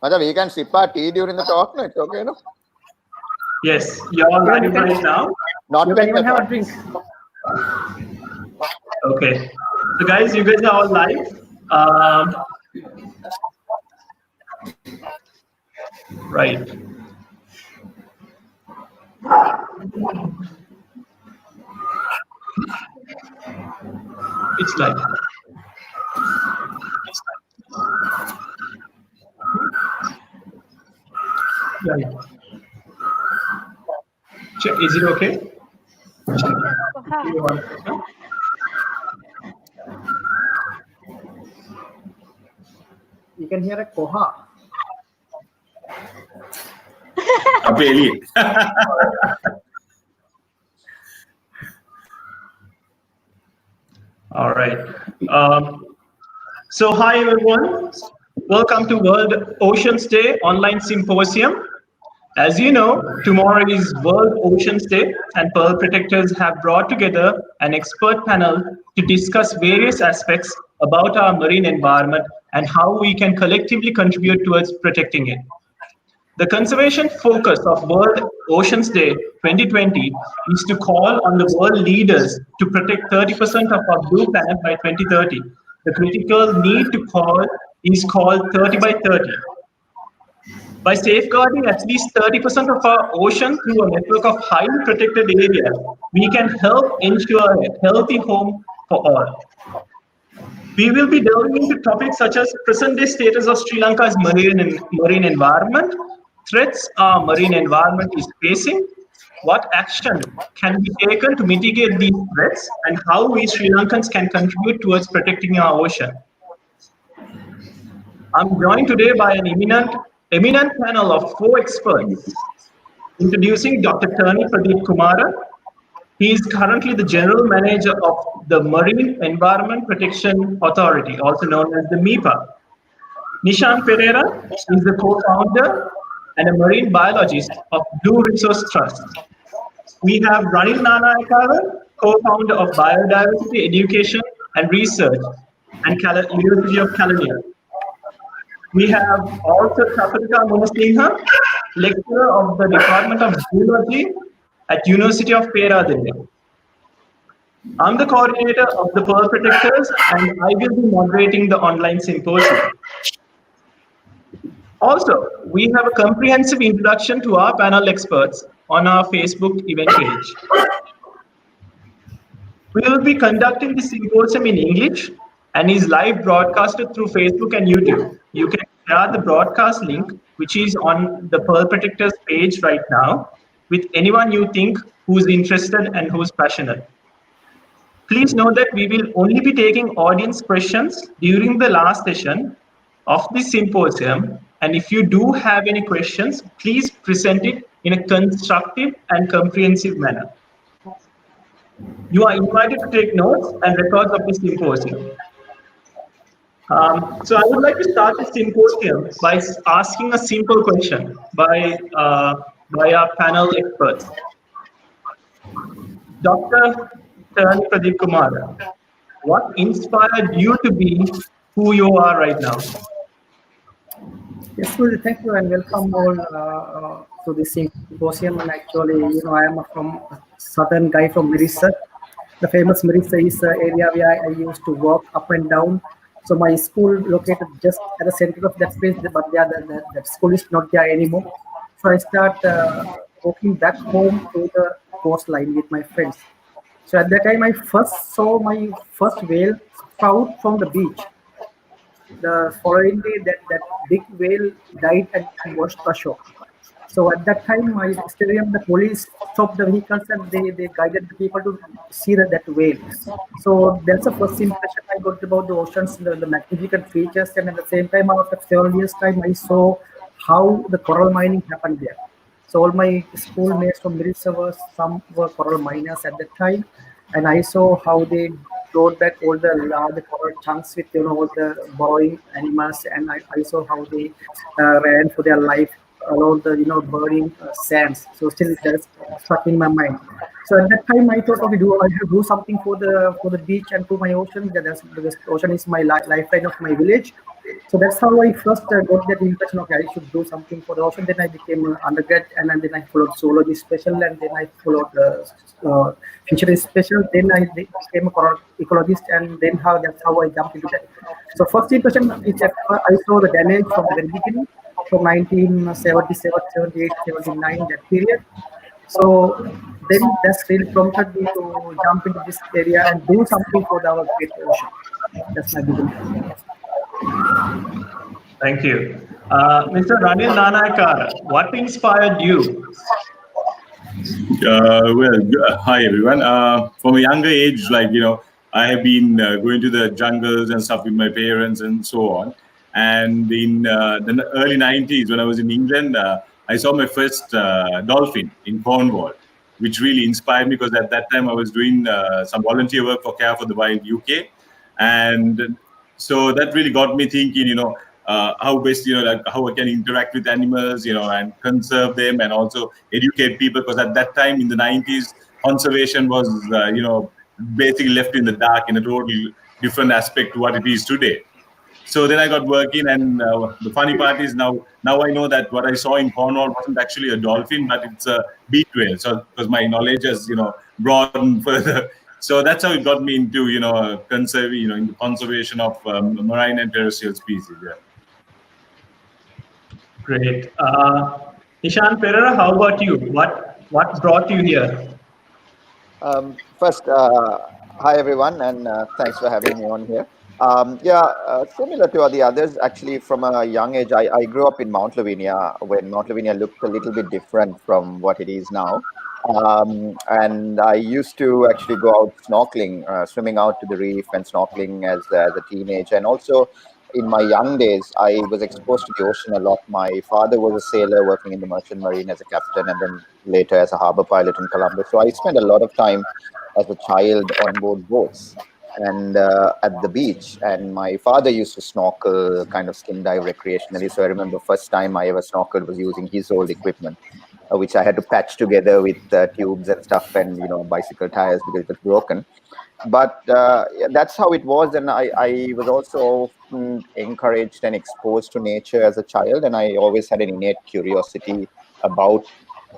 Madam, we can sip our tea during the talk. No? It's okay, no? Yes, you're all live right now. Not You like can even that. have a drink. Okay. So guys, you guys are all live. Right. It's live. Right. Check, is it okay? You can hear a koha. All right. So hi everyone. Welcome to World Oceans Day Online Symposium. As you know, tomorrow is World Oceans Day, and Pearl Protectors have brought together an expert panel to discuss various aspects about our marine environment and how we can collectively contribute towards protecting it. The conservation focus of World Oceans Day 2020 is to call on the world leaders to protect 30% of our blue planet by 2030. The critical need to call is called 30 by 30. By safeguarding at least 30% of our ocean through a network of highly protected areas, we can help ensure a healthy home for all. We will be delving into topics such as present-day status of Sri Lanka's marine environment, threats our marine environment is facing, what action can be taken to mitigate these threats, and how we Sri Lankans can contribute towards protecting our ocean. I'm joined today by an eminent panel of 4 experts. Introducing Dr. Terney Pradeep Kumara. He is currently the General Manager of the Marine Environment Protection Authority, also known as the MEPA. Nishan Perera is the co-founder and a marine biologist of Blue Resource Trust. We have Ranil Nanayakkara, co-founder of Biodiversity Education and Research and University of Kelaniya. We have also Chathurika Munasinghe, lecturer of the Department of Zoology at University of Peradeniya. I'm the coordinator of the Pearl Protectors, and I will be moderating the online symposium. Also, we have a comprehensive introduction to our panel experts on our Facebook event page. We will be conducting the symposium in English and is live broadcasted through Facebook and YouTube. You can share the broadcast link, which is on the Pearl Protectors page right now, with anyone you think who's interested and who's passionate. Please note that we will only be taking audience questions during the last session of this symposium, and if you do have any questions, please present it in a constructive and comprehensive manner. You are invited to take notes and records of this symposium. So I would like to start the symposium by asking a simple question by our panel experts. Dr. Terney Pradeep Kumara, what inspired you to be who you are right now? Yes, well, thank you and welcome all to this symposium. And actually, I am from a southern guy from Muditha. The famous Muditha is the area where I used to walk up and down. So my school located just at the center of that place, but that school is not there anymore. So I start walking back home to the coastline with my friends. So at that time, I first saw my first whale sprout from the beach. The following day, that big whale died and washed ashore. So at that time, I still remember the police stopped the vehicles and they guided the people to see that whale. So that's the first impression I got about the oceans, the magnificent features, and at the same time, after several years' time, I saw how the coral mining happened there. So all my schoolmates from Muditha some were coral miners at that time, and I saw how they brought back all the coral chunks with all the burrowing animals, and I saw how they ran for their life along the burning sands. So still that's stuck in my mind. So at that time I thought, okay, I have to do something for the beach and for my ocean. Because ocean is my lifeline of my village. So that's how I first got that impression. Okay, I should do something for the ocean. Then I became an undergrad, and then I followed zoology special, and then I followed fisheries special. Then I became a ecologist, and then that's how I jumped into that. So first impression is that I saw the damage from the very beginning, from 1977, 78, 79, that period. So then that's really prompted me to jump into this area and do something for our great ocean. That's my beginning. Thank you. Mr. Ranil Nanayakkara, what inspired you? Hi everyone. From a younger age, I have been going to the jungles and stuff with my parents and so on. And in the early 90s, when I was in England, I saw my first dolphin in Cornwall, which really inspired me because at that time I was doing some volunteer work for Care for the Wild UK. And so that really got me thinking, how best, how I can interact with animals, and conserve them and also educate people. Because at that time in the 90s, conservation was, basically left in the dark in a totally different aspect to what it is today. So then I got working, and the funny part is now I know that what I saw in Cornwall wasn't actually a dolphin, but it's a beach whale. So because my knowledge has broadened further, so that's how it got me into in the conservation of marine and terrestrial species. Yeah. Great. Nishan Perera, how about you? What brought you here? First, hi everyone, and thanks for having me on here. Similar to the others, actually, from a young age, I grew up in Mount Lavinia when Mount Lavinia looked a little bit different from what it is now. And I used to actually go out snorkeling, swimming out to the reef and snorkeling as a teenager. And also in my young days, I was exposed to the ocean a lot. My father was a sailor working in the merchant marine as a captain, and then later as a harbor pilot in Columbus. So I spent a lot of time as a child on board boats and at the beach. And my father used to snorkel, kind of skin dive recreationally. So I remember first time I ever snorkeled was using his old equipment, which I had to patch together with tubes and stuff and bicycle tires because it was broken. But that's how it was. And I was also encouraged and exposed to nature as a child, and I always had an innate curiosity about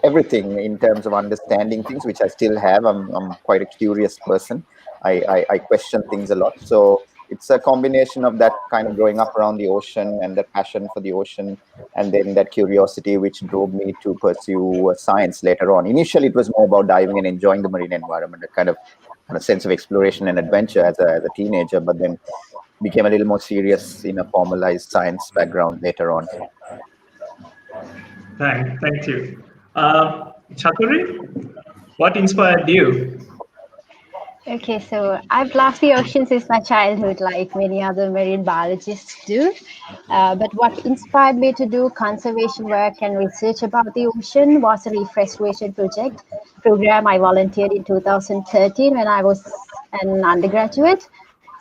everything in terms of understanding things, which I still have. I'm quite a curious person. I question things a lot. So it's a combination of that kind of growing up around the ocean and that passion for the ocean, and then that curiosity which drove me to pursue science later on. Initially, it was more about diving and enjoying the marine environment, a kind of a sense of exploration and adventure as a teenager, but then became a little more serious in a formalized science background later on. Thank you. Chathuri, what inspired you? Okay, so I've loved the ocean since my childhood, like many other marine biologists do. But what inspired me to do conservation work and research about the ocean was a reforestation program I volunteered in 2013 when I was an undergraduate.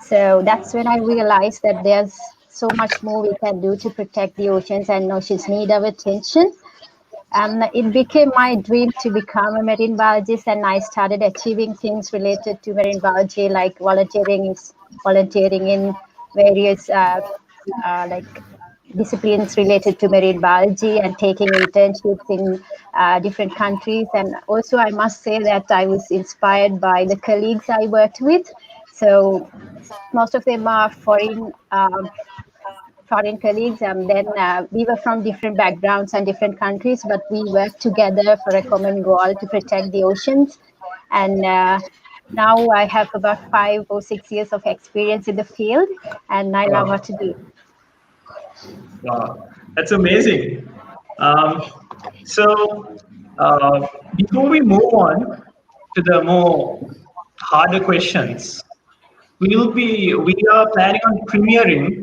So that's when I realized that there's so much more we can do to protect the oceans, and oceans need our attention. And it became my dream to become a marine biologist, and I started achieving things related to marine biology, like volunteering in various like disciplines related to marine biology and taking internships in different countries. And also, I must say that I was inspired by the colleagues I worked with. So most of them are foreign colleagues, and then we were from different backgrounds and different countries, but we worked together for a common goal to protect the oceans. And now I have about 5 or 6 years of experience in the field, and I love what to do. Wow, that's amazing. Um, so, before we move on to the more harder questions, we are planning on premiering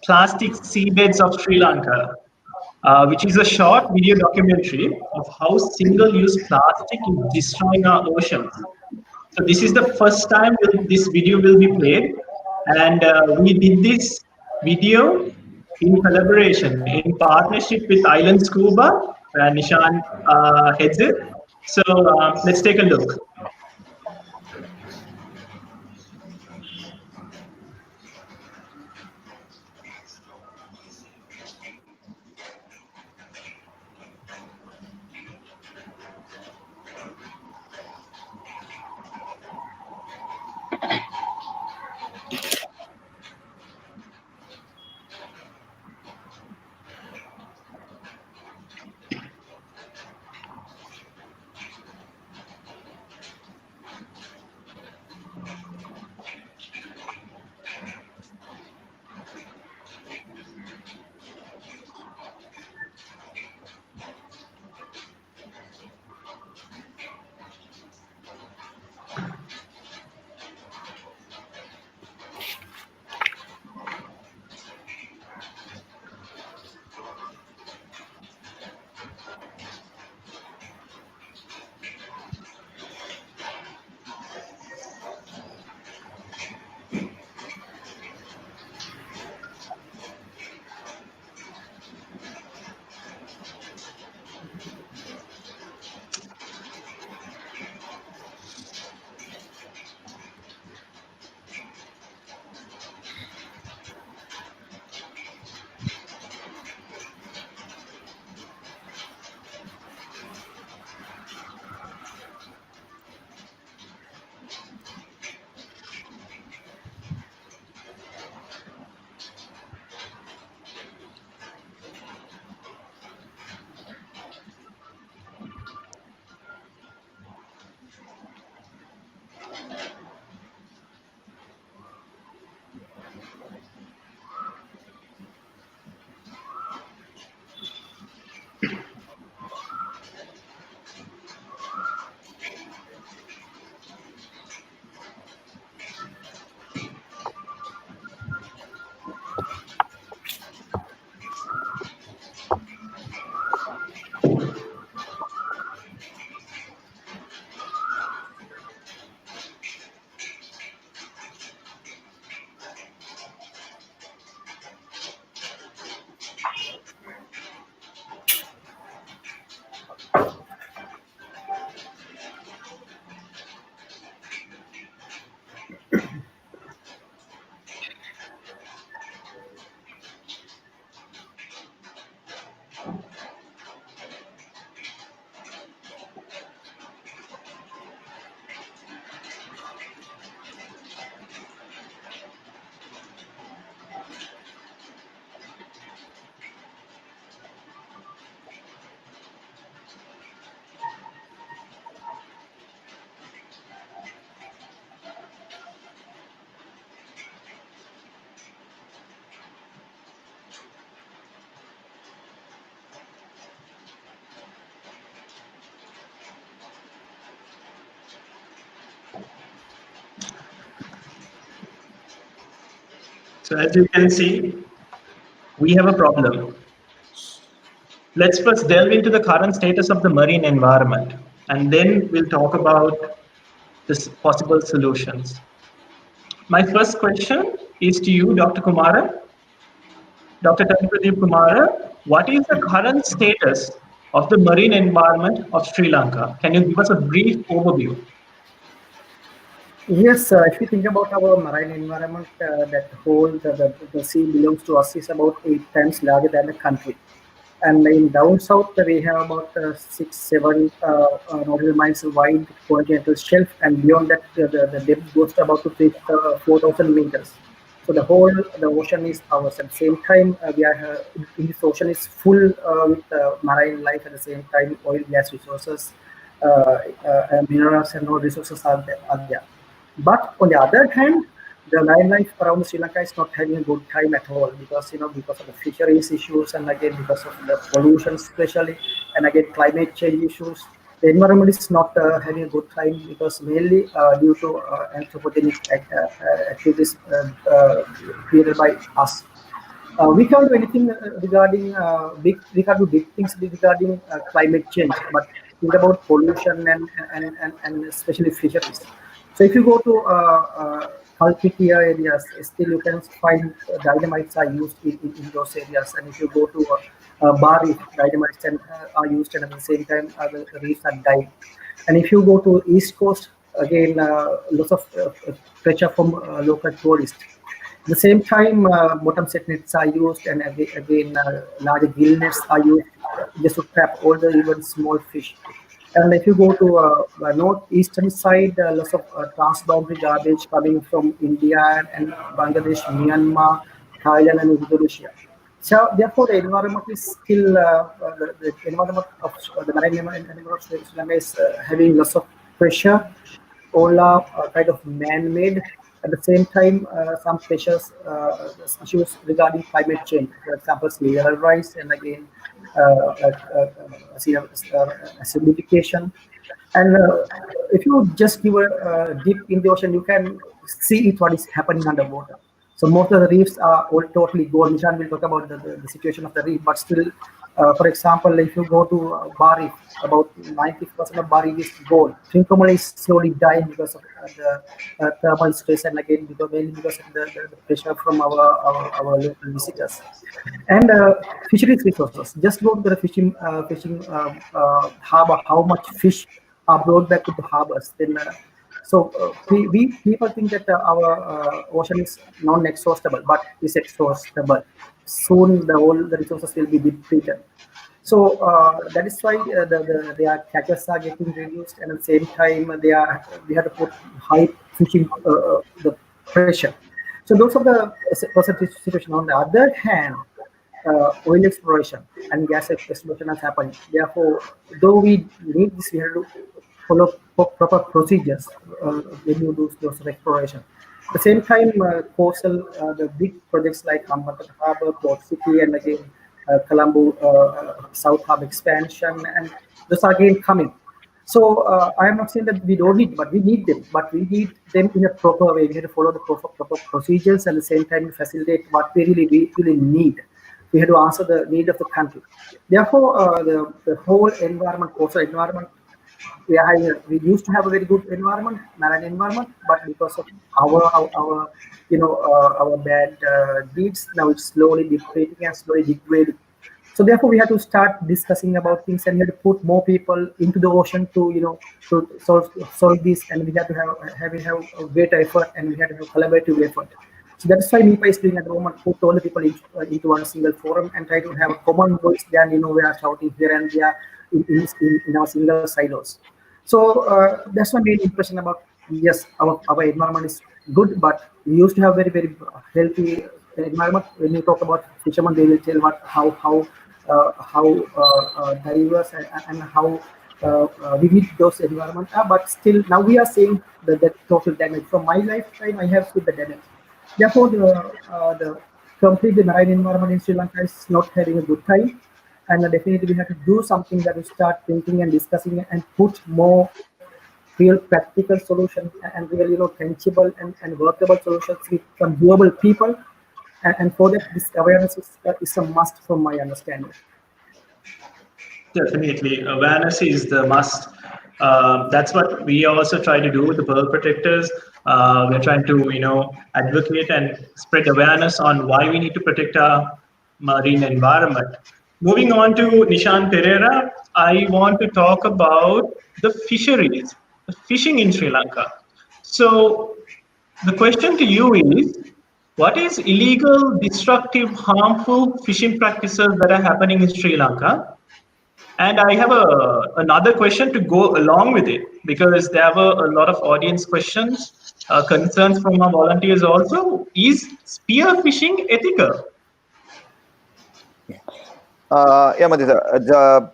Plastic Seabeds of Sri Lanka, which is a short video documentary of how single-use plastic is destroying our oceans. So this is the first time this video will be played, and we did this video in collaboration, in partnership with Island Scuba, where Nishan heads it. So let's take a look. So as you can see, we have a problem. Let's first delve into the current status of the marine environment, and then we'll talk about the possible solutions. My first question is to you, Dr. Kumara. Dr. Pradeep Kumara, what is the current status of the marine environment of Sri Lanka? Can you give us a brief overview? Yes, if you think about our marine environment, that whole the sea belongs to us is about 8 times larger than the country. And in down south, we have about 6-7 nautical miles wide continental shelf, and beyond that, the depth goes to about 4,000 meters. So the ocean is ours. At the same time, we are in this ocean is full with marine life. At the same time, oil, gas resources, minerals, and all resources are there. But on the other hand, the marine life around Sri Lanka is not having a good time at all, because because of the fisheries issues, and again because of the pollution especially, and again climate change issues. The environment is not having a good time, because mainly due to anthropogenic activities created by us. We can't do anything regarding we can't do big things regarding climate change, but think about pollution and especially fisheries. So if you go to Kalpitia areas, still you can find dynamites are used in those areas. And if you go to Bari, dynamites are used, and at the same time the reefs are dying. And if you go to East Coast, again lots of pressure from local tourists. At the same time, bottom set nets are used, and again large gill nets are used just to trap all the even small fish. And if you go to northeastern side, lots of transboundary garbage coming from India and Bangladesh, Myanmar, Thailand, and Indonesia. So therefore, the environment is still the environment of the marine environment of Sri Lanka is having lots of pressure. All are kind of man-made, At the same time, some pressures, issues regarding climate change, for example, sea level rise, and again, sea acidification. And if you just give a dip in the ocean, you can see it what is happening underwater. So most of the reefs are all totally gone. Nishan will talk about the situation of the reef, but still, for example, if you go to Bar Reef, about 90% of Bar Reef is gone. Trincomalee is slowly dying because of the thermal stress, and again, mainly because of the pressure from our local visitors. And fisheries resources. Just go to the fishing harbor. How much fish are brought back to the harbors? Then, we people think that our ocean is non-exhaustible, but is exhaustible. Soon, all the resources will be depleted. So that is why their catches are getting reduced, and at the same time we have to put high fishing the pressure. So those are the positive situation. On the other hand, oil exploration and gas exploration has happened. Therefore, though we need this, we have to follow proper procedures when you do those exploration. At the same time, coastal, the big projects like Hambantota Harbour, Port City, and again Colombo South Hub expansion, and those are again coming. So I am not saying that we don't need, but we need them. But we need them in a proper way. We have to follow the proper procedures, and at the same time facilitate what we really need. We have to answer the need of the country. Therefore, the whole environment, coastal environment, we used to have a very good environment, marine environment, but because of our bad deeds, now it's slowly depleting and slowly degrading. So therefore, we have to start discussing about things, and we have to put more people into the ocean to solve this, and we have to have a greater effort, and we have to have collaborative effort. So that's why MEPA is doing at the moment, put all the people into one single forum and try to have a common voice. Then we are shouting here and there in our single silos. So that's my main impression about, yes, our environment is good, but we used to have very, very healthy environment. When you talk about fishermen, they will tell how diverse and how we need those environment. But still, now we are seeing the total damage. From my lifetime, I have seen the damage. Therefore, the complete marine environment in Sri Lanka is not having a good time. And definitely we have to do something that will start thinking and discussing and put more real practical solutions and real tangible and workable solutions with some doable people. And for that, this awareness is a must from my understanding. Definitely, awareness is the must. That's what we also try to do with the pearl protectors. We're trying to, advocate and spread awareness on why we need to protect our marine environment. Moving on to Nishan Perera, I want to talk about the fisheries, the fishing in Sri Lanka. So the question to you is, what is illegal, destructive, harmful fishing practices that are happening in Sri Lanka? And I have another question to go along with it, because there were a lot of audience questions, concerns from our volunteers also. Is spear fishing ethical? Yeah, Muditha, the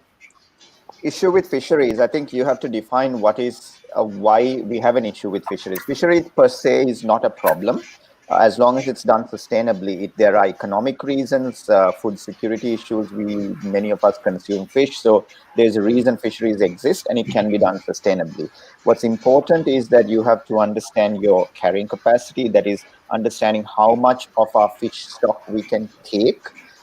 issue with fisheries, I think you have to define what is why we have an issue with fisheries. Fisheries per se is not a problem. As long as it's done sustainably. There are economic reasons, food security issues. Many of us consume fish, so there's a reason fisheries exist, and it can be done sustainably. What's important is that you have to understand your carrying capacity, that is understanding how much of our fish stock we can take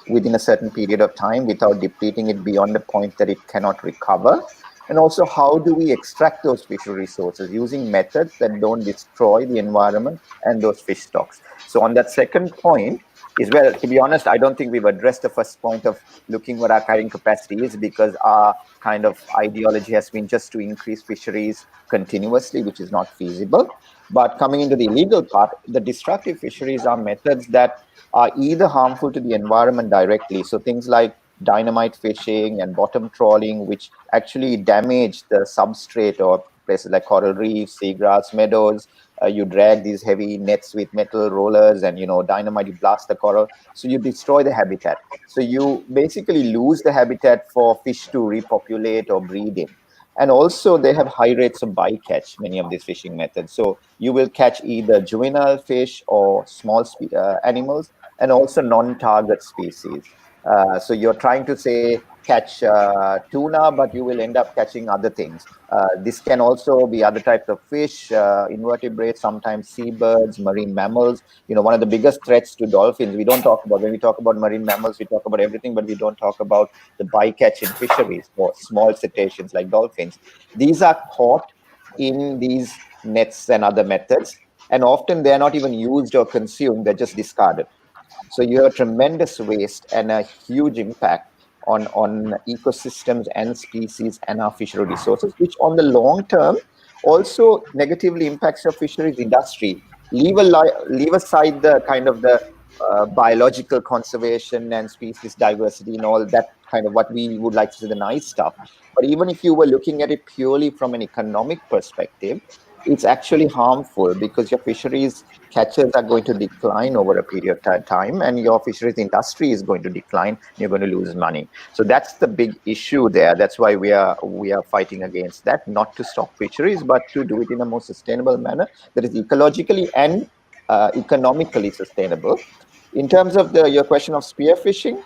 within a certain period of time without depleting it beyond the point that it cannot recover. And also, how do we extract those fishery resources using methods that don't destroy the environment and those fish stocks? So on that second point is where, to be honest, I don't think we've addressed the first point of looking what our carrying capacity is, because our kind of ideology has been just to increase fisheries continuously, which is not feasible. But coming into the illegal part, the destructive fisheries are methods that are either harmful to the environment directly. So things like dynamite fishing and bottom trawling, which actually damage the substrate or places like coral reefs, seagrass meadows. You drag these heavy nets with metal rollers and, dynamite, you blast the coral. So you destroy the habitat. So you basically lose the habitat for fish to repopulate or breed in. And also they have high rates of bycatch, many of these fishing methods. So you will catch either juvenile fish or small animals, and also non-target species. So you're trying to say catch tuna, but you will end up catching other things. This can also be other types of fish, invertebrates, sometimes seabirds, marine mammals. One of the biggest threats to dolphins, we don't talk about, when we talk about marine mammals, we talk about everything, but we don't talk about the bycatch in fisheries for small cetaceans like dolphins. These are caught in these nets and other methods, and often they're not even used or consumed, they're just discarded. So you have a tremendous waste and a huge impact on ecosystems and species and our fishery resources, which on the long term also negatively impacts your fisheries industry. Leave aside the kind of the biological conservation and species diversity and all that kind of what we would like to say the nice stuff. But even if you were looking at it purely from an economic perspective, it's actually harmful because your fisheries catches are going to decline over a period of time, and your fisheries industry is going to decline. You're going to lose money. So that's the big issue there. That's why we are fighting against that, not to stop fisheries, but to do it in a more sustainable manner that is ecologically and economically sustainable. In terms of your question of spearfishing,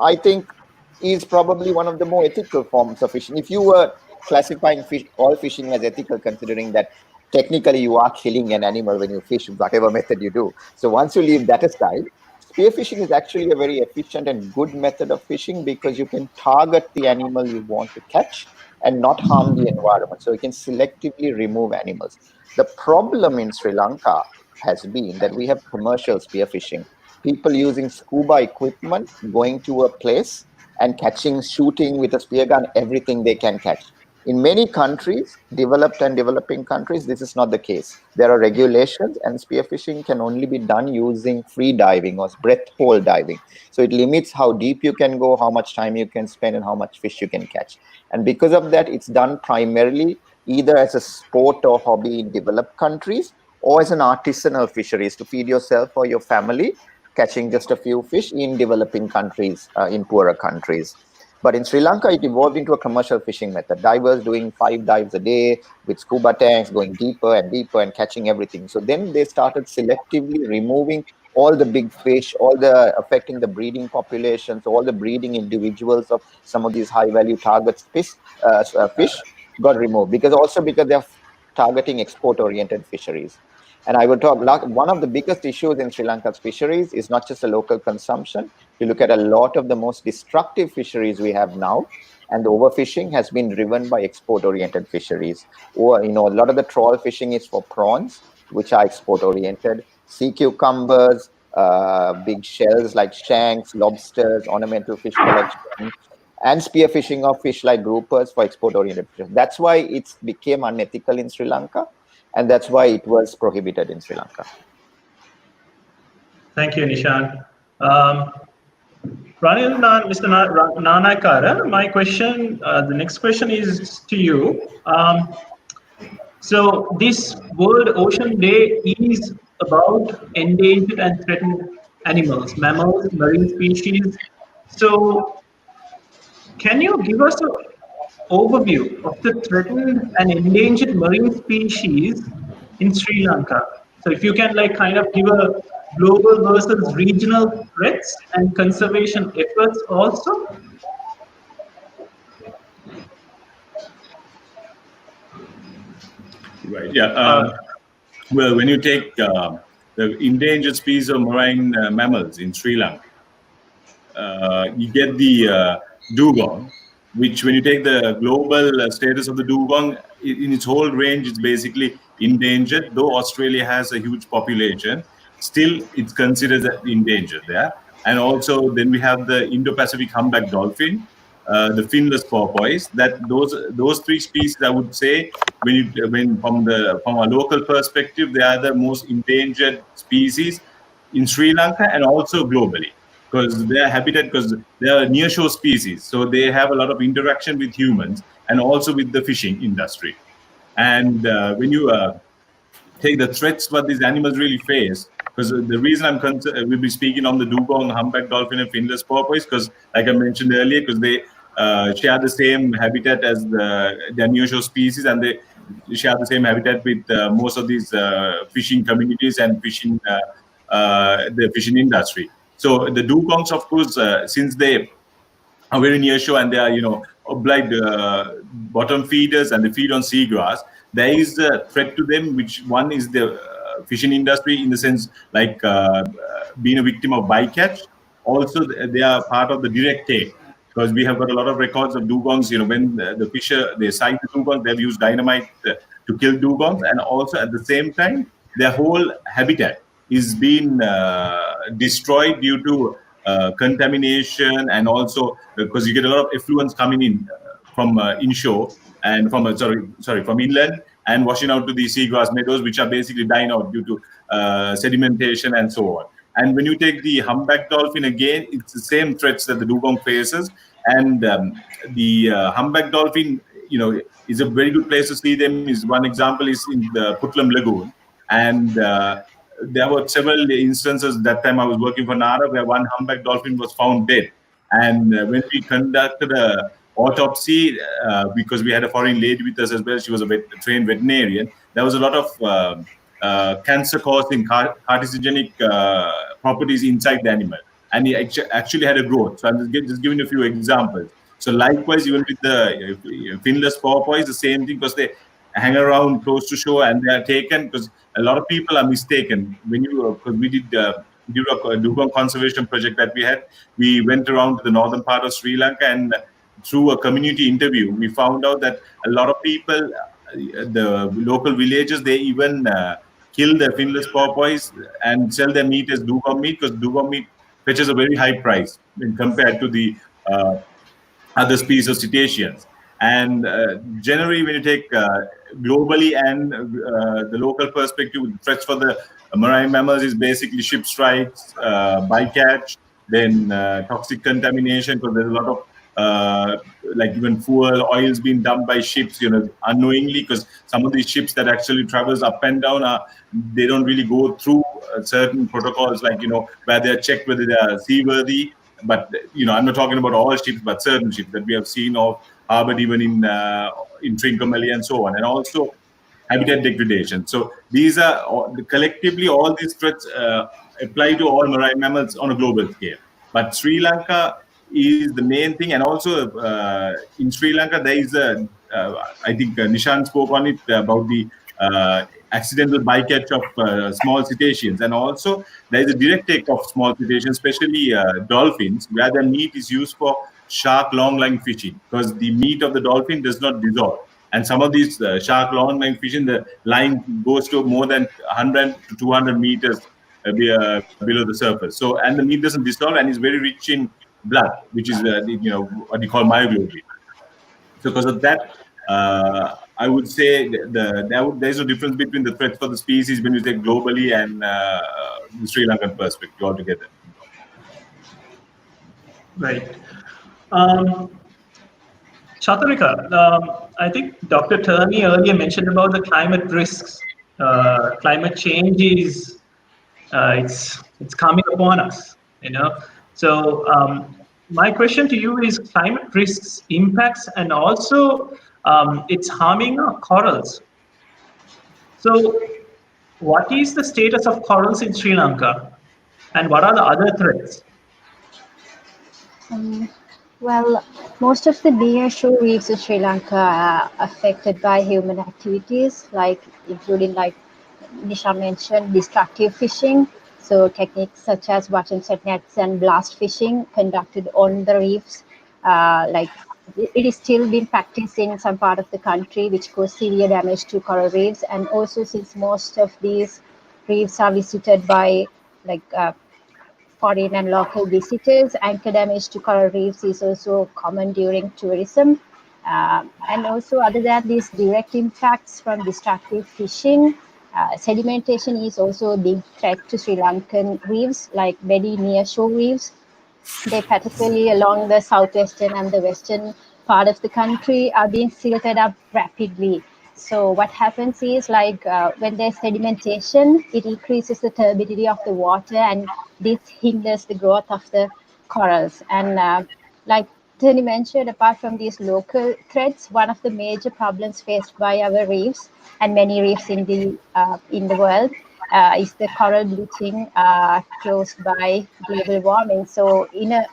I think, is probably one of the more ethical forms of fishing. If you were classifying all fishing as ethical, considering that technically you are killing an animal when you fish, whatever method you do. So once you leave that aside, spearfishing is actually a very efficient and good method of fishing because you can target the animal you want to catch and not harm the environment. So you can selectively remove animals. The problem in Sri Lanka has been that we have commercial spearfishing. People using scuba equipment, going to a place and catching, shooting with a spear gun, everything they can catch. In many countries, developed and developing countries, this is not the case. There are regulations, and spearfishing can only be done using free diving or breath hold diving. So it limits how deep you can go, how much time you can spend, and how much fish you can catch. And because of that, it's done primarily either as a sport or hobby in developed countries, or as an artisanal fisheries to feed yourself or your family, catching just a few fish in developing countries, in poorer countries. But in Sri Lanka, it evolved into a commercial fishing method. Divers doing 5 dives a day with scuba tanks, going deeper and deeper and catching everything. So then they started selectively removing all the big fish, all the affecting the breeding populations, all the breeding individuals of some of these high value target fish got removed because they're targeting export oriented fisheries. And I will talk, one of the biggest issues in Sri Lanka's fisheries is not just a local consumption. You look at a lot of the most destructive fisheries we have now, and the overfishing has been driven by export-oriented fisheries. Or, a lot of the trawl fishing is for prawns, which are export-oriented, sea cucumbers, big shells like shanks, lobsters, ornamental fish collection, and spearfishing of fish like groupers for export-oriented fish. That's why it became unethical in Sri Lanka, and that's why it was prohibited in Sri Lanka. Thank you, Nishan. Mr. Nanayakkara, my question, the next question is to you. So this World Ocean Day is about endangered and threatened animals, mammals, marine species. So can you give us an overview of the threatened and endangered marine species in Sri Lanka? So if you can kind of give a global versus regional threats and conservation efforts also. Right. Yeah. Well, when you take the endangered species of marine mammals in Sri Lanka, you get the dugong, which when you take the global status of the dugong, in its whole range, it's basically endangered. Though Australia has a huge population, still it's considered endangered there. And also then we have the Indo-Pacific humpback dolphin, the finless porpoise. Those 3 species, I would say, when from a local perspective, they are the most endangered species in Sri Lanka and also globally, because their habitat, because they are nearshore species, so they have a lot of interaction with humans and also with the fishing industry. And when you take the threats what these animals really face, because the reason we'll be speaking on the dugong, humpback dolphin, and finless porpoise, because like I mentioned earlier, because share the same habitat as the nearshore species, and they share the same habitat with most of these fishing communities and the fishing industry. So the dugongs, of course, since they are very near shore and they are, obliged bottom feeders and they feed on seagrass, there is a threat to them, which one is the fishing industry, in the sense like being a victim of bycatch. Also, they are part of the direct take, because we have got a lot of records of dugongs. When the fisher, they sight the dugong, they'll use dynamite to kill dugongs, and also at the same time, their whole habitat is being destroyed due to contamination, and also because you get a lot of effluents coming in from inshore and from from inland, and washing out to the seagrass meadows, which are basically dying out due to sedimentation and so on. And when you take the humpback dolphin again, it's the same threats that the dugong faces. And the humpback dolphin, is a very good place to see them. Is one example is in the Putlam Lagoon, and there were several instances. That time I was working for NARA, where one humpback dolphin was found dead. And when we conducted a autopsy, because we had a foreign lady with us as well, she was a trained veterinarian. There was a lot of cancer-causing carcinogenic properties inside the animal, and he actually had a growth. So I'm just giving you a few examples. So likewise, even with the finless porpoise, the same thing, because they hang around close to shore and they are taken, because a lot of people are mistaken. When because we did due to a dugong conservation project that we had, we went around to the northern part of Sri Lanka, and through a community interview, we found out that a lot of people, the local villagers, they even kill the finless porpoise and sell their meat as dugong meat, because dugong meat fetches a very high price when compared to the other species of cetaceans. And generally, when you take globally and the local perspective, threats for the marine mammals is basically ship strikes, bycatch, then toxic contamination, because there's a lot of like even fuel, oils being dumped by ships, unknowingly, because some of these ships that actually travels up and down they don't really go through certain protocols, like, where they're checked whether they are seaworthy. But, I'm not talking about all ships, but certain ships that we have seen of harbored even in Trincomalee and so on, and also habitat degradation. So these are collectively, all these threats apply to all marine mammals on a global scale. But Sri Lanka is the main thing, and also in Sri Lanka there is I think Nishan spoke on it about the accidental bycatch of small cetaceans, and also there is a direct take of small cetaceans, especially dolphins, where the meat is used for shark long-line fishing, because the meat of the dolphin does not dissolve. And some of these shark long-line fishing, the line goes to more than 100 to 200 meters below the surface. So, and the meat doesn't dissolve and is very rich in blood, which is what you call myoglobin. So, because of that, I would say there's a difference between the threats for the species when you take globally and the Sri Lankan perspective altogether. Right. Chathurika, I think Dr. Terney earlier mentioned about the climate risks. Climate change is it's coming upon us, So my question to you is climate risks impacts, and also it's harming our corals. So what is the status of corals in Sri Lanka, and what are the other threats? Well, most of the nearshore reefs in Sri Lanka are affected by human activities, including Nisha mentioned, destructive fishing. So techniques such as bottom set nets and blast fishing conducted on the reefs, it is still being practiced in some part of the country, which cause severe damage to coral reefs. And also, since most of these reefs are visited by foreign and local visitors, anchor damage to coral reefs is also common during tourism. And also, other than these direct impacts from destructive fishing, sedimentation is also a big threat to Sri Lankan reefs, like many nearshore reefs. They, particularly along the southwestern and the western part of the country, are being silted up rapidly. So what happens is when there's sedimentation, it increases the turbidity of the water, and this hinders the growth of the corals. And Terney mentioned, apart from these local threats, one of the major problems faced by our reefs and many reefs in the world is the coral bleaching caused by global warming. So, in a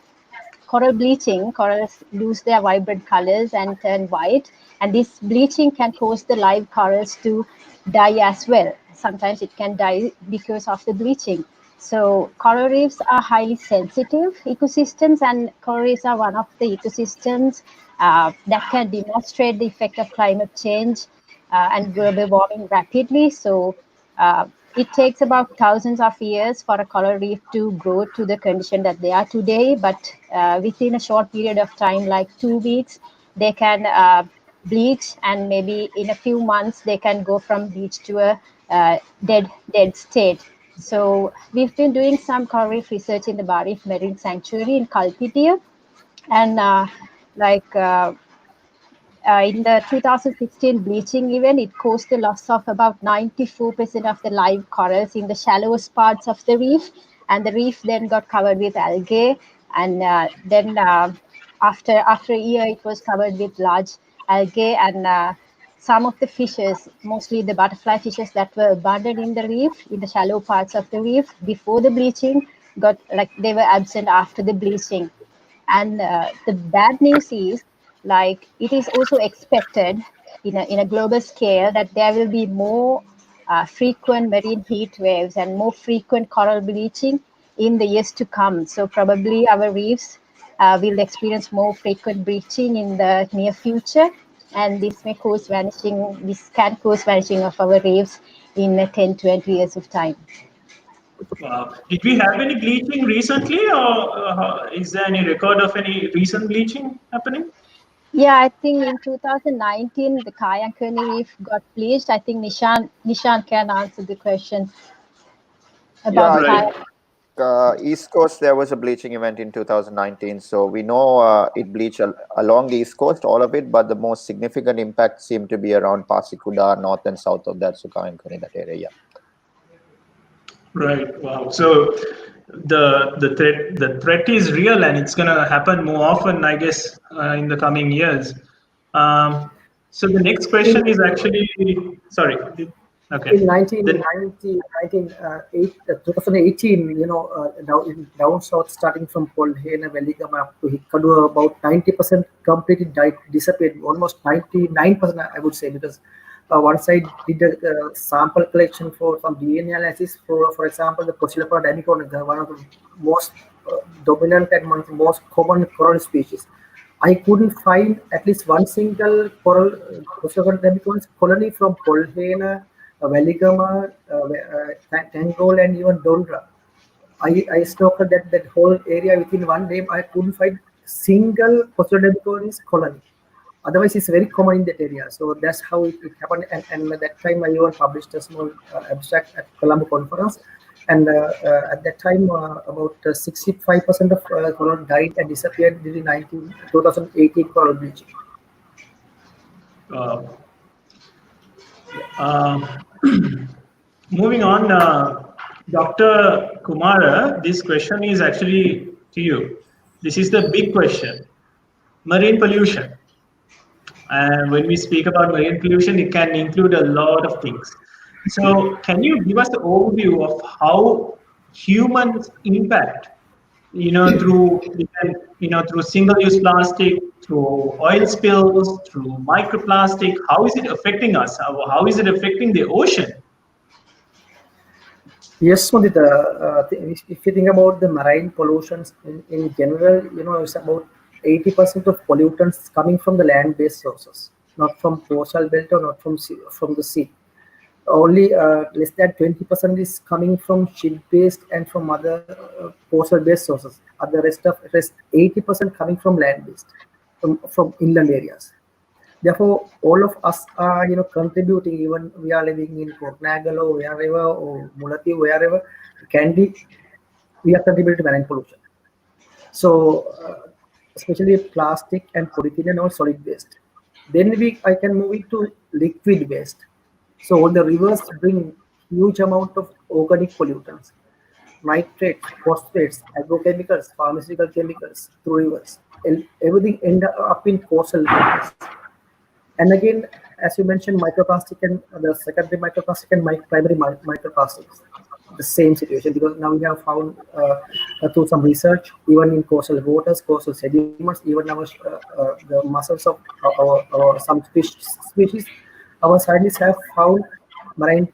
coral bleaching, corals lose their vibrant colors and turn white, and this bleaching can cause the live corals to die as well. Sometimes it can die because of the bleaching. So coral reefs are highly sensitive ecosystems, and coral reefs are one of the ecosystems that can demonstrate the effect of climate change and global warming rapidly. So it takes about thousands of years for a coral reef to grow to the condition that they are today, but within a short period of time, like 2 weeks, they can bleach, and maybe in a few months they can go from bleach to a dead state. So we've been doing some coral reef research in the Bar Reef Marine Sanctuary in Kalpitiya, and like in the 2016 bleaching event, it caused the loss of about 94% of the live corals in the shallowest parts of the reef, and the reef then got covered with algae, and then after a year, it was covered with large algae, and some of the fishes, mostly the butterfly fishes that were abundant in the reef, in the shallow parts of the reef before the bleaching, got like they were absent after the bleaching. And the bad news is, like, it is also expected in a global scale that there will be more frequent marine heat waves and more frequent coral bleaching in the years to come. So probably our reefs will experience more frequent bleaching in the near future, and this can cause vanishing of our reefs in 10-20 years of time. Did we have any bleaching recently, or is there any record of any recent bleaching happening? Yeah, I think in 2019 the Kayankani reef got bleached. I think Nishan can answer the question Yeah, about the I Right. think Kayak. East Coast, there was a bleaching event in 2019. So we know it bleached along the East Coast, all of it, but the most significant impact seemed to be around Pasikuda, north and south of that, Sukayankani, that area. Yeah. Right. Wow. So the threat is real, and it's gonna happen more often, I guess, in the coming years. So the next In, question is actually, sorry. Okay. in 1990, The 2018, down south, starting from Polhena, Veligama up to Hikkaduwa, about 90% completely died, disappeared, almost 99%, I would say, because once I did a sample collection for some DNA analysis, for example, the Prosilopora danicorn is one of the most dominant and one of the most common coral species. I couldn't find at least one single coral Prosilopora colony from Polhena, Veligama, Tangol, and even Dondra. I stalked that whole area within one day. I couldn't find single Prosilopora colony. Otherwise, it's very common in that area. So that's how it happened. And at that time, I even published a small abstract at Colombo conference. And at that time, about 65% of coral died and disappeared during 2018 coral bleaching. uh, uh, moving on, Dr. Kumara, this question is actually to you. This is the big question: marine pollution. And when we speak about marine pollution, it can include a lot of things. So, can you give us an overview of how humans impact, through single-use plastic, through oil spills, through microplastic? How is it affecting us? How is it affecting the ocean? Yes, Muditha, if you think about the marine pollutions in general, it's about 80% of pollutants coming from the land-based sources, not from coastal belt or not from the sea. Only less than 20% is coming from ship-based and from other coastal-based sources. The rest 80% coming from land-based, from inland areas. Therefore, all of us are, contributing. Even we are living in Kornagalo, wherever, or Mulati, wherever, Kandy, we are contributing to marine pollution. So, especially plastic and polyethylene or solid waste. Then I can move it to liquid waste. So all the rivers bring huge amount of organic pollutants. nitrates, phosphates, agrochemicals, pharmaceutical chemicals through rivers. Everything end up in coastal waters. And again, as you mentioned, microplastic and the secondary microplastic and primary microplastics, the same situation, because now we have found through some research, even in coastal waters, coastal sediments, even the muscles of some species, our scientists have found marine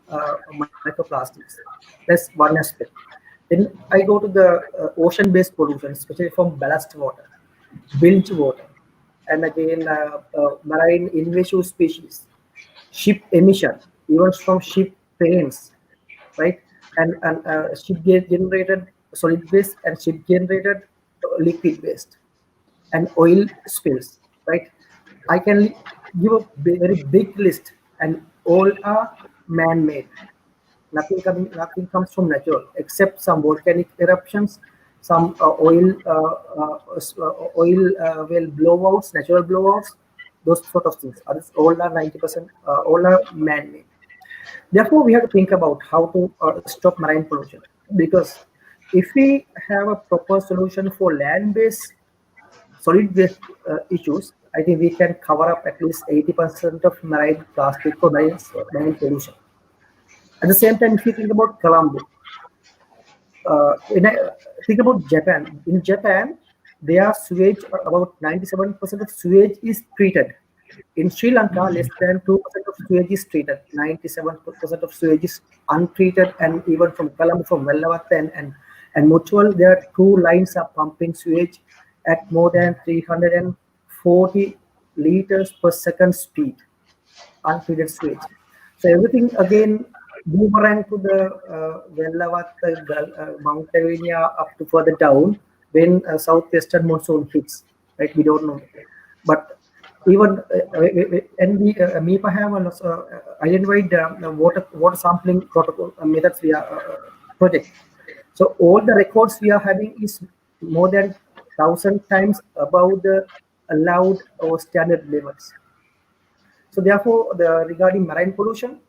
microplastics. That's one aspect. Then I go to the ocean-based pollution, especially from ballast water, bilge water, and again marine invasive species, ship emission, even from ship paints, right? And ship generated solid waste and ship generated liquid waste, and oil spills, right? I can give a very big list, and all are man-made. Nothing comes from natural except some volcanic eruptions, some oil well blowouts, natural blowouts, those sort of things. Others, all are 90%, all are man-made. Therefore, we have to think about how to stop marine pollution, because if we have a proper solution for land-based solid waste issues, I think we can cover up at least 80% of marine plastic or marine pollution. At the same time, if you think about Colombo, when I think about Japan, in Japan, their sewage, about 97% of sewage is treated. In Sri Lanka, less than 2% of sewage is treated. 97% of sewage is untreated, and even from Colombo, from Vellavatta and Mutual, there are 2 lines are pumping sewage at more than 340 liters per second speed, untreated sewage. So everything again boomerang to the Vellavatta, Mount Kelaniya up to further down when southwestern monsoon hits. Right, we don't know, but even and we MEPA have identified water sampling protocol methods we are project. So all the records we are having is more than 1,000 times above the allowed or standard levels. So therefore, regarding marine pollution,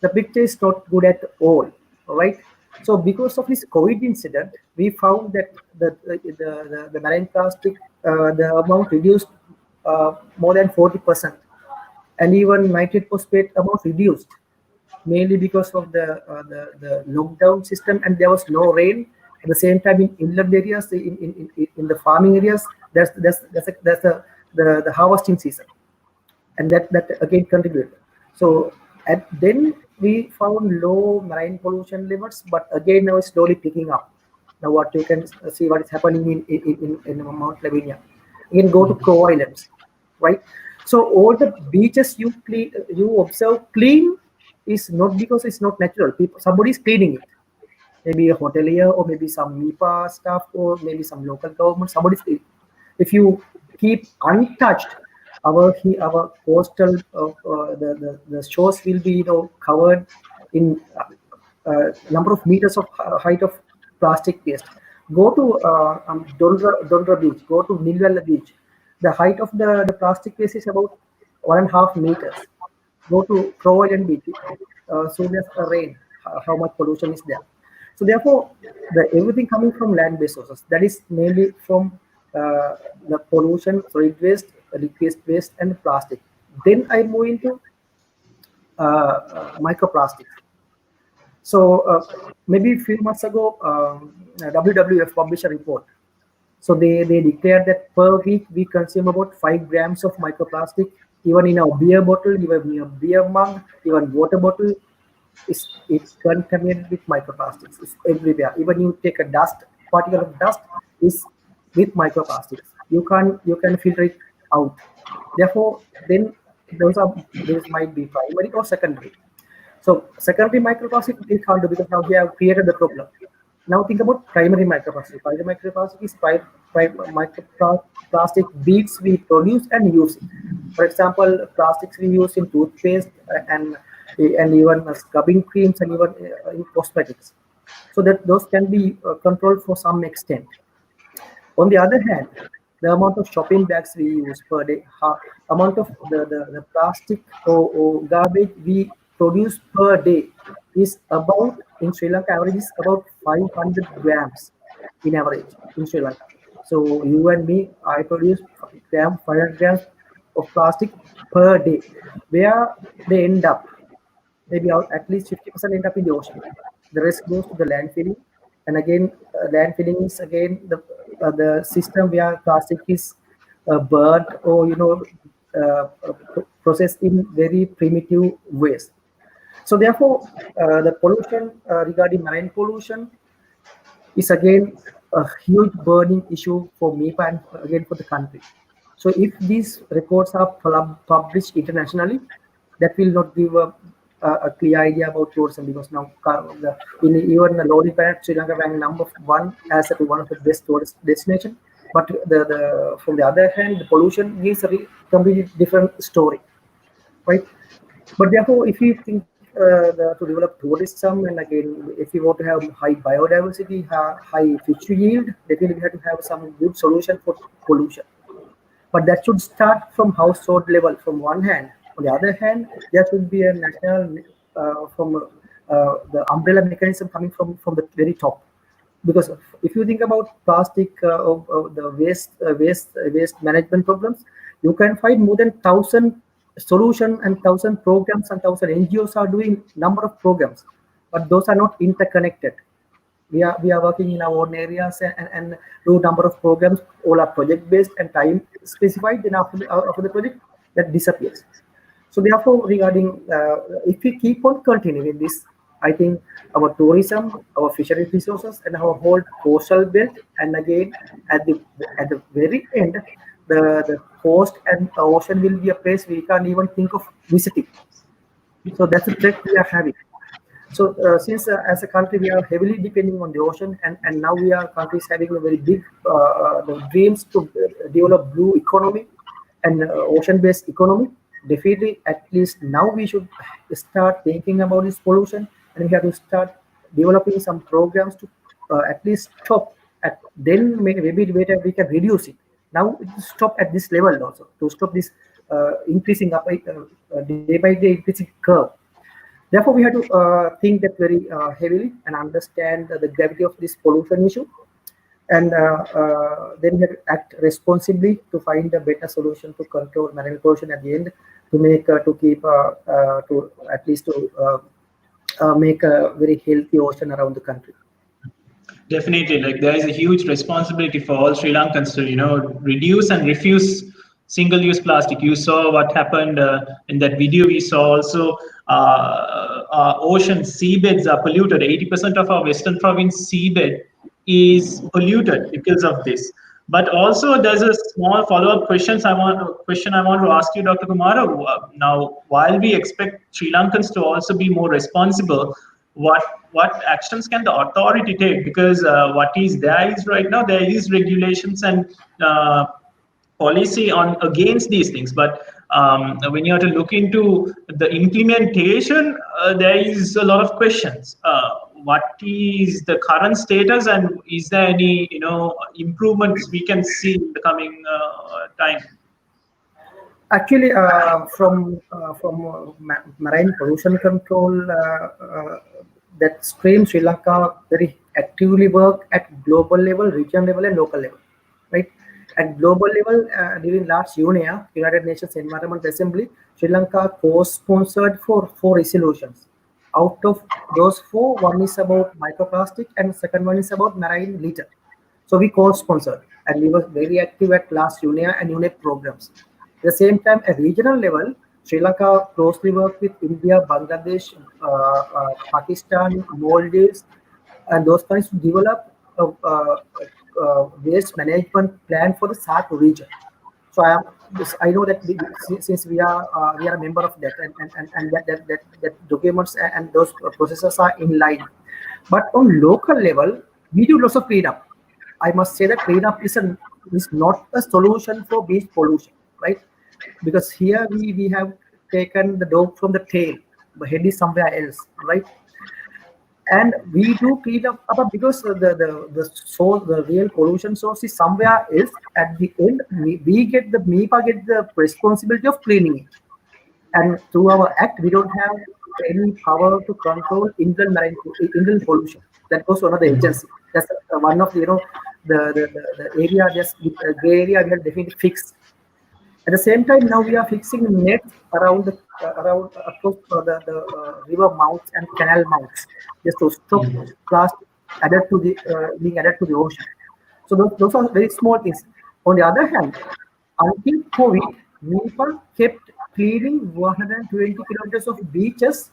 the picture is not good at all. Right. So because of this COVID incident, we found that the marine plastic, the amount reduced more than 40%, and even nitrate phosphate amount reduced, mainly because of the lockdown system, and there was no rain. At the same time, in inland areas, in the farming areas, that's the harvesting season, and that again contributed. So then we found low marine pollution levels, but again now it's slowly picking up. Now what you can see what is happening in Mount Lavinia. You can go to Crow Islands, right? So all the beaches you observe clean is not because it's not natural. Somebody is cleaning it. Maybe a hotelier, or maybe some MEPA staff, or maybe some local government. Somebody's cleaning. If you keep untouched, our coastal the shores will be covered in number of meters of height of plastic waste. Go to Dondra Beach, go to Nilvella Beach. The height of the plastic waste is about 1.5 meters. Go to Crow Island Beach, soon as the rain, how much pollution is there. So therefore, everything coming from land-based sources, that is mainly from the pollution, solid waste, liquid waste, and plastic. Then I move into microplastics. So maybe a few months ago, WWF published a report. So they declared that per week we consume about 5 grams of microplastic, even in our beer bottle, even in a beer mug, even water bottle. It's contaminated with microplastics. It's everywhere. Even you take a particle of dust is with microplastics. You can filter it out. Therefore, then those might be primary or secondary. So secondary microplastic we can't do, because now we have created the problem. Now think about primary microplastic. Primary microplastic is microplastic beads we produce and use. For example, plastics we use in toothpaste and even scrubbing creams, and even in cosmetics. So that those can be controlled for some extent. On the other hand, the amount of shopping bags we use per day, amount of the plastic or garbage we produce per day is about in Sri Lanka average is about 500 grams in average in Sri Lanka. So you and me, I produce 500 grams of plastic per day. Where they end up, maybe at least 50% end up in the ocean. The rest goes to the landfilling, and again, landfilling is again the system where plastic is burnt or processed in very primitive ways. So therefore, the pollution regarding marine pollution is again a huge burning issue for MEPA and again for the country. So if these records are published internationally, that will not give a clear idea about tourism, because now in even the Lodi Planet, Sri Lanka ranked #1 as one of the best tourist destination. But from the other hand, the pollution gives a completely different story, right? But therefore, if you think to develop tourism, and again, if you want to have high biodiversity, high fish yield, definitely we have to have some good solution for pollution. But that should start from household level from one hand. On the other hand, there should be a national from the umbrella mechanism coming from the very top. Because if you think about plastic, the waste management problems, you can find more than 1,000 solution and 1,000 programs and 1,000 NGOs are doing number of programs, but those are not interconnected. We are working in our own areas and do number of programs. All are project based and time specified. Then after the project, that disappears. So therefore, regarding if we keep on continuing this, I think our tourism, our fishery resources, and our whole coastal belt, and again at the very end, the coast and the ocean will be a place we can't even think of visiting. So that's a threat we are having. So since as a country we are heavily depending on the ocean, and now we are countries having a very big the dreams to develop blue economy and ocean-based economy, definitely at least now we should start thinking about this pollution, and we have to start developing some programs to at least stop at, then maybe later we can reduce it. Now stop at this level also, to stop this increasing up day by day increasing curve. Therefore, we have to think that very heavily and understand the gravity of this pollution issue, and then we have to act responsibly to find a better solution to control marine pollution at the end, to make to keep to at least to make a very healthy ocean around the country. Definitely, like there is a huge responsibility for all Sri Lankans to reduce and refuse single-use plastic. You saw what happened in that video. We saw also our ocean seabeds are polluted. 80% of our Western Province seabed is polluted because of this. But also, there's a small follow-up question I want to ask you, Dr. Kumara. Now, while we expect Sri Lankans to also be more responsible, what actions can the authority take? Because what is there is right now, there is regulations and policy on against these things, but when you have to look into the implementation, there is a lot of questions. What is the current status, and is there any improvements we can see in the coming time? Actually, from marine pollution control, that stream Sri Lanka very actively work at global level, regional level, and local level, right? At global level, during last UNEA, United Nations Environment Assembly, Sri Lanka co-sponsored for 4 resolutions. Out of those 4, one is about microplastic, and second one is about marine litter. So we co-sponsored, and we were very active at last UNEA and UNEP programs. At the same time, at regional level, Sri Lanka closely worked with India, Bangladesh, Pakistan, Maldives, and those countries to develop a waste management plan for the SAARC region. So I know that since we are a member of that, and that documents and those processes are in line. But on local level, we do lots of cleanup. I must say that cleanup is not a solution for beach pollution, right? Because here we have taken the dog from the tail, the head is somewhere else, right? And we do clean up because the real pollution source is somewhere else. At the end, we get the MEPA get the responsibility of cleaning it. And through our act, we don't have any power to control inland pollution. That goes to another agency. That's one of the, the area, just gray area we have definitely fixed. At the same time, now we are fixing nets around around across the river mouths and canal mouths, just to stop plastic added to the being added to the ocean. So those are very small things. On the other hand, until COVID, MEPA kept cleaning 120 kilometers of beaches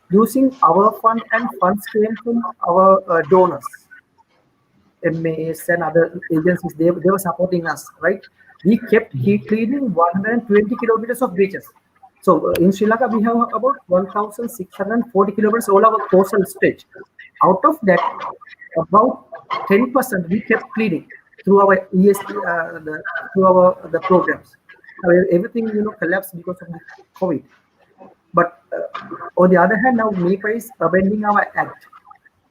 using our fund, and funds came from our donors. MAs and other agencies, they were supporting us, right? We kept cleaning 120 kilometers of beaches. So in Sri Lanka, we have about 1,640 kilometers all our coastal stretch. Out of that, about 10% we kept cleaning through our ESP, through our the programs. Everything collapsed because of the COVID. But on the other hand, now MEPA is amending our act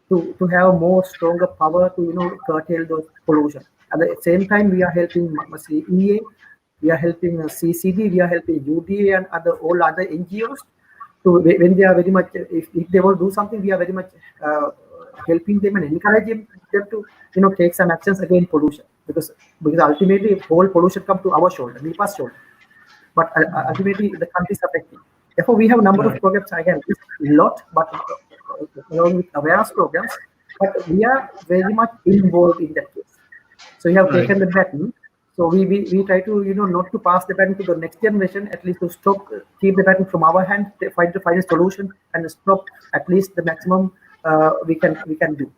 to have more stronger power to curtail those pollution. At the same time, we are helping EA, we are helping CCD, we are helping UDA and all other NGOs to, when they are very much, if they want to do something, we are very much helping them and encouraging them to take some actions against pollution, because ultimately whole pollution comes to our shoulder, MEPA's shoulder, but ultimately the country is affected. Therefore, we have a number of programs, again, it's a lot, but along with awareness programs, but we are very much involved in that case. So we have taken the baton. So we try to not to pass the baton to the next generation, at least to stop, keep the baton from our hand, find a solution and stop at least the maximum we can do.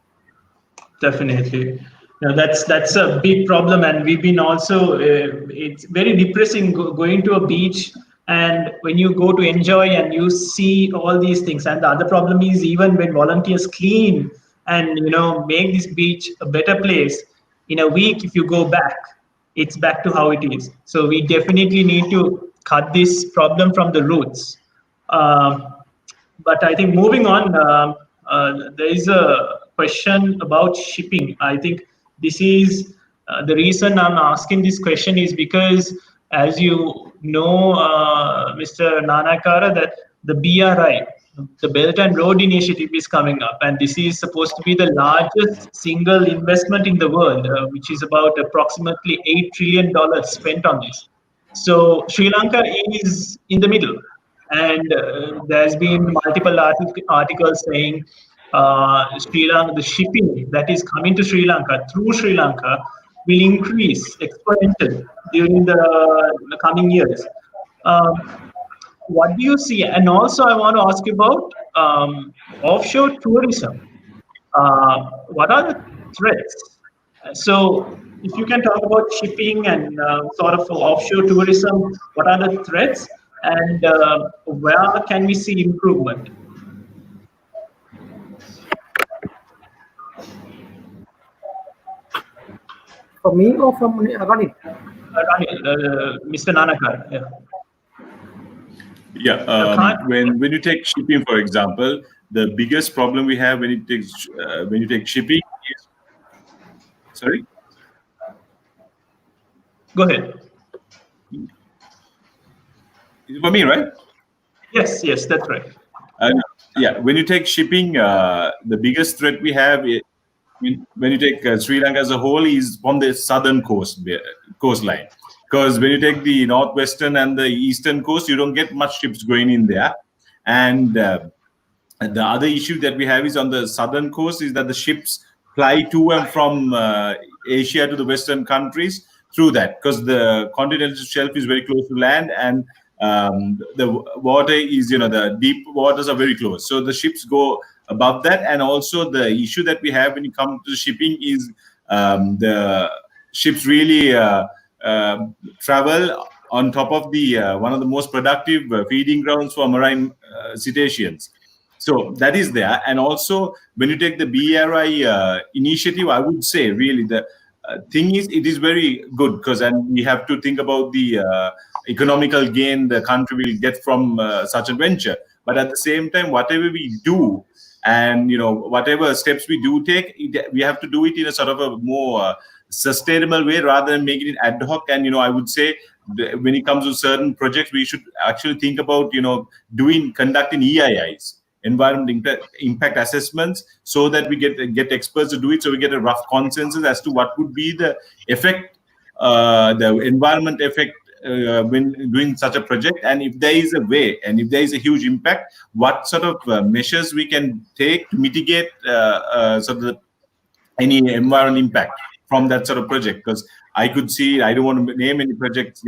Definitely. That's a big problem, and we've been also it's very depressing going to a beach, and when you go to enjoy and you see all these things. And the other problem is, even when volunteers clean and make this beach a better place, in a week if you go back, it's back to how it is. So we definitely need to cut this problem from the roots. But I think moving on, there is a question about shipping. I think this is the reason I'm asking this question is because, as you know, Mr. Nanayakkara, that the BRI, the Belt and Road Initiative, is coming up, and this is supposed to be the largest single investment in the world, which is about approximately $8 trillion spent on this. So Sri Lanka is in the middle, and there's been multiple articles saying Sri Lanka, the shipping that is coming to Sri Lanka through Sri Lanka will increase exponentially during the coming years. What do you see? And also, I want to ask you about offshore tourism. What are the threats? So, if you can talk about shipping and sort of offshore tourism, what are the threats, and where can we see improvement? For me or from Ranil? Mr. Nanayakkara. Yeah. Yeah, when you take shipping, for example, the biggest problem we have when you take shipping is, sorry? Go ahead. Is it for me, right? Yes, that's right. Yeah, when you take shipping, the biggest threat we have when you take Sri Lanka as a whole is from the southern coastline. Because when you take the northwestern and the eastern coast, you don't get much ships going in there. And the other issue that we have is on the southern coast is that the ships fly to and from Asia to the western countries through that, because the continental shelf is very close to land, and the water is, the deep waters are very close. So the ships go above that. And also the issue that we have when you come to shipping is the ships really travel on top of the one of the most productive feeding grounds for marine cetaceans. So that is there. And also when you take the BRI initiative, I would say really the thing is, it is very good, because we have to think about the economical gain the country will get from such a venture. But at the same time, whatever we do and whatever steps we do take, we have to do it in a sort of a more sustainable way rather than making it ad hoc. And I would say when it comes to certain projects, we should actually think about conducting EIIs, environment impact assessments, so that we get experts to do it, so we get a rough consensus as to what would be the effect, the environment effect when doing such a project, and if there is a way, and if there is a huge impact, what sort of measures we can take to mitigate any environmental impact from that sort of project. Because I could see, I don't want to name any projects,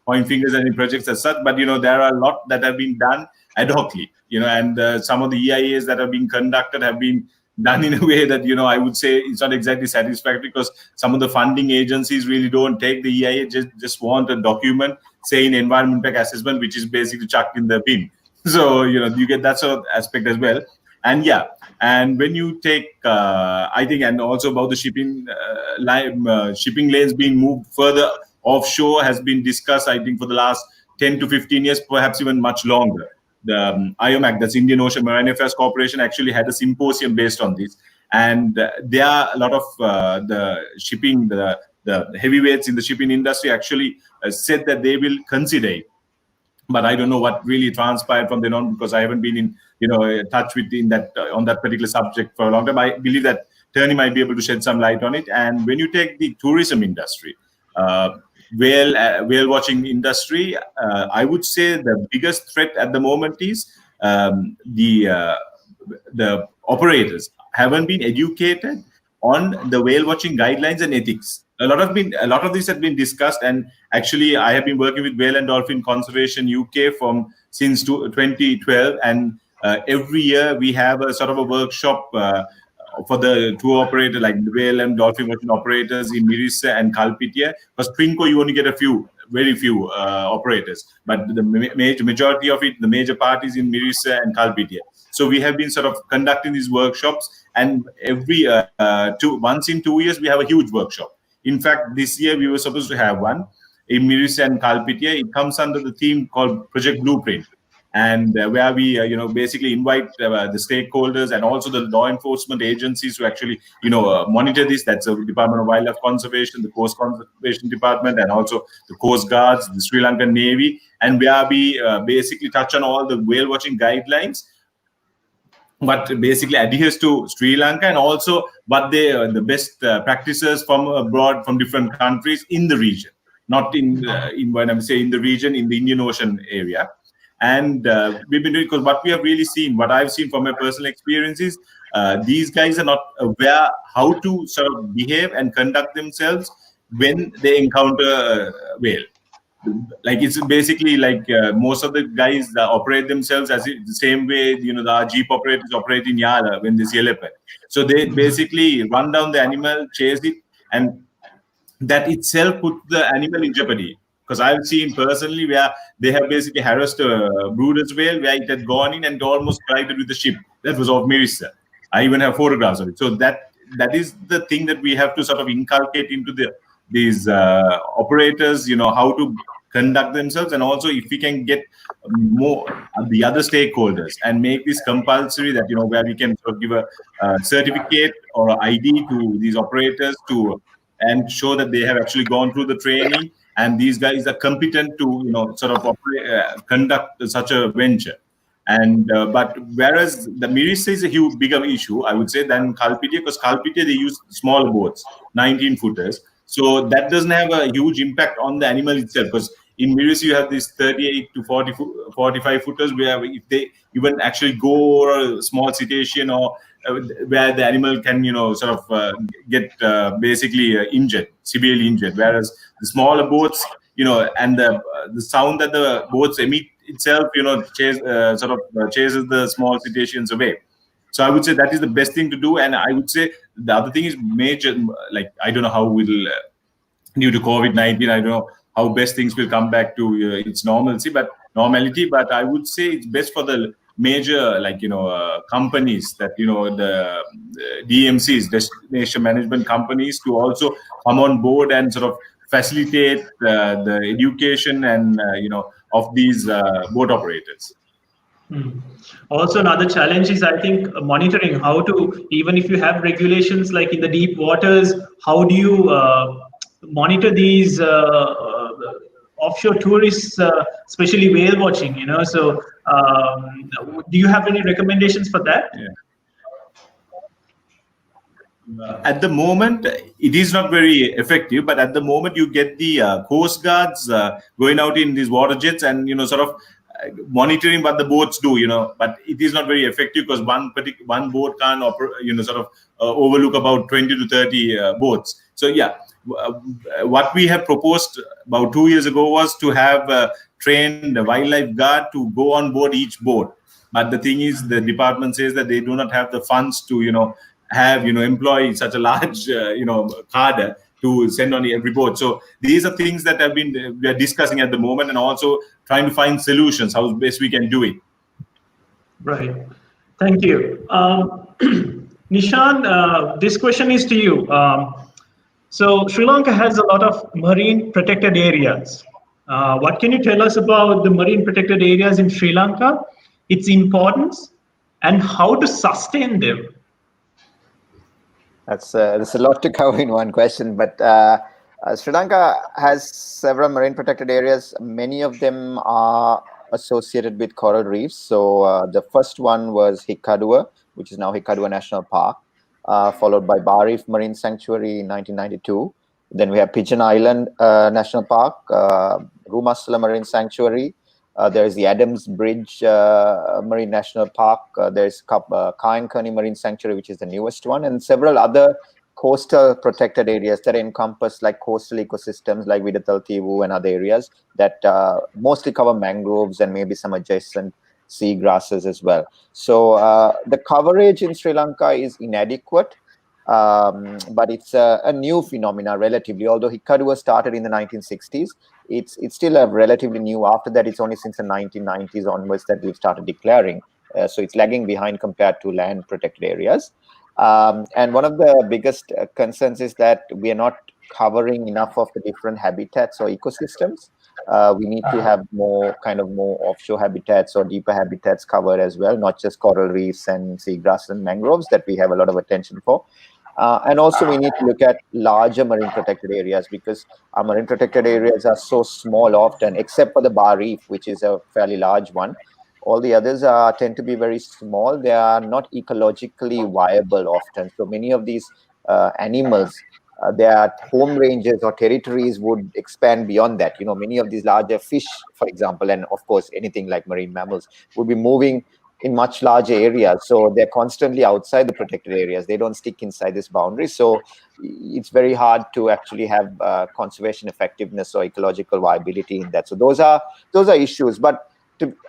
point fingers at any projects as such, but there are a lot that have been done ad hocly, and some of the EIAs that have been conducted have been done in a way that I would say it's not exactly satisfactory, because some of the funding agencies really don't take the EIA, just want a document saying environment impact assessment, which is basically chucked in the bin. So you get that sort of aspect as well. And when you take, I think, and also about the shipping lanes being moved further offshore has been discussed, I think, for the last 10 to 15 years, perhaps even much longer. The IOMAC, that's Indian Ocean Marine Affairs Corporation, actually had a symposium based on this. And there are a lot of the shipping, the heavyweights in the shipping industry actually said that they will consider it. But I don't know what really transpired from then on, because I haven't been in touch with on that particular subject for a long time. I believe that Terney might be able to shed some light on it. And when you take the tourism industry, whale watching industry, I would say the biggest threat at the moment is the operators haven't been educated on the whale watching guidelines and ethics. A lot of these have been discussed, and actually I have been working with Whale and Dolphin Conservation UK since 2012, and every year we have a sort of a workshop for the tour operator, like the whale and dolphin watching operators in Mirissa and Kalpitia. Because Trinco, you only get very few operators, but the majority of it, the major part is in Mirissa and Kalpitia. So we have been sort of conducting these workshops, and every once in 2 years we have a huge workshop. In fact, this year we were supposed to have one in Mirissa and Kalpitia. It comes under the theme called Project Blueprint, and where we basically invite the stakeholders and also the law enforcement agencies to actually monitor this. That's the Department of Wildlife Conservation, the Coast Conservation Department, and also the Coast Guards, the Sri Lankan Navy, and where we basically touch on all the whale watching guidelines, what basically adheres to Sri Lanka, and also what the best practices from abroad, from different countries in the region, not in when I'm saying in the region, in the Indian Ocean area. And we've been doing, because what we have really seen, what I've seen from my personal experiences, these guys are not aware how to sort of behave and conduct themselves when they encounter a whale. Like, it's basically like most of the guys operate themselves as the same way the jeep operators operate in Yala when they see a leopard. So they basically run down the animal, chase it, and that itself put the animal in jeopardy. Because I've seen personally where they have basically harassed a Bruder's whale, where it had gone in and almost collided with the ship. That was off Mirissa. I even have photographs of it. So that is the thing that we have to sort of inculcate into these operators, how to conduct themselves, and also if we can get more the other stakeholders and make this compulsory, that where we can sort of give a certificate or ID to these operators and show that they have actually gone through the training and these guys are competent to sort of conduct such a venture. And but whereas the Mirissa is a bigger issue, I would say, than Kalpitia, because Kalpitia they use smaller boats, 19 footers. So that doesn't have a huge impact on the animal itself, because in Mirissa you have these 38 to 45 footers, where if they even actually go over a small cetacean, or where the animal can sort of get basically injured, severely injured. Whereas the smaller boats, and the sound that the boats emit itself, chases the small cetaceans away. So I would say that is the best thing to do. And I would say the other thing is major, like, I don't know how we'll, due to COVID-19, I don't know how best things will come back to its normality, but I would say it's best for the major, companies, that, the DMCs, destination management companies, to also come on board and sort of facilitate the education and, of these boat operators. Also, another challenge is, I think, monitoring how to, even if you have regulations like in the deep waters, how do you monitor these offshore tourists, especially whale watching, you know? So, do you have any recommendations for that? Yeah. At the moment, it is not very effective. But at the moment, you get the coast guards going out in these water jets and sort of monitoring what the boats do. But it is not very effective because one boat can't sort of overlook about 20 to 30 boats. So yeah, what we have proposed about 2 years ago was to have trained a wildlife guard to go on board each boat. But the thing is, the department says that they do not have the funds to have employ such a large cadre to send on every boat. So these are things that have been we are discussing at the moment, and also trying to find solutions how best we can do it. Right. Thank you. Nishan, this question is to you. So Sri Lanka has a lot of marine protected areas. What can you tell us about the marine protected areas in Sri Lanka, its importance, and how to sustain them? That's there's a lot to cover in one question, but Sri Lanka has several marine protected areas. Many of them are associated with coral reefs. So the first one was Hikaduwa, which is now Hikaduwa National Park, followed by Bar Reef Marine Sanctuary in 1992. Then we have Pigeon Island National Park, Rumasala Marine Sanctuary. There is the Adams Bridge Marine National Park. There's Kayankani Marine Sanctuary, which is the newest one, and several other coastal protected areas that encompass like coastal ecosystems like Vidatal Tivu and other areas that mostly cover mangroves and maybe some adjacent sea grasses as well. So the coverage in Sri Lanka is inadequate. But it's a new phenomena relatively. Although Hikaduwa started in the 1960s, it's still a relatively new. After that, it's only since the 1990s onwards that we've started declaring. So it's lagging behind compared to land protected areas. And one of the biggest concerns is that we are not covering enough of the different habitats or ecosystems. We need to have more offshore habitats or deeper habitats covered as well, not just coral reefs and seagrass and mangroves that we have a lot of attention for. And also we need to look at larger marine protected areas, because our marine protected areas are so small often, except for the Bar Reef, which is a fairly large one. All the others tend to be very small. They are not ecologically viable often. So many of these animals, their home ranges or territories would expand beyond that. Many of these larger fish, for example, and of course anything like marine mammals, would be moving in much larger areas. So they're constantly outside the protected areas. They don't stick inside this boundary. So it's very hard to actually have conservation effectiveness or ecological viability in that. So those are issues. But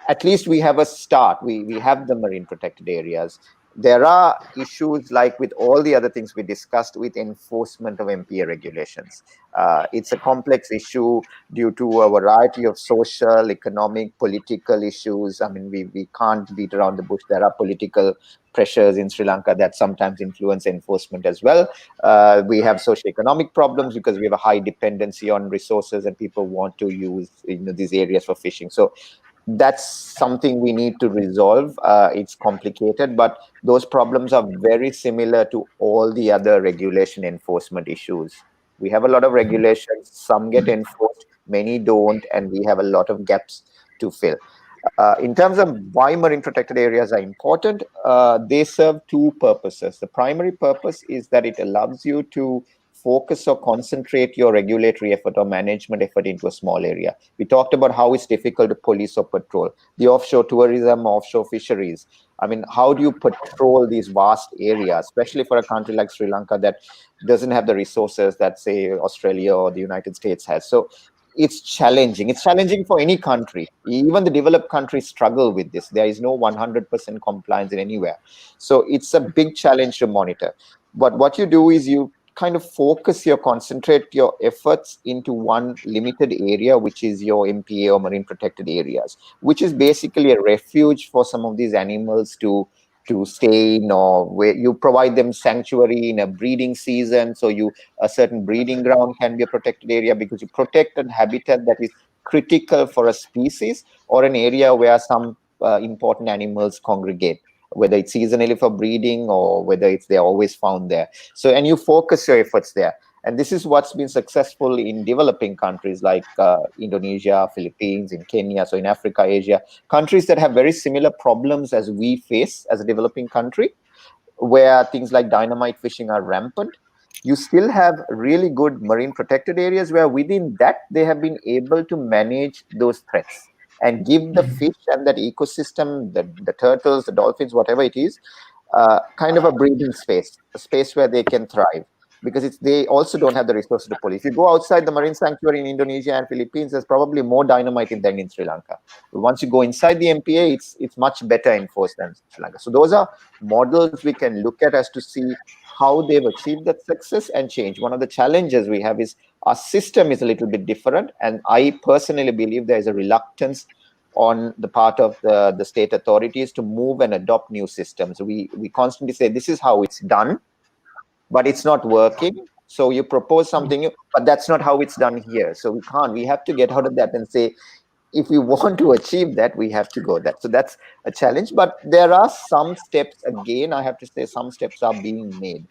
at least we have a start. We have the marine protected areas. There are issues like with all the other things we discussed with enforcement of MPA regulations. It's a complex issue due to a variety of social, economic, political issues. I mean, we can't beat around the bush. There are political pressures in Sri Lanka that sometimes influence enforcement as well. We have socioeconomic problems because we have a high dependency on resources and people want to use these areas for fishing. So that's something we need to resolve. It's complicated, but those problems are very similar to all the other regulation enforcement issues. We have a lot of regulations, some get enforced, many don't, and we have a lot of gaps to fill. In terms of why marine protected areas are important, they serve two purposes. The primary purpose is that it allows you to focus or concentrate your regulatory effort or management effort into a small area. We talked about how it's difficult to police or patrol. The offshore tourism, offshore fisheries. I mean, how do you patrol these vast areas, especially for a country like Sri Lanka that doesn't have the resources that, say, Australia or the United States has? So it's challenging. It's challenging for any country. Even the developed countries struggle with this. There is no 100% compliance in anywhere. So it's a big challenge to monitor. But what you do is you kind of concentrate your efforts into one limited area, which is your MPA or marine protected areas, which is basically a refuge for some of these animals to stay in, or where you provide them sanctuary in a breeding season. So a certain breeding ground can be a protected area because you protect a habitat that is critical for a species, or an area where some important animals congregate, whether it's seasonally for breeding or whether it's they're always found there. So, and you focus your efforts there. And this is what's been successful in developing countries like Indonesia, Philippines, in Kenya, so in Africa, Asia, countries that have very similar problems as we face as a developing country, where things like dynamite fishing are rampant. You still have really good marine protected areas where within that they have been able to manage those threats and give the fish and that ecosystem, the turtles, the dolphins, whatever it is, kind of a breathing space, a space where they can thrive. Because they also don't have the resources to police. If you go outside the marine sanctuary in Indonesia and Philippines, there's probably more dynamite than in Sri Lanka. But once you go inside the MPA, it's much better enforced than Sri Lanka. So those are models we can look at as to see how they've achieved that success and change. One of the challenges we have is our system is a little bit different, and I personally believe there is a reluctance on the part of the state authorities to move and adopt new systems. We constantly say this is how it's done, but it's not working. So you propose something new, but that's not how it's done here. So we can't. We have to get out of that and say, if we want to achieve that, we have to go that. So that's a challenge. But there are some steps, again, I have to say some steps are being made.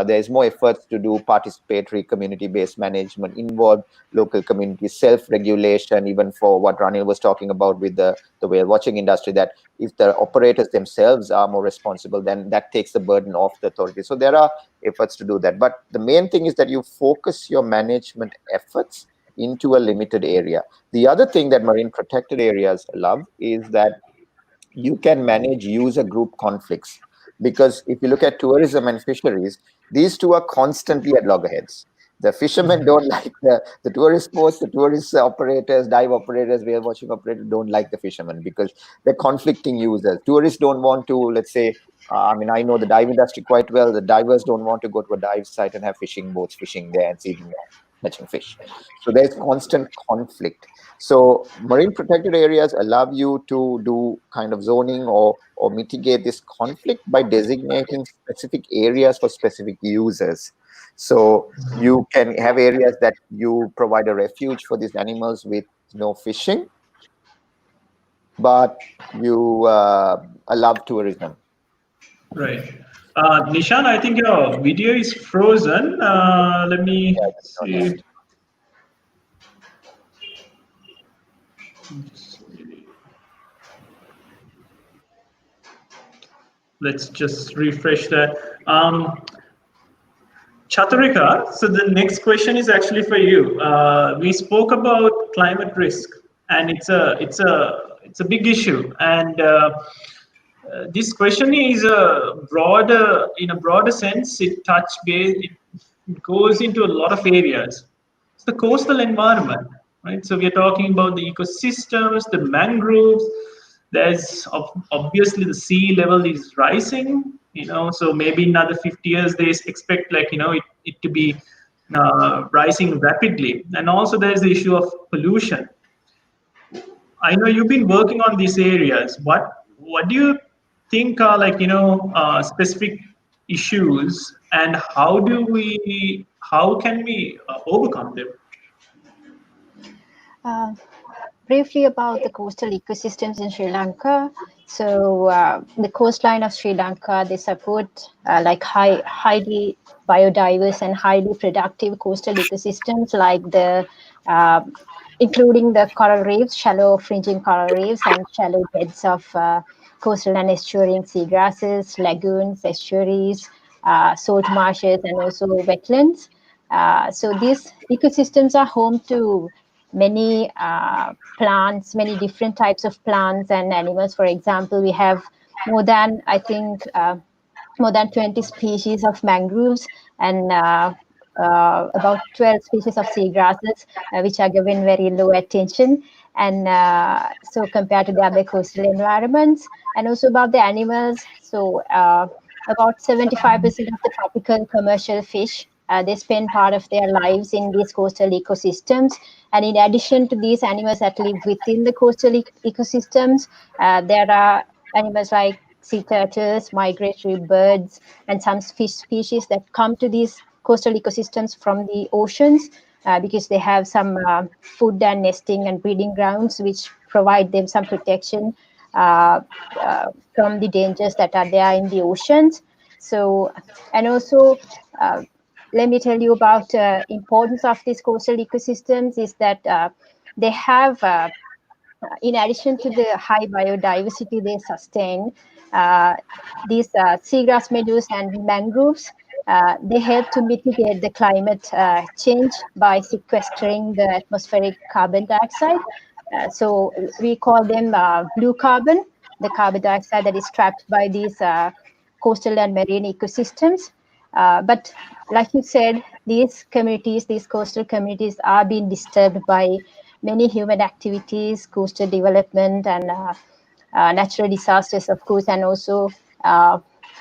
There's more efforts to do participatory community-based management, involve local communities, self-regulation, even for what Ranil was talking about with the whale watching industry, that if the operators themselves are more responsible, then that takes the burden off the authorities. So there are efforts to do that. But the main thing is that you focus your management efforts into a limited area. The other thing that marine protected areas love is that you can manage user group conflicts. Because if you look at tourism and fisheries, these two are constantly at loggerheads. The fishermen don't like the tourist boats, the tourist operators, dive operators, whale watching operators don't like the fishermen because they're conflicting users. Tourists don't want to, let's say, I know the dive industry quite well. The divers don't want to go to a dive site and have fishing boats fishing there and see them catching fish. So there's constant conflict. So marine protected areas allow you to do kind of zoning or mitigate this conflict by designating specific areas for specific users. So you can have areas that you provide a refuge for these animals with no fishing, but you allow tourism. Right. Nishan, I think your video is frozen. Let me see. Let's just refresh that. Chathurika, so the next question is actually for you. We spoke about climate risk, and it's a big issue. And this question is in a broader sense. It goes into a lot of areas. It's the coastal environment, right? So we're talking about the ecosystems, the mangroves. There's obviously the sea level is rising, so maybe in another 50 years they expect it to be rising rapidly. And also there's the issue of pollution. I know you've been working on these areas. What do you think are specific issues, and how can we overcome them? Briefly about the coastal ecosystems in Sri Lanka. So the coastline of Sri Lanka, they support highly biodiverse and highly productive coastal ecosystems, like including the coral reefs, shallow fringing coral reefs, and shallow beds of coastal and estuarine seagrasses, lagoons, estuaries, salt marshes, and also wetlands. So these ecosystems are home to many plants, many different types of plants and animals. For example, we have more than 20 species of mangroves and about 12 species of seagrasses, which are given very low attention. And so compared to the other coastal environments, and also about the animals. So about 75% of the tropical commercial fish, they spend part of their lives in these coastal ecosystems. And in addition to these animals that live within the coastal ecosystems, there are animals like sea turtles, migratory birds, and some fish species that come to these coastal ecosystems from the oceans because they have some food and nesting and breeding grounds which provide them some protection from the dangers that are there in the oceans. So, and also, let me tell you about importance of these coastal ecosystems is that they have, in addition to the high biodiversity they sustain, these seagrass meadows and mangroves, they help to mitigate the climate change by sequestering the atmospheric carbon dioxide. So we call them blue carbon, the carbon dioxide that is trapped by these coastal and marine ecosystems. But like you said, these communities, these coastal communities are being disturbed by many human activities, coastal development, and natural disasters, of course, and also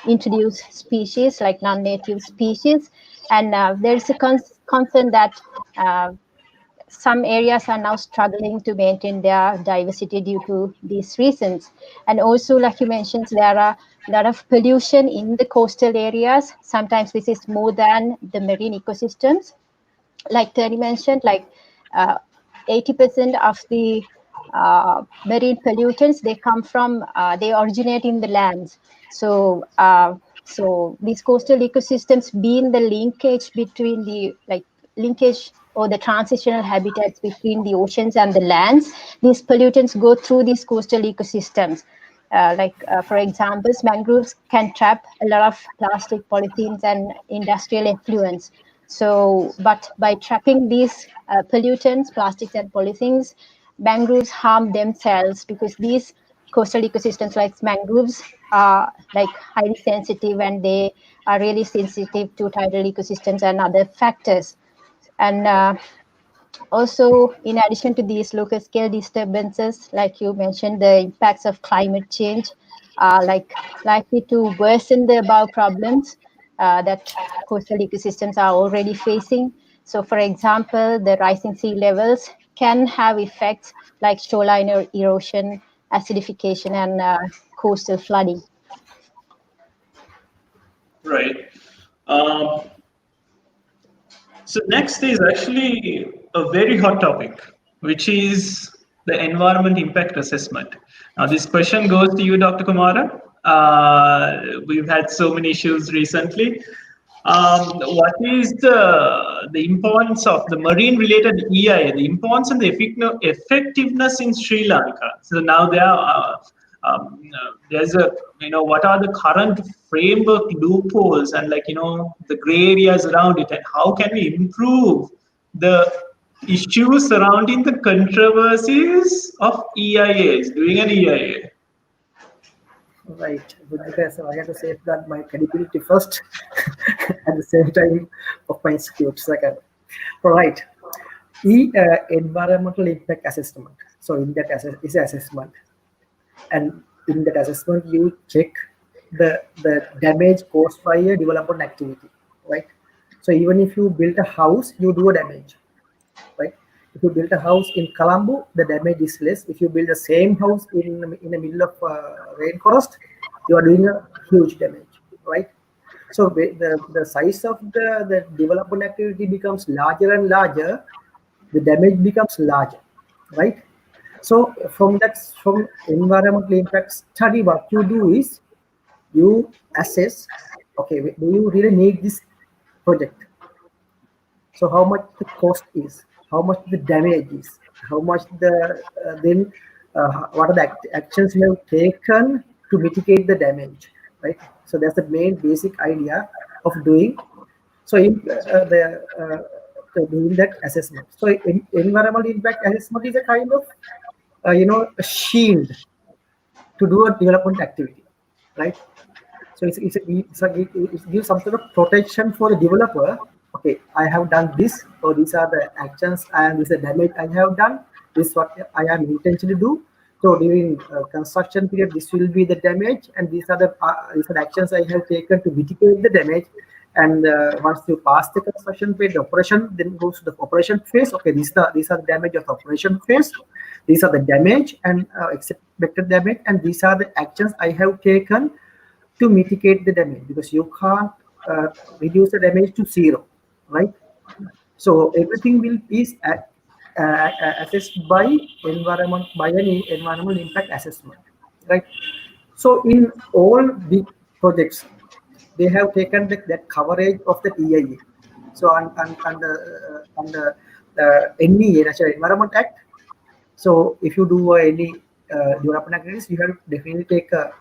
introduced species like non-native species. And there is a concern that some areas are now struggling to maintain their diversity due to these reasons. And also, like you mentioned, there are a lot of pollution in the coastal areas. Sometimes this is more than the marine ecosystems. Like Terney mentioned, like 80% of the marine pollutants, they come from, they originate in the lands. So, so these coastal ecosystems being the linkage between the, like linkage or the transitional habitats between the oceans and the lands, these pollutants go through these coastal ecosystems. For example, mangroves can trap a lot of plastic, polythenes, and industrial effluents. So, but by trapping these pollutants, plastics, and polythenes, mangroves harm themselves because these coastal ecosystems, like mangroves, are like highly sensitive, and they are really sensitive to tidal ecosystems and other factors. And also, in addition to these local scale disturbances, like you mentioned, the impacts of climate change are likely to worsen the above problems that coastal ecosystems are already facing. So, for example, the rising sea levels can have effects like shoreline erosion, acidification, and coastal flooding. Right. Um, so next is actually a very hot topic, which is the environment impact assessment. Now, this question goes to you, Dr. Kumara. We've had so many issues recently. What is the importance of the marine-related EIA, the importance and the effectiveness in Sri Lanka? So now there's a, what are the current framework loopholes and the gray areas around it, and how can we improve the issues surrounding the controversies of EIAs, doing an EIA? Right. So I have to safeguard my credibility first, at the same time of my skills second. All right. Environmental impact assessment. So in that is assessment, and in that assessment you check the damage caused by a development activity, right? So even if you build a house, you do a damage, right? If you build a house in Colombo, the damage is less. If you build the same house in the middle of rainforest, you are doing a huge damage, right? So the size of the development activity becomes larger and larger, the damage becomes larger, right? So from environmental impact study, what you do is you assess, okay, do you really need this project? So how much the cost is, how much the damage is, how much what are the actions you have taken to mitigate the damage, right? So that's the main basic idea of doing. So in doing that assessment. So environmental impact assessment is a kind of a shield to do a development activity, right? So it gives some sort of protection for the developer. Okay, I have done this, so these are the actions and this is the damage I have done. This is what I am intentionally do. So during construction period, this will be the damage, and these are the actions I have taken to mitigate the damage. And once you pass the construction phase, the operation then goes to the operation phase. Okay, these are the damage of the operation phase. These are the damage and expected damage, and these are the actions I have taken to mitigate the damage, because you can't reduce the damage to zero, right? So everything will be assessed by an environmental impact assessment. right? So in all big projects, they have taken that coverage of the EIA. So on the NEA, National Environment Act. So if you do any development activities, you have to definitely take a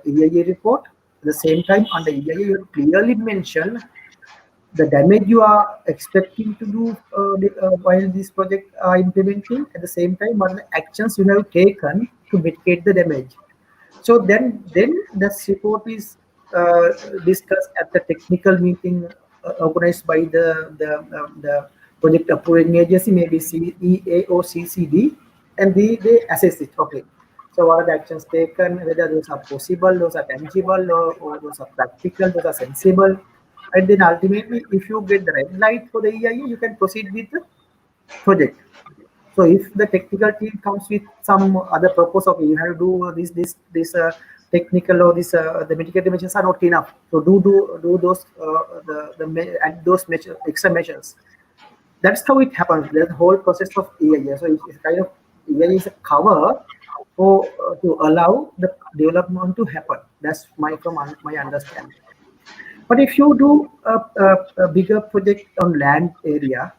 EIA report. At the same time, on the EIA, you have clearly mention the damage you are expecting to do while this project are implementing. At the same time, what are the actions you have taken to mitigate the damage. So then the report is discussed at the technical meeting organized by the project approving agency, maybe CEA or CCD, and they assess it. Okay, so what are the actions taken? Whether those are possible, those are tangible, or those are practical, those are sensible, and then ultimately, if you get the red light for the EIA, you can proceed with the project. So if the technical team comes with some other purpose, okay, you have to do this technical or this the mitigating measures are not enough. So do those add those measures, extra measures. That's how it happens. The whole process of EIA. So it's kind of EIA is a cover for to allow the development to happen. That's my understanding. But if you do a bigger project on land area,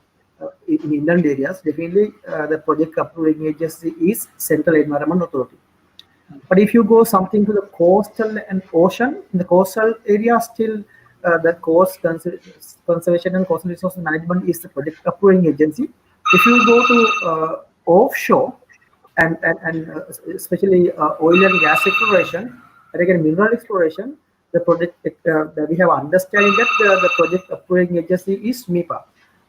in inland areas, definitely the project approving agency is Central Environment Authority. But if you go something to the coastal and ocean, in the coastal area, still the coast conservation and coastal resource management is the project approving agency. If you go to offshore and especially oil and gas exploration, and again mineral exploration, the project we have understanding that the project approving agency is MEPA.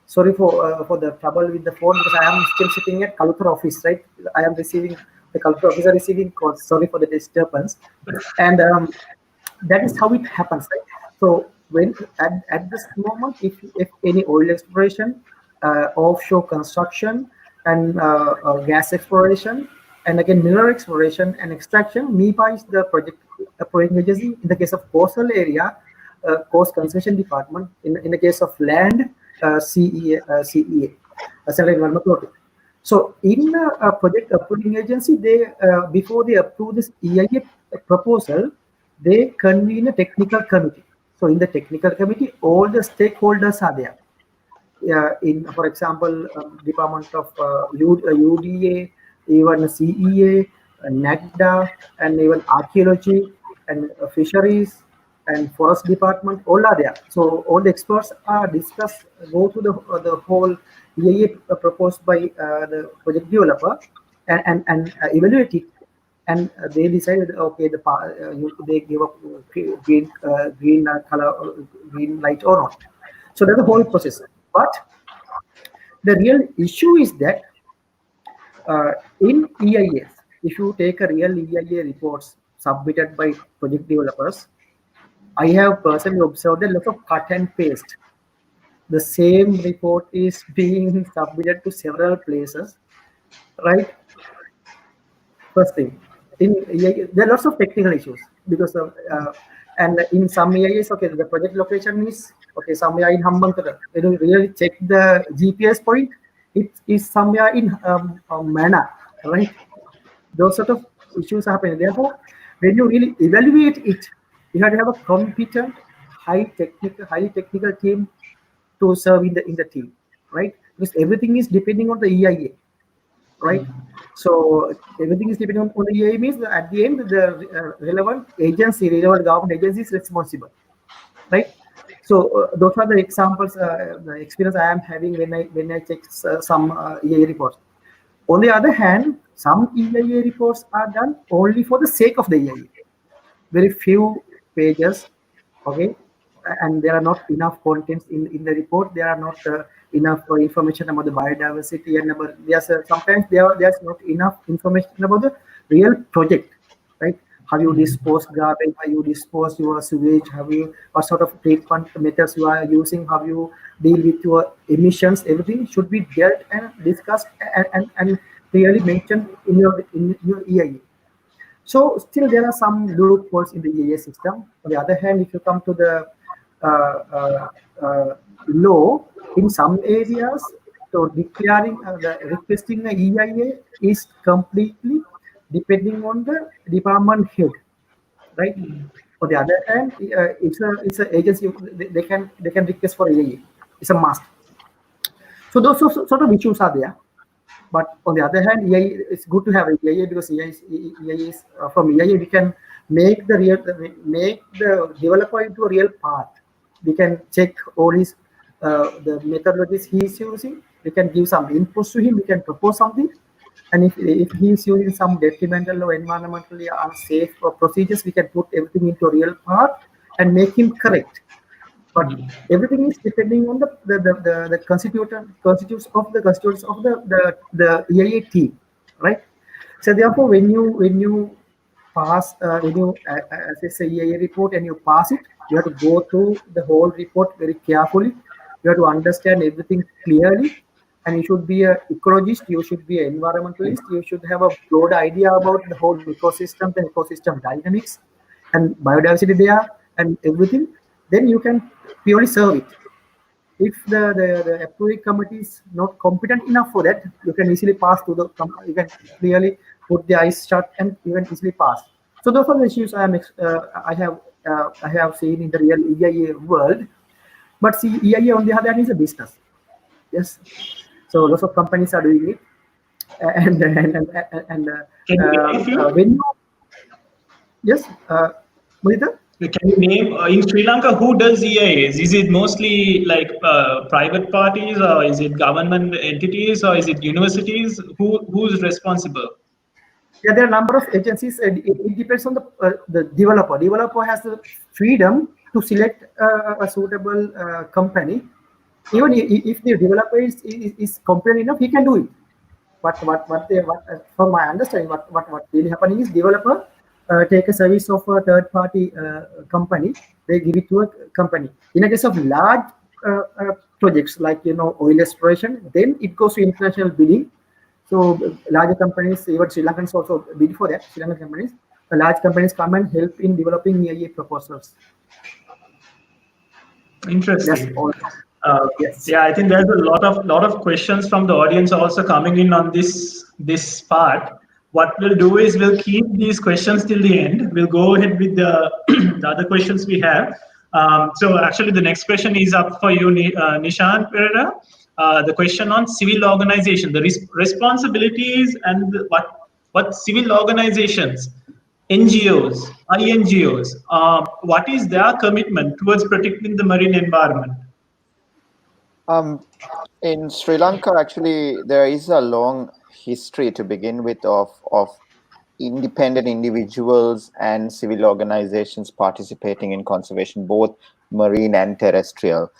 Sorry for the trouble with the phone because I am still sitting at Kaluthur office, right? I am receiving the Kaluthur officer receiving calls. Sorry for the disturbance, and that is how it happens, right? So when at this moment, if any oil exploration, offshore construction, and gas exploration, and again mineral exploration and extraction, MEPA is the project approving agency. In the case of coastal area, Coast Conservation Department. In the case of land, CEA, Central Environment Authority. So in a project approving agency, they before they approve this EIA proposal, they convene a technical committee. So in the technical committee, all the stakeholders are there. In, for example, Department of UDA, even CEA, NAGDA, and even archaeology and fisheries and forest department, all are there. So all the experts are discussed, go through the whole EIA proposed by the project developer and evaluate it. And they decided, okay, they give up green color, green light or not. So that's the whole process. But the real issue is that in EIAs, if you take a real EIA reports submitted by project developers, I have personally observed a lot of cut and paste. The same report is being submitted to several places, right? First thing, in EIA, there are lots of technical issues because of and in some EIAs, okay, the project location is okay somewhere in Hambantota. You really check the GPS point. It is somewhere in Mana, right? Those sort of issues are happening. Therefore, when you really evaluate it, you have to have a competent, highly technical team to serve in the team, right? Because everything is depending on the EIA, right? So everything is depending on the EIA means that at the end the relevant government agency is responsible, right? So those are the examples, the experience I am having when I check some EIA reports. On the other hand, some EIA reports are done only for the sake of the EIA. Very few pages, okay, and there are not enough contents in the report. There are not enough information about the biodiversity and about sometimes there's not enough information about the real project, right? How you dispose garbage, how you dispose your sewage, what sort of treatment methods you are using, how you deal with your emissions. Everything should be dealt and discussed and clearly mentioned in your EIA. So still there are some loopholes in the EIA system. On the other hand, if you come to the law, in some areas, so declaring requesting an EIA is completely depending on the department head, right? On the other hand, it's an agency. They can request for EIA. It's a must. So those sort of issues are there. But on the other hand, EIA, it's good to have a EIA because EIA is from EIA we can make make the developer into a real path. We can check all his the methodologies he is using. We can give some inputs to him. We can propose something, and if he is using some detrimental or environmentally unsafe procedures, we can put everything into a real path and make him correct. But everything is depending on the constitutes of the EIA team, right? So therefore, when you pass when you as I say EIA report and you pass it, you have to go through the whole report very carefully. You have to understand everything clearly, and you should be an ecologist. You should be an environmentalist. You should have a broad idea about the whole ecosystem and ecosystem dynamics and biodiversity there and everything. Then you can purely serve it. If the approving committee is not competent enough for that, you can easily pass to the you can clearly put the eyes shut and you can easily pass. So those are the issues I have seen in the real EIA world. But see, EIA on the other hand is a business. Yes. So lots of companies are doing it, and when you yes, Muditha? Can you name in Sri Lanka who does EIAs? Is it mostly like private parties, or is it government entities, or is it universities? Who's responsible? Yeah, there are a number of agencies. It depends on the developer. Developer has the freedom to select a suitable company. Even if the developer is competent enough, he can do it. But from my understanding, what really happening is developer take a service of a third party company. They give it to a company. In a case of large projects like oil exploration, then it goes to international bidding. So larger companies, even Sri Lankans also bid for that. Sri Lankan companies, the large companies come and help in developing EIA proposals. Interesting. Yes. Yeah, I think there's a lot of questions from the audience also coming in on this part. What we'll do is we'll keep these questions till the end. We'll go ahead with the, the other questions we have. So actually, the next question is up for you, Nishan Perera. The question on civil organization, the responsibilities and what civil organizations, NGOs, INGOs, what is their commitment towards protecting the marine environment? In Sri Lanka, actually, there is a long history to begin with of independent individuals and civil organizations participating in conservation, both marine and terrestrial.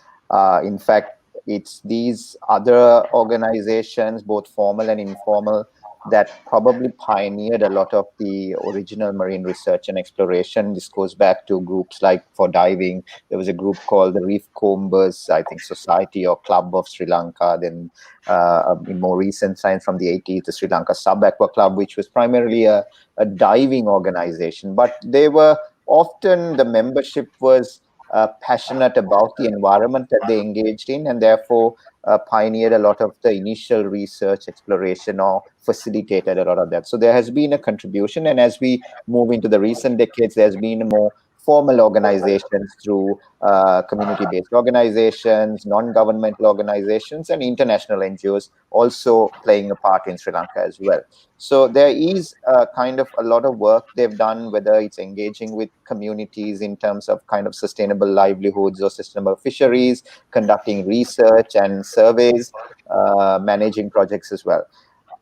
In fact, it's these other organizations, both formal and informal, that probably pioneered a lot of the original marine research and exploration. This goes back to groups like for diving. There was a group called the Reef Combers, I think, Society or Club of Sri Lanka. Then in more recent times from the 80s, the Sri Lanka Sub-Aqua Club, which was primarily a diving organization. But they were often, the membership was passionate about the environment that they engaged in, and therefore pioneered a lot of the initial research, exploration, or facilitated a lot of that. So there has been a contribution, and as we move into the recent decades, there's been more formal organizations through community-based organizations, non-governmental organizations, and international NGOs also playing a part in Sri Lanka as well. So there is kind of a lot of work they've done, whether it's engaging with communities in terms of kind of sustainable livelihoods or sustainable fisheries, conducting research and surveys, managing projects as well.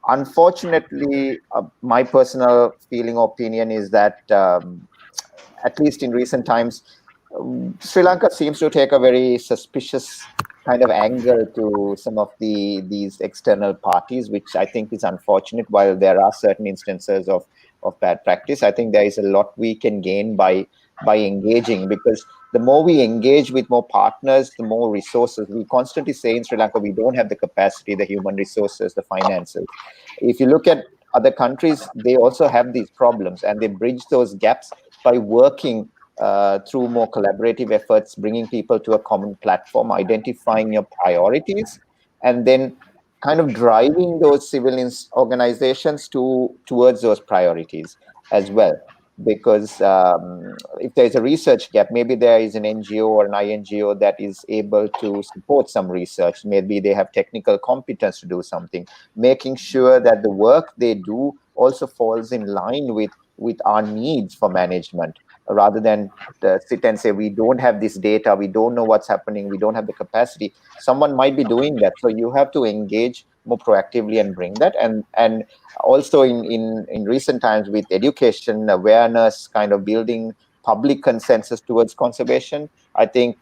Unfortunately, my personal feeling opinion is that at least in recent times, Sri Lanka seems to take a very suspicious kind of angle to some of these external parties, which I think is unfortunate. While there are certain instances of bad practice, I think there is a lot we can gain by engaging, because the more we engage with more partners, the more resources. We constantly say in Sri Lanka, we don't have the capacity, the human resources, the finances. If you look at other countries, they also have these problems, and they bridge those gaps by working through more collaborative efforts, bringing people to a common platform, identifying your priorities, and then kind of driving those civil organizations towards those priorities as well. Because if there's a research gap, maybe there is an NGO or an INGO that is able to support some research. Maybe they have technical competence to do something, making sure that the work they do also falls in line with our needs for management, rather than sit and say, we don't have this data, we don't know what's happening, we don't have the capacity. Someone might be doing that, so you have to engage more proactively and bring that. And also in recent times, with education awareness, kind of building public consensus towards conservation, I think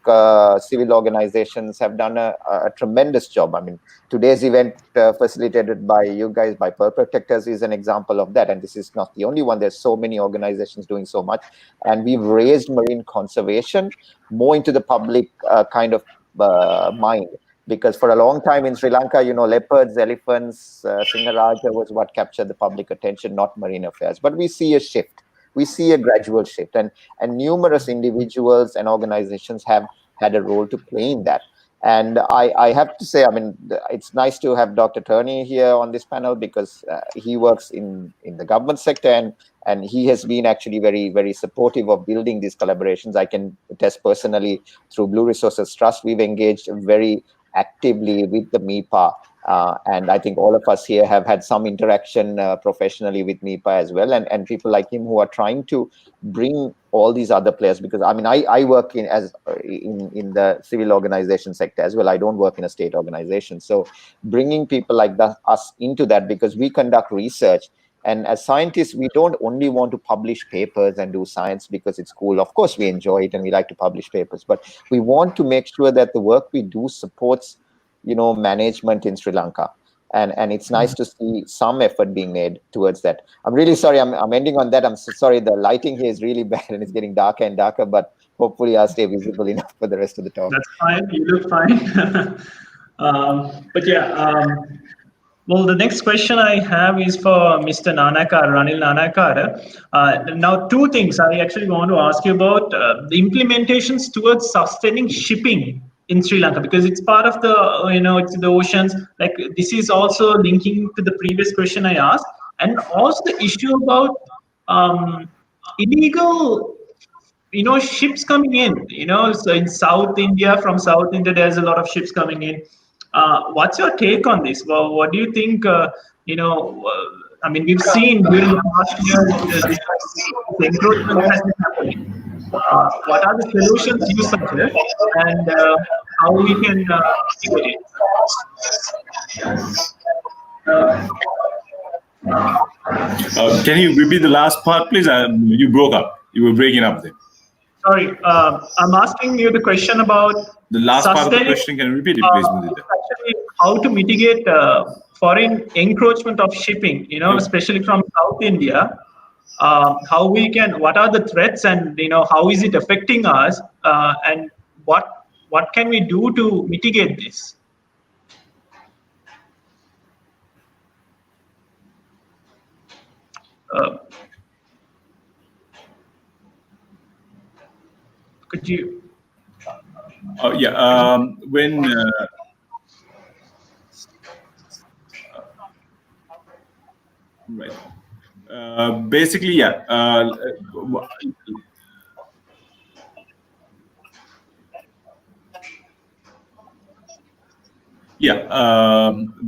civil organizations have done a tremendous job. I mean, today's event facilitated by you guys, by Pearl Protectors, is an example of that. And this is not the only one. There's so many organizations doing so much. And we've raised marine conservation more into the public kind of mind. Because for a long time in Sri Lanka, leopards, elephants, Singaraja was what captured the public attention, not marine affairs. But we see a shift. We see a gradual shift. And numerous individuals and organizations have had a role to play in that. And I have to say, I mean, it's nice to have Dr. Terney here on this panel, because he works in the government sector, and he has been actually very, very supportive of building these collaborations. I can attest personally, through Blue Resources Trust, we've engaged very actively with the MEPA. And I think all of us here have had some interaction professionally with MEPA as well, and people like him who are trying to bring all these other players. Because I mean, I work in the civil organization sector as well. I don't work in a state organization. So bringing people like us into that, because we conduct research. And as scientists, we don't only want to publish papers and do science because it's cool. Of course, we enjoy it and we like to publish papers, but we want to make sure that the work we do supports, management in Sri Lanka. And it's nice to see some effort being made towards that. I'm really sorry, I'm ending on that. I'm so sorry, the lighting here is really bad and it's getting darker and darker, but hopefully I'll stay visible enough for the rest of the talk. That's fine, you look fine. But yeah, well, the next question I have is for Mr. Nanayakkara, Ranil Nanayakkara. Now, two things I actually want to ask you about. The implementations towards sustaining shipping in Sri Lanka, because it's part of the, it's the oceans. Like, this is also linking to the previous question I asked. And also the issue about illegal ships coming in, so in South India, from South India, there's a lot of ships coming in. What's your take on this? Well, what do you think, I mean, we've seen during the past year, the encroachment has been happening. What are the solutions you suggest, and how we can mitigate it? Can you repeat the last part, please? You broke up. You were breaking up there. Sorry, I'm asking you the question about the last part of the question. Can you repeat it, please, Muditha? How to mitigate foreign encroachment of shipping, especially from South India. How we can, what are the threats, and how is it affecting us, and what can we do to mitigate this? Could you? Yeah. When right. Basically, yeah.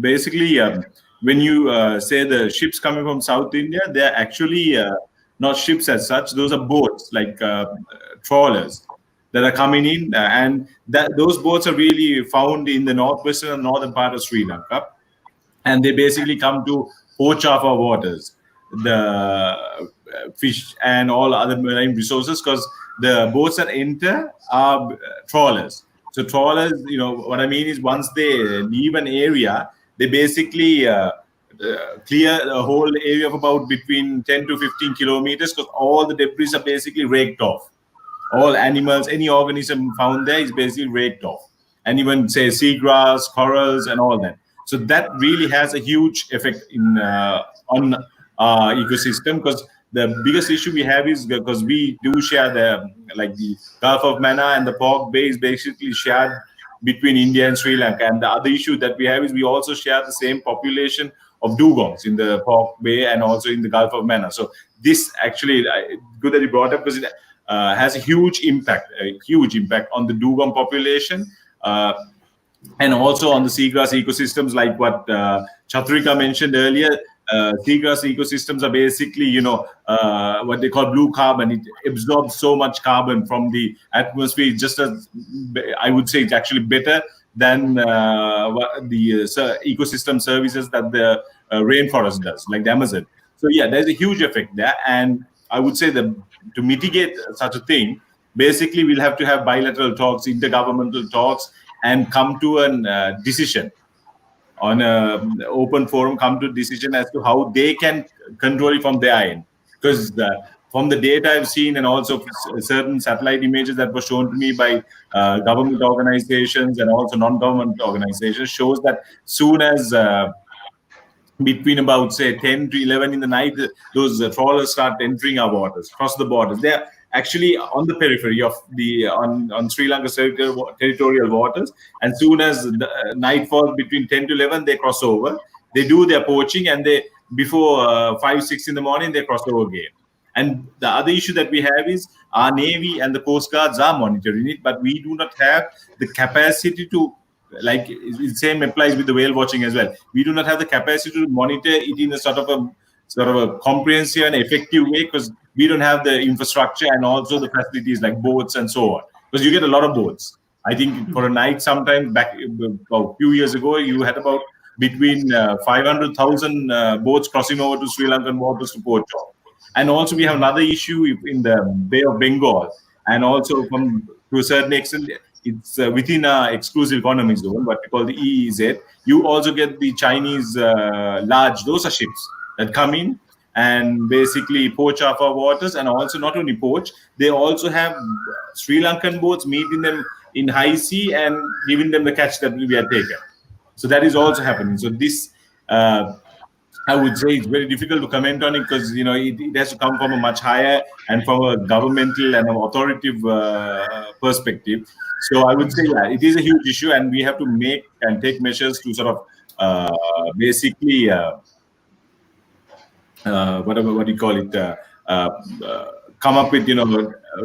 Basically, when you say the ships coming from South India, they're actually not ships as such. Those are boats, like trawlers, that are coming in, and those boats are really found in the northwestern and northern part of Sri Lanka, and they basically come to poach off our waters, the fish and all other marine resources, because the boats that enter are trawlers. So trawlers, what I mean is, once they leave an area, they basically clear the whole area of about between 10 to 15 kilometers, because all the debris are basically raked off. All animals, any organism found there is basically raked off. And even, say, seagrass, corals, and all that. So that really has a huge effect on our ecosystem, because the biggest issue we have is because we do share the Gulf of Mannar and the Pork Bay is basically shared between India and Sri Lanka. And the other issue that we have is we also share the same population of dugongs in the Pork Bay and also in the Gulf of Mannar. So this actually, good that you brought up, because it has a huge impact on the dugong population. And also on the seagrass ecosystems, like what Chathurika mentioned earlier. Seagrass ecosystems are basically, what they call blue carbon. It absorbs so much carbon from the atmosphere. Just as, I would say, it's actually better than the ecosystem services that the rainforest does, like the Amazon. So yeah, there's a huge effect there. And I would say that to mitigate such a thing, basically we'll have to have bilateral talks, intergovernmental talks, and come to a decision on an open forum, come to a decision as to how they can control it from their end. Because from the data I've seen, and also certain satellite images that were shown to me by government organizations and also non-government organizations, shows that soon as between about, say, 10 to 11 in the night, those trawlers start entering our waters, cross the borders. They're actually on the periphery of the on Sri Lanka's territorial waters. And soon as the night falls between 10 to 11, they cross over. They do their poaching, and they before 5, 6 in the morning, they cross over again. And the other issue that we have is our Navy and the Coast Guards are monitoring it, but we do not have the capacity to, like the same applies with the whale watching as well. We do not have the capacity to monitor it in a sort of a comprehensive and effective way, because we don't have the infrastructure and also the facilities like boats and so on. Because you get a lot of boats. I think for a night, sometime back a few years ago, you had about between 500,000 boats crossing over to Sri Lankan waters to poach off. And also we have another issue in the Bay of Bengal, and also to a certain extent, it's within our exclusive economic zone, what we call the EEZ. You also get the Chinese those are ships that come in and basically poach off our waters. And also not only poach, they also have Sri Lankan boats meeting them in high sea and giving them the catch that we are taken. So that is also happening. So this, I would say, it's very difficult to comment on it, because it has to come from a much higher and from a governmental and an authoritative perspective. So I would say, yeah, it is a huge issue, and we have to make and take measures to sort of basically what do you call it? Come up with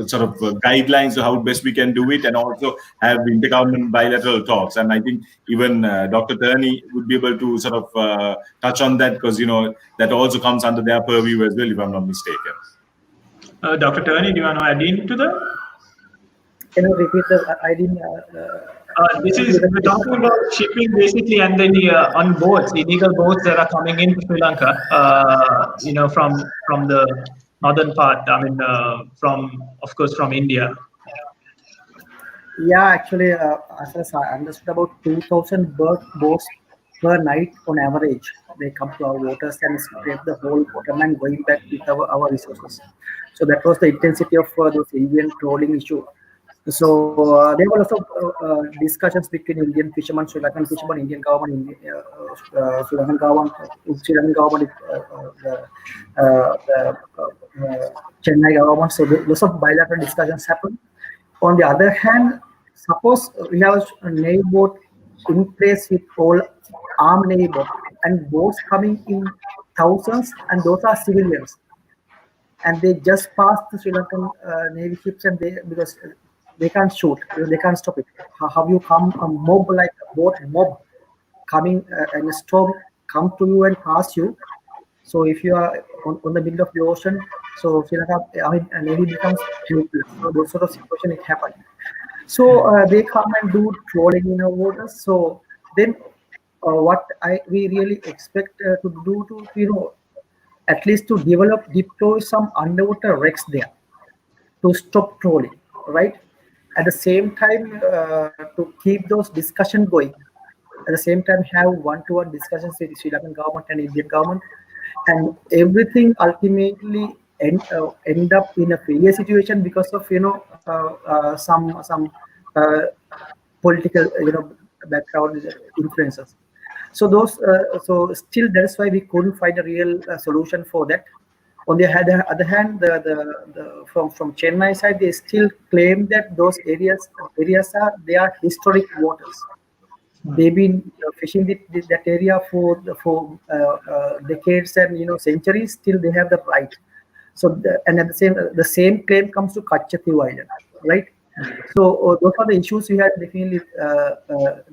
sort of guidelines of how best we can do it, and also have intergovernmental bilateral talks. And I think even Dr. Terney would be able to sort of touch on that, because that also comes under their purview as well, if I'm not mistaken. Dr. Terney, do you want to add into that? Can you repeat the? I didn't. We're talking about shipping basically, and then on boats, illegal boats that are coming into Sri Lanka, from the northern part. I mean, of course, from India. Yeah, actually, as I understood, about 2,000 boats per night on average. They come to our waters and scrape the whole waterline, going back with our resources. So that was the intensity of those Indian trolling issue. So there were also discussions between Indian fishermen, Sri Lankan fishermen, Indian government, Sri Lankan government, the Chennai government. So lots of bilateral discussions happened. On the other hand, suppose we have a Navy boat in place with all armed Navy boats, and boats coming in thousands, and those are civilians, and they just passed the Sri Lankan Navy ships, and because they can't shoot, they can't stop it. How you come a mob, like a boat mob coming and a storm come to you and pass you? So if you are on the middle of the ocean, so Sri Lanka, Navy becomes helpless. So those sort of situation it happened. So they come and do trolling in our waters. So then, what we really expect to do to at least to deploy some underwater wrecks there to stop trolling, right? At the same time, to keep those discussions going. At the same time, have one-to-one discussions with the Sri Lankan government and Indian government, and everything ultimately end up in a failure situation because of some political background influences. So those so still that's why we couldn't find a real solution for that. On the other hand, from Chennai side, they still claim that those areas are historic waters. They've been fishing that area for decades and centuries. Still, they have the right. So and at the same claim comes to Katuwawala Island, right? So those are the issues we had definitely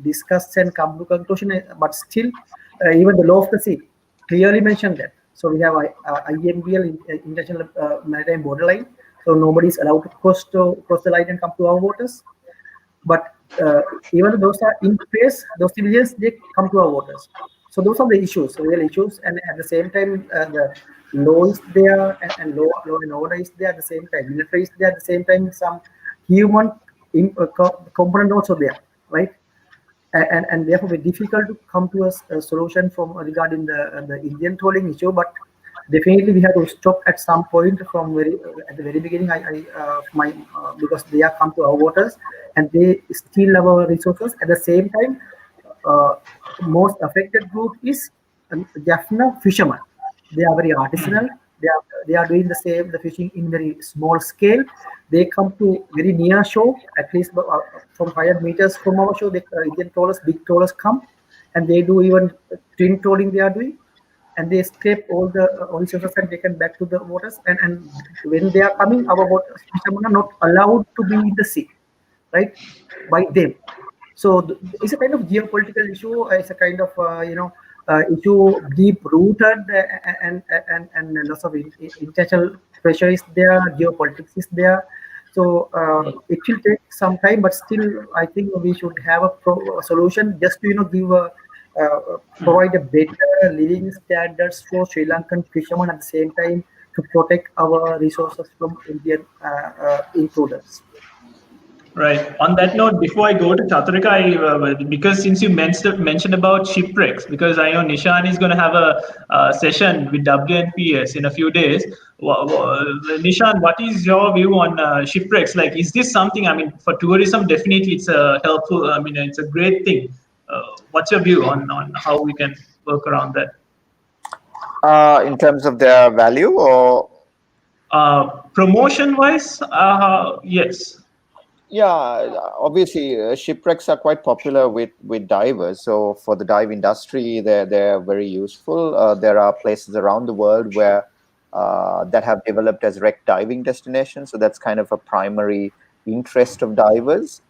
discussed and come to conclusion. But still, even the law of the sea clearly mentioned that. So we have IMBL, International Maritime Borderline. So nobody is allowed to cross the line and come to our waters. But even though those are in place, those civilians, they come to our waters. So those are the issues, real issues. And at the same time, the law is there and law and order is there at the same time. Military is there at the same time. Some human component also there, right? And therefore very difficult to come to a solution from regarding the Indian tolling issue. But definitely we have to stop at some point from at the very beginning. Because they are come to our waters and they steal our resources. At the same time, most affected group is Jaffna fishermen. They are very artisanal. They are doing the fishing in very small scale. They come to very near shore, at least from 500 meters from our shore. The Indian trawlers, big trawlers come, and they do even twin trawling. They are doing, and they scrape all the resources and taken back to the waters. And when they are coming, our fishermen are not allowed to be in the sea, right, by them. So it's a kind of geopolitical issue. It's a kind of issue deep rooted and lots of international pressure is there. Geopolitics is there. So it will take some time, but still, I think we should have a solution just to give provide a better living standards for Sri Lankan fishermen at the same time to protect our resources from Indian intruders. Right. On that note, before I go to Chathurika, because since you mentioned about shipwrecks, because I know Nishan is going to have a session with WNPS in a few days. Nishan, what is your view on shipwrecks? Like, is this something? I mean, for tourism, definitely it's a helpful. I mean, it's a great thing. What's your view on how we can work around that? In terms of their value or promotion-wise, yes. Yeah, obviously shipwrecks are quite popular with divers. So for the dive industry, they're very useful. There are places around the world where that have developed as wreck diving destinations. So that's kind of a primary interest of divers.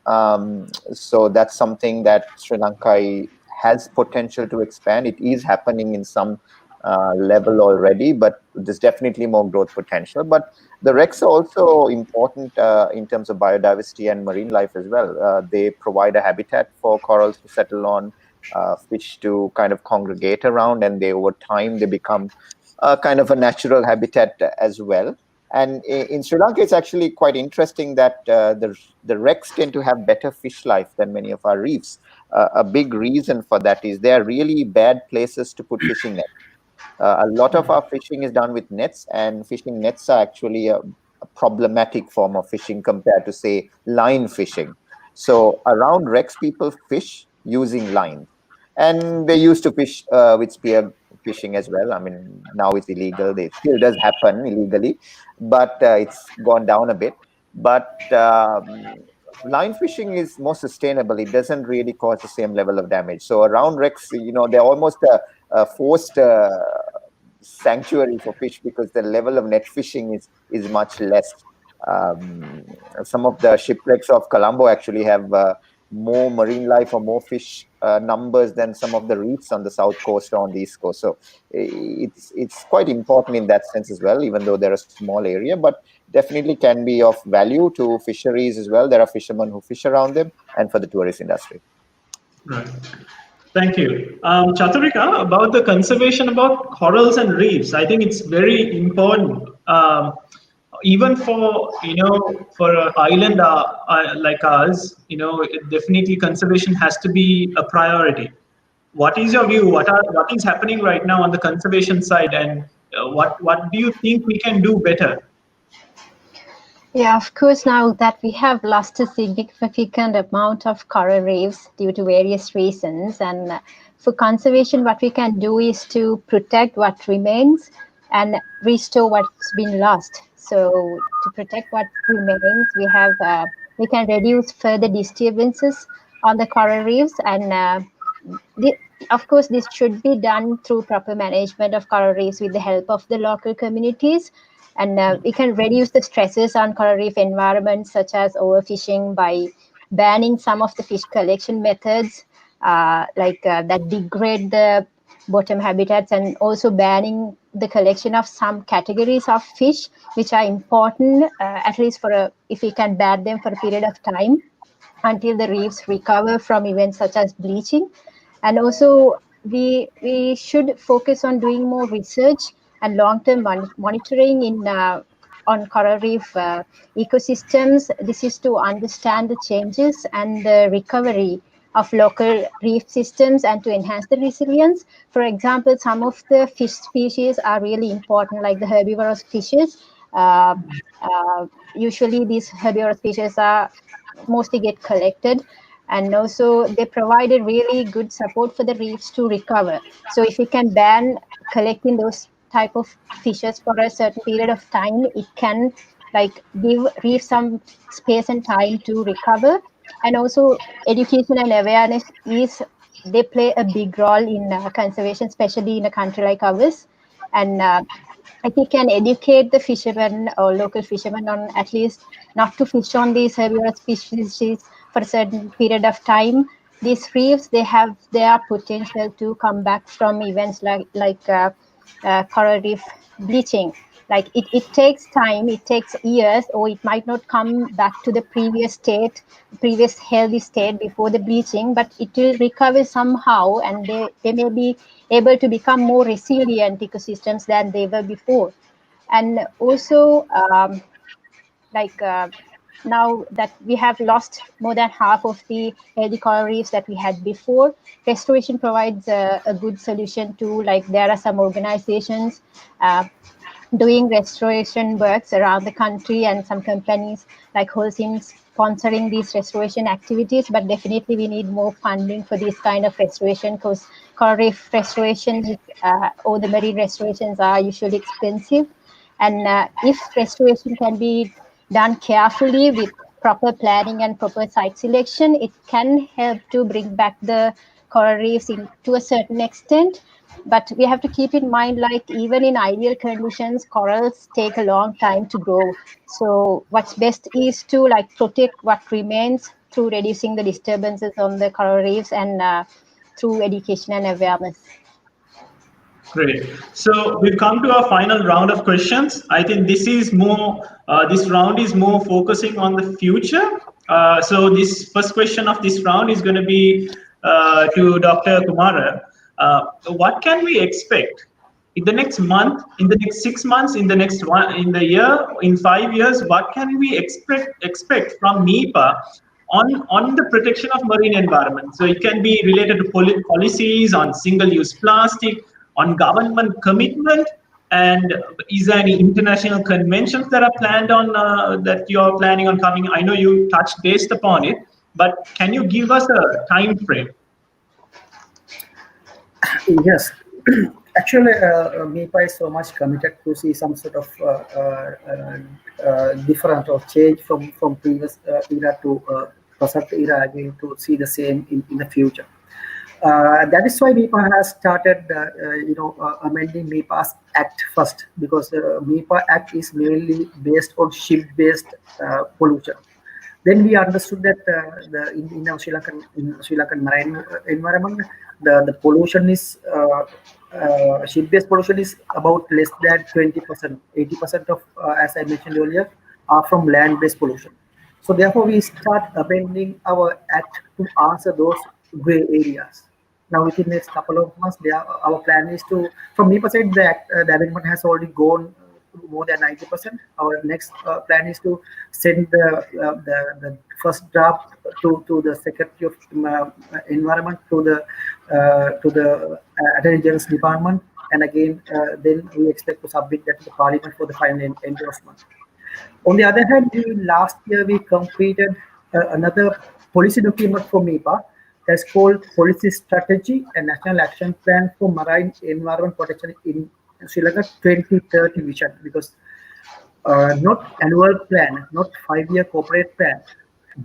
So that's something that Sri Lanka has potential to expand. It is happening in some level already, but there's definitely more growth potential. But the wrecks are also important in terms of biodiversity and marine life as well. They provide a habitat for corals to settle on, fish to kind of congregate around, and over time they become kind of a natural habitat as well. And in Sri Lanka, it's actually quite interesting that the wrecks tend to have better fish life than many of our reefs. A big reason for that is they are really bad places to put fishing nets. A lot of our fishing is done with nets, and fishing nets are actually a problematic form of fishing compared to, say, line fishing. So around wrecks, people fish using lines, and they used to fish with spear fishing as well. I mean, now it's illegal. It still does happen illegally, but it's gone down a bit. But line fishing is more sustainable. It doesn't really cause the same level of damage. So around wrecks, they're almost a forced sanctuary for fish because the level of net fishing is much less. Some of the shipwrecks of Colombo actually have more marine life or more fish numbers than some of the reefs on the south coast or on the east coast. So it's quite important in that sense as well, even though they're a small area, but definitely can be of value to fisheries as well. There are fishermen who fish around them and for the tourist industry. Right. Thank you. Chathurika, about the conservation about corals and reefs, I think it's very important. Even for for an island like ours, definitely conservation has to be a priority. What is your view? What is happening right now on the conservation side, and what do you think we can do better? Yeah, of course, now that we have lost a significant amount of coral reefs due to various reasons, and for conservation, what we can do is to protect what remains, and restore what's been lost. So to protect what remains, we can reduce further disturbances on the coral reefs, and the, of course, this should be done through proper management of coral reefs with the help of the local communities. And we can reduce the stresses on coral reef environments, such as overfishing, by banning some of the fish collection methods that degrade the bottom habitats, and also banning the collection of some categories of fish which are important, at least if we can ban them for a period of time until the reefs recover from events such as bleaching. And also we should focus on doing more research and long-term monitoring on coral reef ecosystems. This is to understand the changes and the recovery of local reef systems and to enhance the resilience. For example, some of the fish species are really important, like the herbivorous fishes. uh, Usually these herbivorous species are mostly get collected, and also they provided really good support for the reefs to recover. So if we can ban collecting those type of fishes for a certain period of time, it can give reef some space and time to recover. And also education and awareness is they play a big role in conservation, especially in a country like ours. And if we can educate the fishermen or local fishermen on at least not to fish on these herbivorous species for a certain period of time, these reefs, they have their potential to come back from events like coral reef bleaching. Like it takes time, it takes years, or it might not come back to the previous healthy state before the bleaching, but it will recover somehow, and they may be able to become more resilient ecosystems than they were before. And also, like uh, now that we have lost more than half of the healthy coral reefs that we had before, restoration provides a good solution to, like, there are some organizations uh, doing restoration works around the country, and some companies like Holcim sponsoring these restoration activities. But definitely we need more funding for this kind of restoration, because coral reef restoration or the marine restorations are usually expensive. And if restoration can be done carefully with proper planning and proper site selection, it can help to bring back the coral reefs to a certain extent. But we have to keep in mind, like, even in ideal conditions, corals take a long time to grow. So what's best is to, like, protect what remains through reducing the disturbances on the coral reefs, and through education and awareness. Great. So we've come to our final round of questions. I think this round is more focusing on the future. So this first question of this round is going to be to Dr. Kumara. What can we expect in the next month, in the next 6 months, in the next one, in the year, in 5 years? What can we expect from MEPA on the protection of marine environment? So it can be related to policies on single-use plastic, on government commitment, and is there any international conventions that are planned on that you're planning on coming? I know you touched based upon it, but can you give us a time frame? Yes. Actually, MEPA is so much committed to see some sort of different or change from previous era to present era, again, to see the same in the future. That is why MEPA has started, amending MEPA's Act first, because MEPA Act is mainly based on ship-based pollution. Then we understood that in our Sri Lankan marine environment, the pollution is ship-based pollution is about less than 20%. 80% of, as I mentioned earlier, are from land-based pollution. So therefore, we start amending our act to answer those gray areas. Now, within the next couple of months, our plan is to, from MEPA side, the amendment has already gone more than 90%. Our next plan is to send the first draft to the Secretary of Environment, to the Attorney General's Department, and again, then we expect to submit that to the Parliament for the final endorsement. On the other hand, last year we completed another policy document for MEPA that's called Policy Strategy and National Action Plan for Marine Environment Protection in Sri Lanka 2030 vision, because not annual plan, not 5-year corporate plan,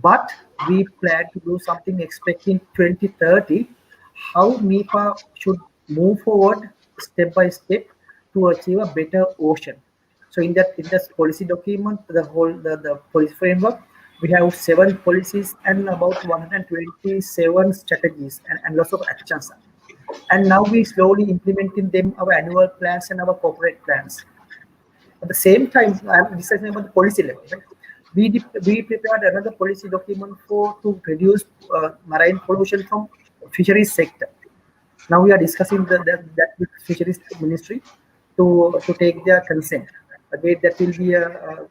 but we plan to do something expecting 2030, how MEPA should move forward step by step to achieve a better ocean. So in this policy document, the policy framework, we have 7 policies and about 127 strategies and lots of actions. And now we slowly implementing them our annual plans and our corporate plans. At the same time, I'm discussing about the policy level. Right? We prepared another policy document to reduce marine pollution from fisheries sector. Now we are discussing that with fisheries ministry to take their consent. Again, that will be a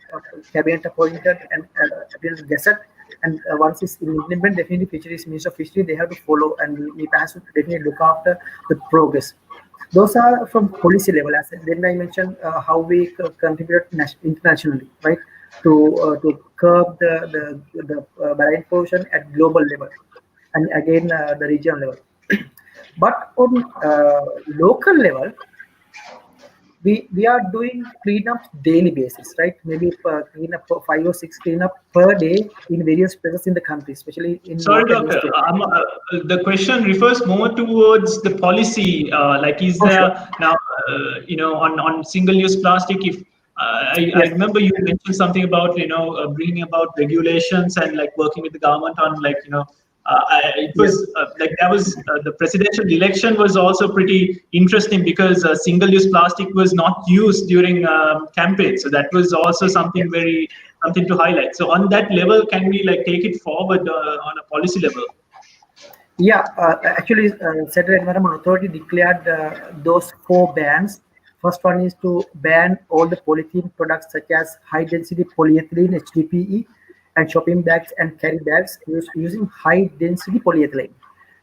cabinet appointed and appeal gazette. And once it's implemented, definitely fisheries minister of fishery, they have to follow, and we has to definitely look after the progress. Those are from policy level. As then I mentioned how we contribute internationally, right, to curb the marine pollution at global level, and again the regional level. But on local level, we are doing cleanups daily basis, right? Maybe cleanup 5 or 6 cleanup per day in various places in the country, especially in Sorry, water doctor. waste. The question refers more towards the policy. Like, is Oh, there sure. now, on single-use plastic? If I Yes. remember you mentioned something about bringing about regulations and like working with the government on like it Yes. was like that was the presidential election was also pretty interesting because single-use plastic was not used during campaign. So that was also something Yes. something to highlight. So on that level, can we like take it forward on a policy level? Yeah, actually, Central Environment Authority declared those 4 bans. First one is to ban all the polythene products such as high-density polyethylene (HDPE) and shopping bags and carry bags using high-density polyethylene.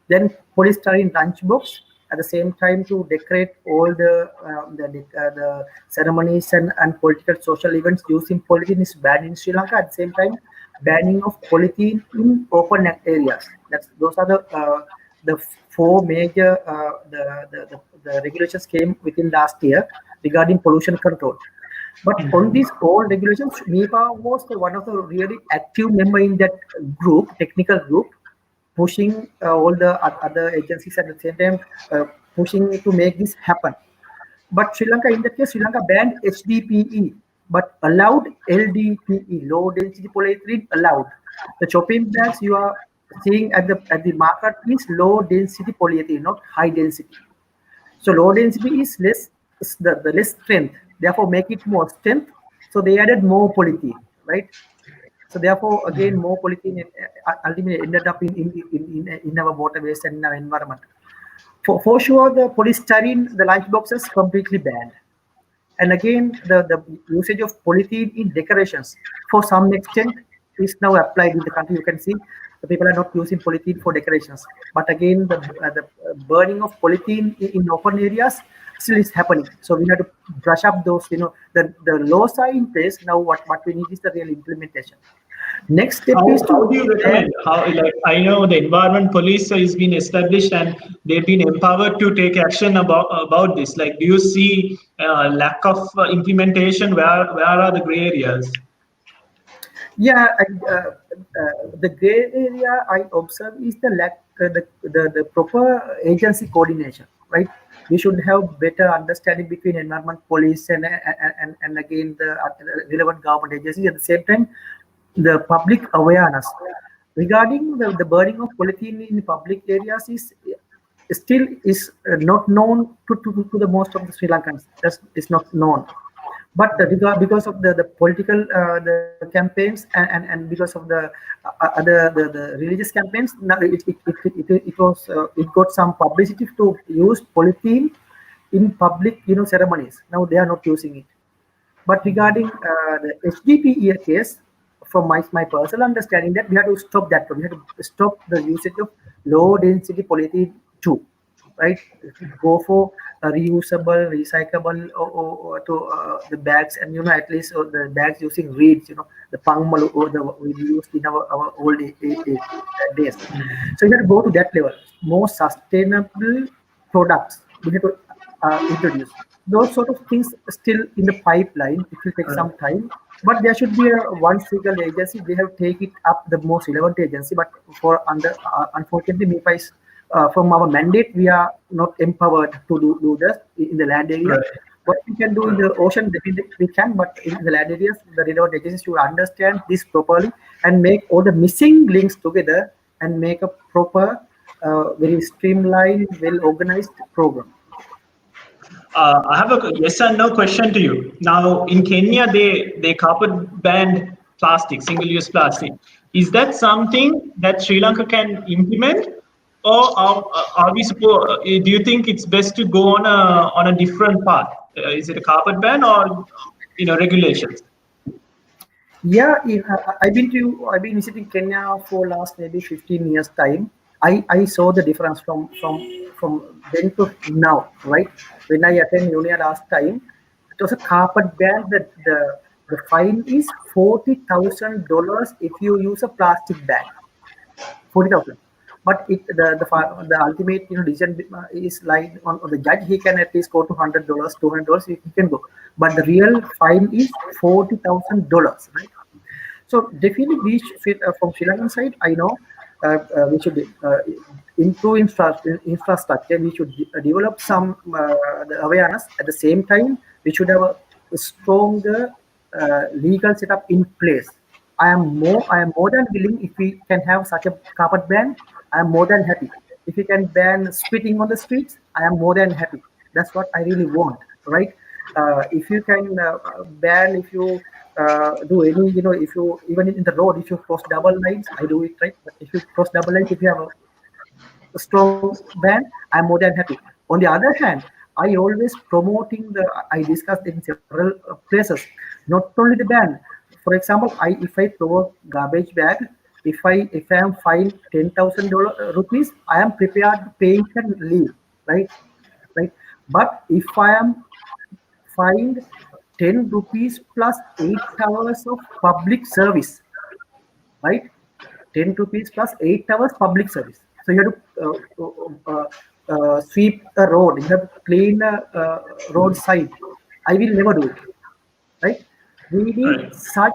Then polystyrene lunchbox. At the same time, to decorate all the ceremonies and political social events using polythene is banned in Sri Lanka. At the same time, banning of polythene in open areas. Those are the 4 major the regulations came within last year regarding pollution control. But on these all regulations, MEPA was one of the really active member in that group, technical group, pushing all the other agencies at the same time, pushing to make this happen. But Sri Lanka, in that case, Sri Lanka banned HDPE, but allowed LDPE, low density polyethylene, allowed. The shopping bags you are seeing at the market is low density polyethylene, not high density. So low density is the less strength, therefore make it more strength. So they added more polythene, right? So therefore, again, more polythene ultimately ended up in our waterways and in our environment. For sure, the polystyrene, the lunch boxes completely banned. And again, the usage of polythene in decorations, for some extent, is now applied in the country. You can see the people are not using polythene for decorations. But again, the burning of polythene in open areas still is happening. So we have to brush up those, the laws are in place. Now what we need is the real implementation. Next step is How to do you recommend? How, like, I know the environment police has been established and they've been empowered to take action about this. Like, do you see lack of implementation? Where are the gray areas? Yeah, the gray area I observe is the lack, the proper agency coordination, right? We should have better understanding between environment police and again the relevant government agencies. At the same time, the public awareness regarding the burning of polythene in public areas is still is not known to the most of the Sri Lankans. It's not known. But because of the political the campaigns and because of the other the religious campaigns, now it got some publicity to use polythene in public ceremonies. Now they are not using it. But regarding the HDPE case, from my personal understanding, that we have to stop that. We have to stop the usage of low density polythene too, right? Go for reusable, recyclable, or to the bags, and at least the bags using reeds, the pangmal or the we used in our old days. So we have to go to that level. More sustainable products we have to introduce. those sort of things still in the pipeline. It will take some time, but there should be a one single agency. They have taken it up the most relevant agency, but for unfortunately, MEPA is from our mandate, we are not empowered to do that in the land area. Right. What we can do in the ocean, definitely we can, but in the land areas, the relevant agencies should understand this properly and make all the missing links together and make a proper, very streamlined, well-organized program. I have a yes and no question to you. Now, in Kenya, they carpet banned plastic, single-use plastic. Is that something that Sri Lanka can implement, or are we supposed? Do you think it's best to go on a different path? Is it a carpet ban or regulations? Yeah, I've been visiting Kenya for last maybe 15 years time. I saw the difference from then to now, right? When I attended Unia last time, it was a carpet ban. That the fine is $40,000 if you use a plastic bag. 40,000. But the ultimate decision is like on the judge. He can at least go to $100, $200. He can go, but the real fine is $40,000, right? So definitely, we should, from Sri Lankan side, I know we should improve infrastructure. We should develop some the awareness. At the same time, we should have a stronger legal setup in place. I am more than willing if we can have such a carpet ban. I am more than happy. If we can ban spitting on the streets, I am more than happy. That's what I really want, right? If you can ban, if you do any, if you even in the road, if you cross double lines, I do it, right? But if you cross double lines, if you have a strong ban, I'm more than happy. On the other hand, I always promoting I discussed in several places, not only the ban. For example, if I throw a garbage bag, if I am fined $10,000 rupees, I am prepared to pay it and leave, right? Right. But if I am fined 10 rupees plus 8 hours of public service, right? 10 rupees plus 8 hours public service. So you have to sweep a road, you have to clean a roadside. I will never do it, right? We need Right. such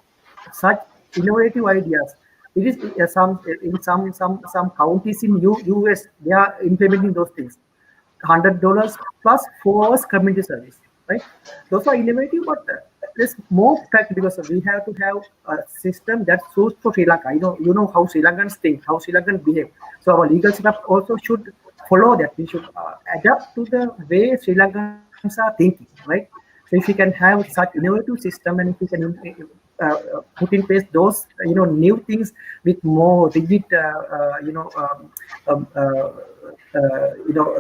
innovative ideas. It is some counties in US, they are implementing those things. $100 plus 4 hours community service, right? Those are innovative, but it's more practical because we have to have a system that suits for Sri Lanka. You know how Sri Lankans think, how Sri Lankans behave. So our legal setup also should follow that. We should adapt to the way Sri Lankans are thinking, right? So if we can have such innovative system, and if we can put in place those new things with more rigid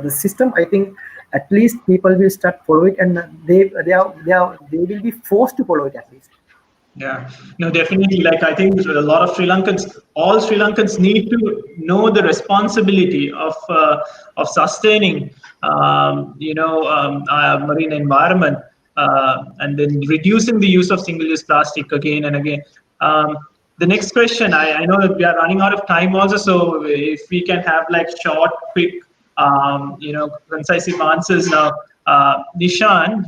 the system, I think at least people will start follow it, and they will be forced to follow it at least. Yeah, no, definitely. Like I think a lot of Sri Lankans, all Sri Lankans need to know the responsibility of sustaining, marine environment, and then reducing the use of single-use plastic again and again. The next question, I know that we are running out of time also, so if we can have like short, quick, concise answers now. Nishan,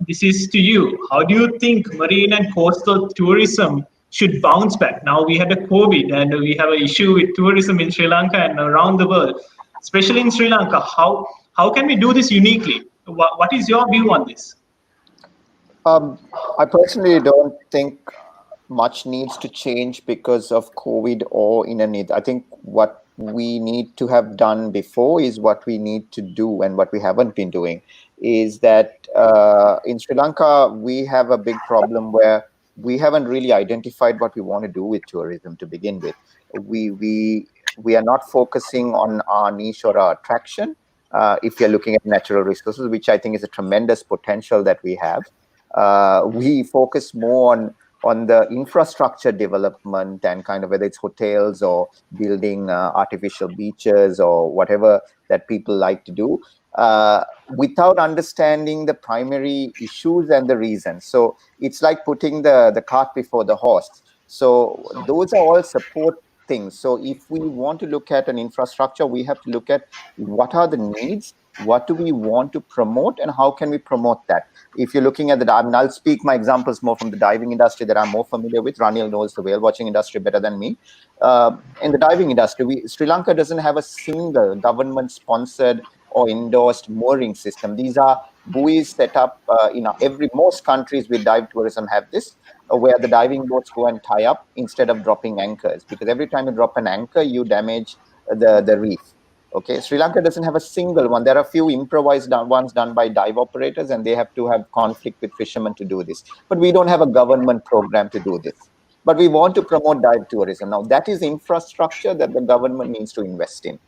this is to you. How do you think marine and coastal tourism should bounce back? Now we had a COVID and we have an issue with tourism in Sri Lanka and around the world, especially in Sri Lanka. How can we do this uniquely? What is your view on this? I personally don't think much needs to change because of COVID or in a need. I think what we need to have done before is what we need to do, and what we haven't been doing is that in Sri Lanka, we have a big problem where we haven't really identified what we want to do with tourism to begin with. We are not focusing on our niche or our attraction. If you're looking at natural resources, which I think is a tremendous potential that we have, we focus more on the infrastructure development and kind of whether it's hotels or building artificial beaches or whatever that people like to do, without understanding the primary issues and the reasons. So it's like putting the cart before the horse. So those are all support things. So if we want to look at an infrastructure, we have to look at what are the needs What do we want to promote, and how can we promote that? If you're looking at the dive, and I'll speak my examples more from the diving industry that I'm more familiar with. Ranil knows the whale watching industry better than me. In the diving industry, Sri Lanka doesn't have a single government-sponsored or endorsed mooring system. These are buoys set up in most countries with dive tourism have this, where the diving boats go and tie up instead of dropping anchors, because every time you drop an anchor, you damage the reef. Okay, Sri Lanka doesn't have a single one. There are a few improvised ones done by dive operators, and they have to have conflict with fishermen to do this. But we don't have a government program to do this. But we want to promote dive tourism. Now, that is infrastructure that the government needs to invest in.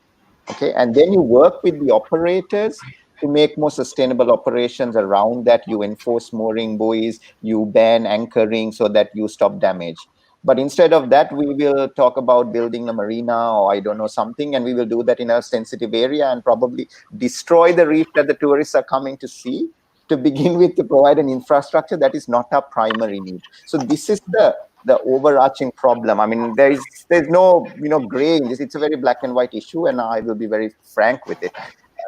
Okay, and then you work with the operators to make more sustainable operations around that. You enforce mooring buoys, you ban anchoring so that you stop damage. But instead of that, we will talk about building a marina or I don't know something, and we will do that in a sensitive area and probably destroy the reef that the tourists are coming to see to begin with, to provide an infrastructure that is not our primary need. So this is the overarching problem. I mean, there's no gray in this. It's a very black and white issue, and I will be very frank with it.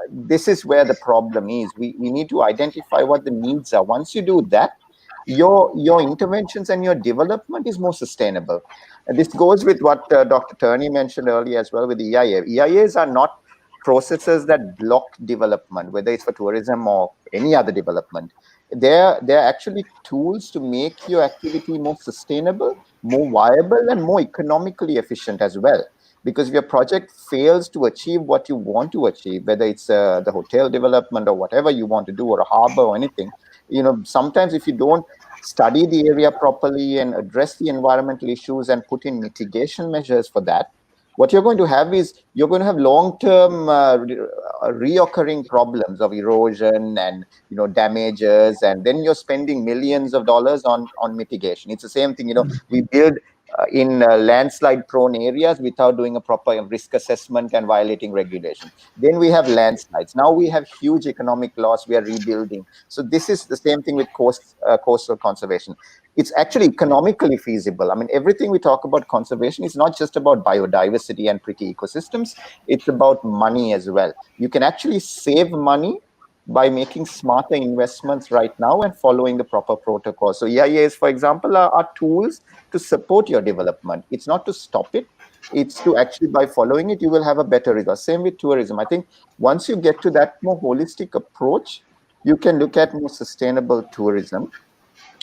This is where the problem is. We need to identify what the needs are. Once you do that, your interventions and your development is more sustainable. And this goes with what Dr. Terney mentioned earlier as well with the EIA. EIAs are not processes that block development, whether it's for tourism or any other development. They're actually tools to make your activity more sustainable, more viable, and more economically efficient as well. Because if your project fails to achieve what you want to achieve, whether it's the hotel development or whatever you want to do, or a harbor or anything, sometimes if you don't study the area properly and address the environmental issues and put in mitigation measures for that, what you're going to have is you're going to have long-term reoccurring problems of erosion and damages, and then you're spending millions of dollars on mitigation. It's the same thing. We build in landslide prone areas without doing a proper risk assessment and violating regulations. Then we have landslides. Now we have huge economic loss. We are rebuilding. So this is the same thing with coastal conservation. It's actually economically feasible. I mean, everything we talk about conservation is not just about biodiversity and pretty ecosystems. It's about money as well. You can actually save money by making smarter investments right now and following the proper protocols. So EIAs, for example, are tools to support your development. It's not to stop it. It's to actually, by following it, you will have a better result. Same with tourism. I think once you get to that more holistic approach, you can look at more sustainable tourism,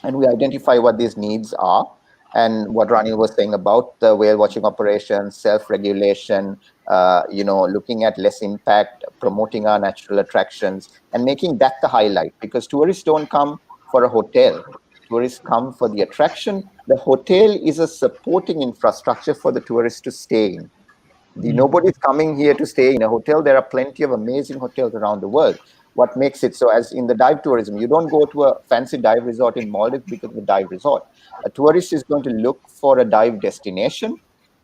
and we identify what these needs are. And what Ranil was saying about the whale watching operations, self-regulation, looking at less impact, promoting our natural attractions, and making that the highlight. Because tourists don't come for a hotel. Tourists come for the attraction. The hotel is a supporting infrastructure for the tourists to stay in. Nobody's coming here to stay in a hotel. There are plenty of amazing hotels around the world. What makes it so, as in the dive tourism, you don't go to a fancy dive resort in Maldives because of the dive resort. A tourist is going to look for a dive destination.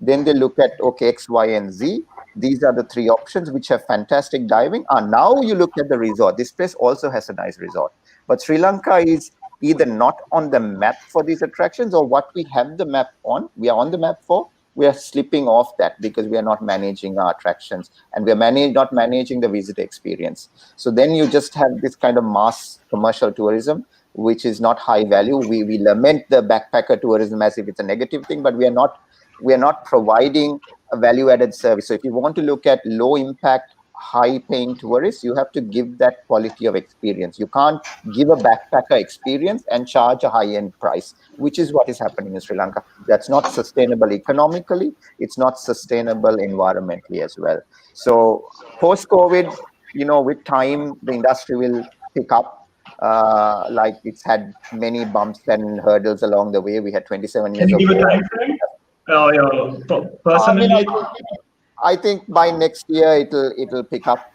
Then they look at, okay, X, Y, and Z. These are the three options which have fantastic diving. Now you look at the resort. This place also has a nice resort. But Sri Lanka is either not on the map for these attractions, or what we have the map on, we are on the map for, we are slipping off that because we are not managing our attractions, and we are not managing the visitor experience. So then you just have this kind of mass commercial tourism, which is not high value. We lament the backpacker tourism as if it's a negative thing, but we are not providing a value-added service. So if you want to look at low impact, high-paying tourists, you have to give that quality of experience. You can't give a backpacker experience and charge a high-end price, which is what is happening in Sri Lanka. That's not sustainable economically. It's not sustainable environmentally as well. So post-COVID, with time, the industry will pick up. Like it's had many bumps and hurdles along the way. We had 27 years Can of you give a war. time frame? Personally, I think by next year it'll pick up.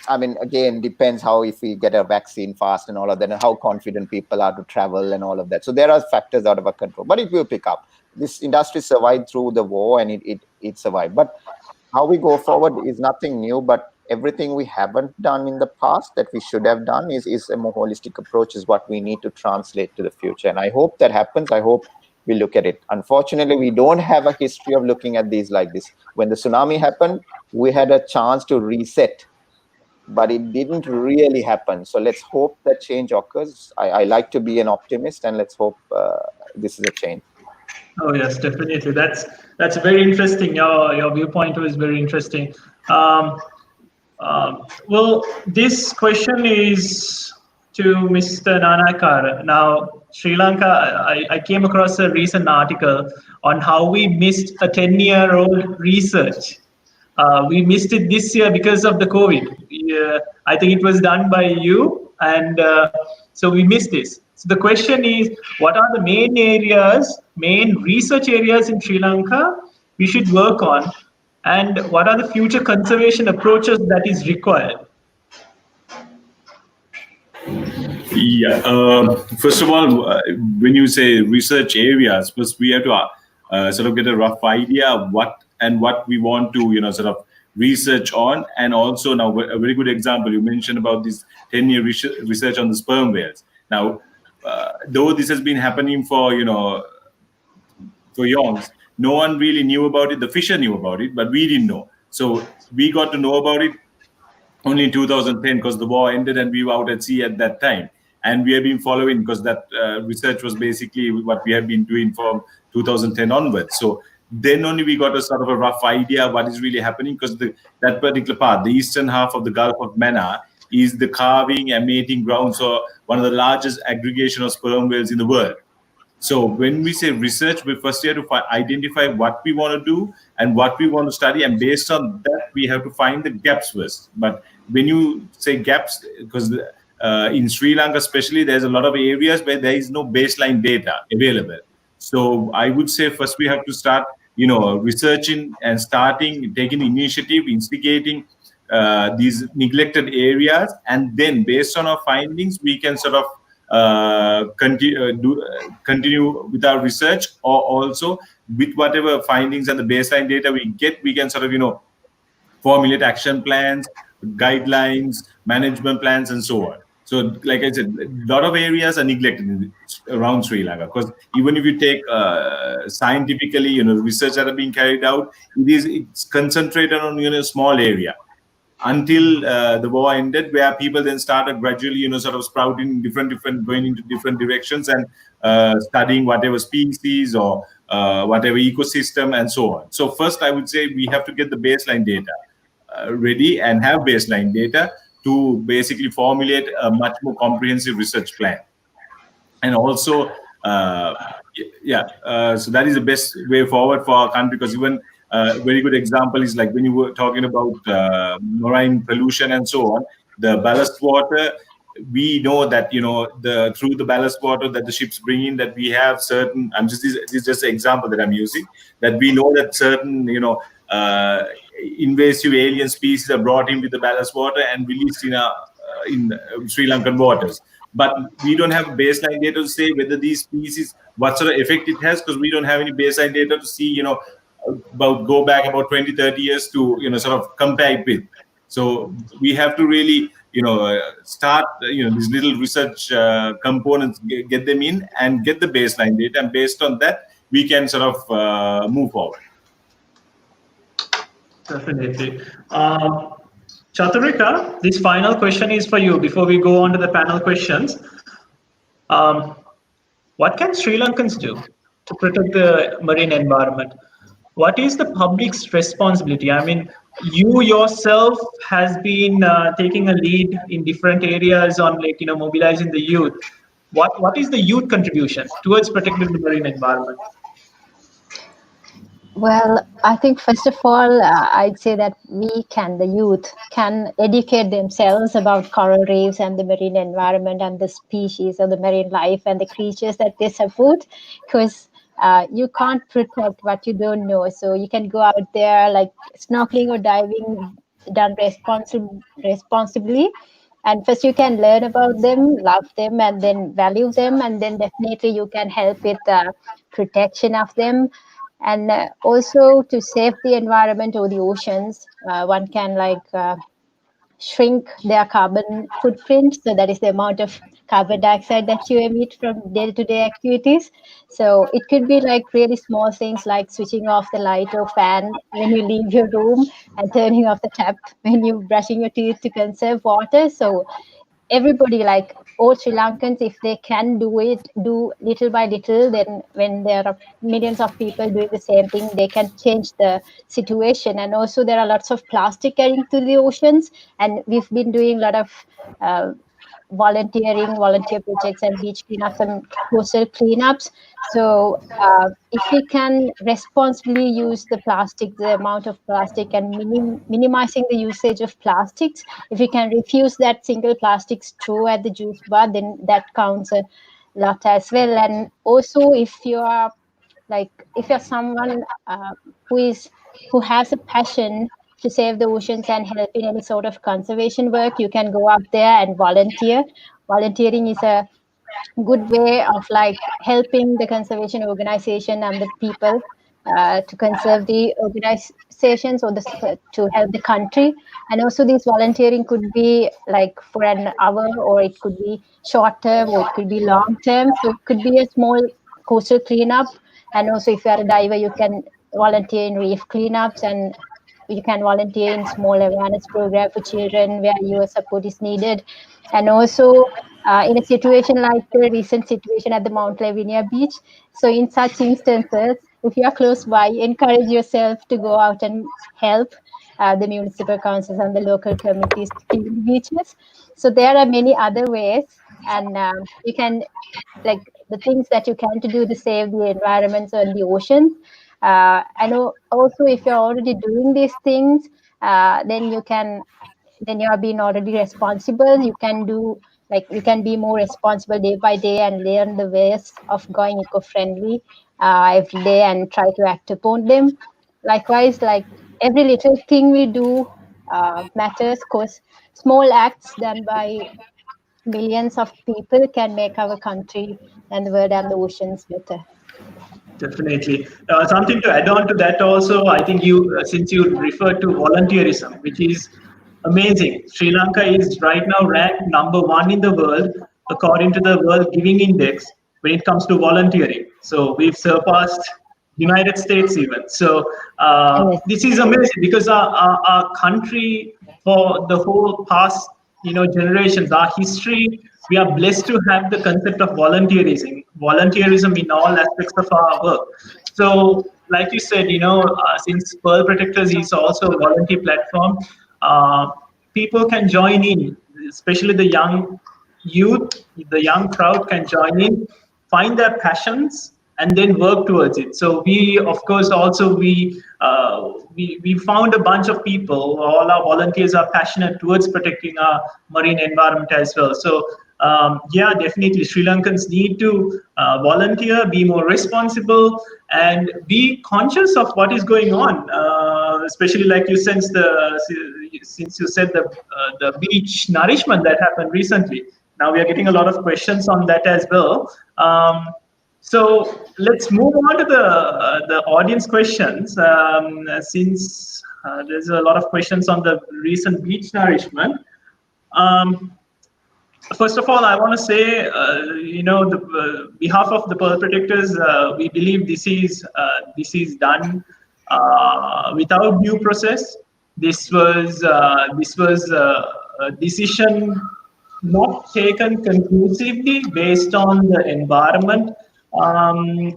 Again, depends how, if we get a vaccine fast and all of that, and how confident people are to travel and all of that. So there are factors out of our control, but it will pick up. This industry survived through the war, and it survived. But how we go forward is nothing new, but everything we haven't done in the past that we should have done is a more holistic approach is what we need to translate to the future. And I hope that happens. I hope we look at it. Unfortunately, we don't have a history of looking at these like this. When the tsunami happened, we had a chance to reset but it didn't really happen. So let's hope that change occurs. I like to be an optimist, and let's hope this is a change. Oh yes, definitely. That's very interesting. Your viewpoint was very interesting. Um, well, this question is to Mr. Nanayakkara. Now, Sri Lanka, I came across a recent article on how we missed a 10-year-old research. We missed it this year because of the COVID. I think it was done by you, and so we missed this. So the question is, what are the main research areas in Sri Lanka we should work on, and what are the future conservation approaches that is required? Yeah. First of all, when you say research areas, first we have to sort of get a rough idea of what we want to, sort of research on. And also now, a very good example, you mentioned about this 10-year research on the sperm whales. Now, though this has been happening for, for yonks, no one really knew about it. The fisher knew about it, but we didn't know. So we got to know about it only in 2010 because the war ended and we were out at sea at that time. And we have been following because that research was basically what we have been doing from 2010 onwards. So then only we got a sort of a rough idea of what is really happening, because that particular part, the eastern half of the Gulf of Mannar, is the calving and mating grounds for one of the largest aggregation of sperm whales in the world. So when we say research, we first have to identify what we want to do and what we want to study, and based on that, we have to find the gaps first. But when you say gaps, because in Sri Lanka especially, there's a lot of areas where there is no baseline data available. So I would say first we have to start, researching and taking initiative, instigating these neglected areas, and then based on our findings, we can sort of continue with our research, or also with whatever findings and the baseline data we get, we can sort of formulate action plans, guidelines, management plans, and so on. So like I said, a lot of areas are neglected around Sri Lanka, because even if you take scientifically, research that are being carried out, it's concentrated on a small area until the war ended, where people then started gradually, sort of sprouting going into different directions, and studying whatever species or whatever ecosystem and so on. So first, I would say we have to get the baseline data ready and have baseline data to basically formulate a much more comprehensive research plan. And also, so that is the best way forward for our country, because even a very good example is like when you were talking about marine pollution and so on, the ballast water. We know that through the ballast water that the ships bring in, that we have certain. This is just an example that I'm using. That we know that certain invasive alien species are brought in with the ballast water and released in Sri Lankan waters. But we don't have baseline data to say whether these species, what sort of effect it has, because we don't have any baseline data to see, go back about 20, 30 years to, sort of compare it with. So we have to really, start, these little research components, get them in and get the baseline data. And based on that, we can sort of move forward. Definitely. Chathurika, this final question is for you before we go on to the panel questions. What can Sri Lankans do to protect the marine environment? What is the public's responsibility? I mean, you yourself has been taking a lead in different areas on mobilizing the youth. What is the youth contribution towards protecting the marine environment? Well, I think first of all, I'd say that the youth can educate themselves about coral reefs and the marine environment and the species of the marine life and the creatures that they support, because you can't protect what you don't know. So you can go out there like snorkeling or diving done responsibly. And first you can learn about them, love them, and then value them. And then definitely you can help with the protection of them. And also to save the environment or the oceans, one can shrink their carbon footprint. So that is the amount of carbon dioxide that you emit from day-to-day activities. So it could be like really small things like switching off the light or fan when you leave your room and turning off the tap when you're brushing your teeth to conserve water. So everybody, like all Sri Lankans, if they can do it, do little by little, then when there are millions of people doing the same thing, they can change the situation. And also there are lots of plastic getting to the oceans, and we've been doing a lot of uh, volunteer projects and beach cleanups and coastal cleanups. So if we can responsibly use the plastic, the amount of plastic, and minimizing the usage of plastics, if we can refuse that single plastic straw at the juice bar, then that counts a lot as well. And also if you are like, if you're someone who has a passion to save the oceans and help in any sort of conservation work, you can go out there and volunteer. Volunteering is a good way of like helping the conservation organization and the people to conserve the organizations or to help the country. And also this volunteering could be like for an hour, or it could be short term, or it could be long term. So it could be a small coastal cleanup. And also if you are a diver, you can volunteer in reef cleanups, and you can volunteer in small awareness program for children where your support is needed. And also in a situation like the recent situation at the Mount Lavinia beach, so in such instances, if you are close by, encourage yourself to go out and help the municipal councils and the local communities to clean the beaches. So there are many other ways, and you can, like, the things that you can to do to save the environments and the oceans. I know also if you're already doing these things, then you are being already responsible. You can do, like, you can be more responsible day by day and learn the ways of going eco-friendly every day and try to act upon them. Likewise, like every little thing we do matters, because small acts done by millions of people can make our country and the world and the oceans better. Definitely. Something to add on to that also, I think since you referred to volunteerism, which is amazing. Sri Lanka is right now ranked #1 in the world according to the World Giving Index when it comes to volunteering. So we've surpassed United States even. So this is amazing because our country, for the whole past generations, our history, we are blessed to have the concept of volunteerism in all aspects of our work. So like you said, since Pearl Protectors is also a volunteer platform, people can join in, especially the young youth, the young crowd can join in, find their passions, and then work towards it. So we, of course, also we found a bunch of people. All our volunteers are passionate towards protecting our marine environment as well. So yeah, definitely, Sri Lankans need to volunteer, be more responsible, and be conscious of what is going on. Especially like you since you said the beach nourishment that happened recently. Now we are getting a lot of questions on that as well. So let's move on to the audience questions. Since there's a lot of questions on the recent beach nourishment. First of all, I want to say, the behalf of the Pearl Protectors, we believe this is done without due process. This was a decision not taken conclusively based on the environment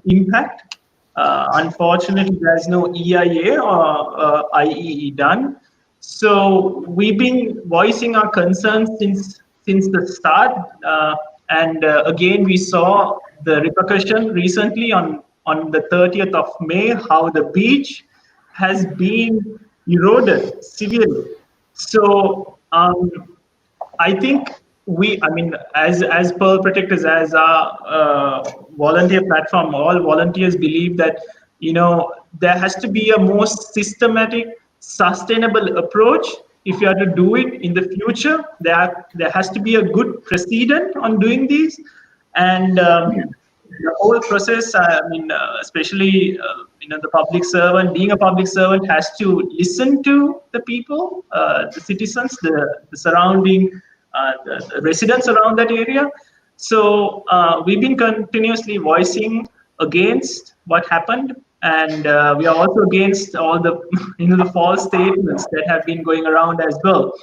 impact. Unfortunately, there's no EIA or IEE done. So we've been voicing our concerns since the start, and again we saw the repercussion recently on the 30th of May, how the beach has been eroded severely. So I think as Pearl Protectors, as our volunteer platform, all volunteers believe that there has to be a more systematic, sustainable approach. If you are to do it in the future, there has to be a good precedent on doing these, and the whole process, I mean, especially the public servant, being a public servant, has to listen to the people, the citizens, the surrounding, the residents around that area. So we've been continuously voicing against what happened, and we are also against all the the false statements that have been going around as well,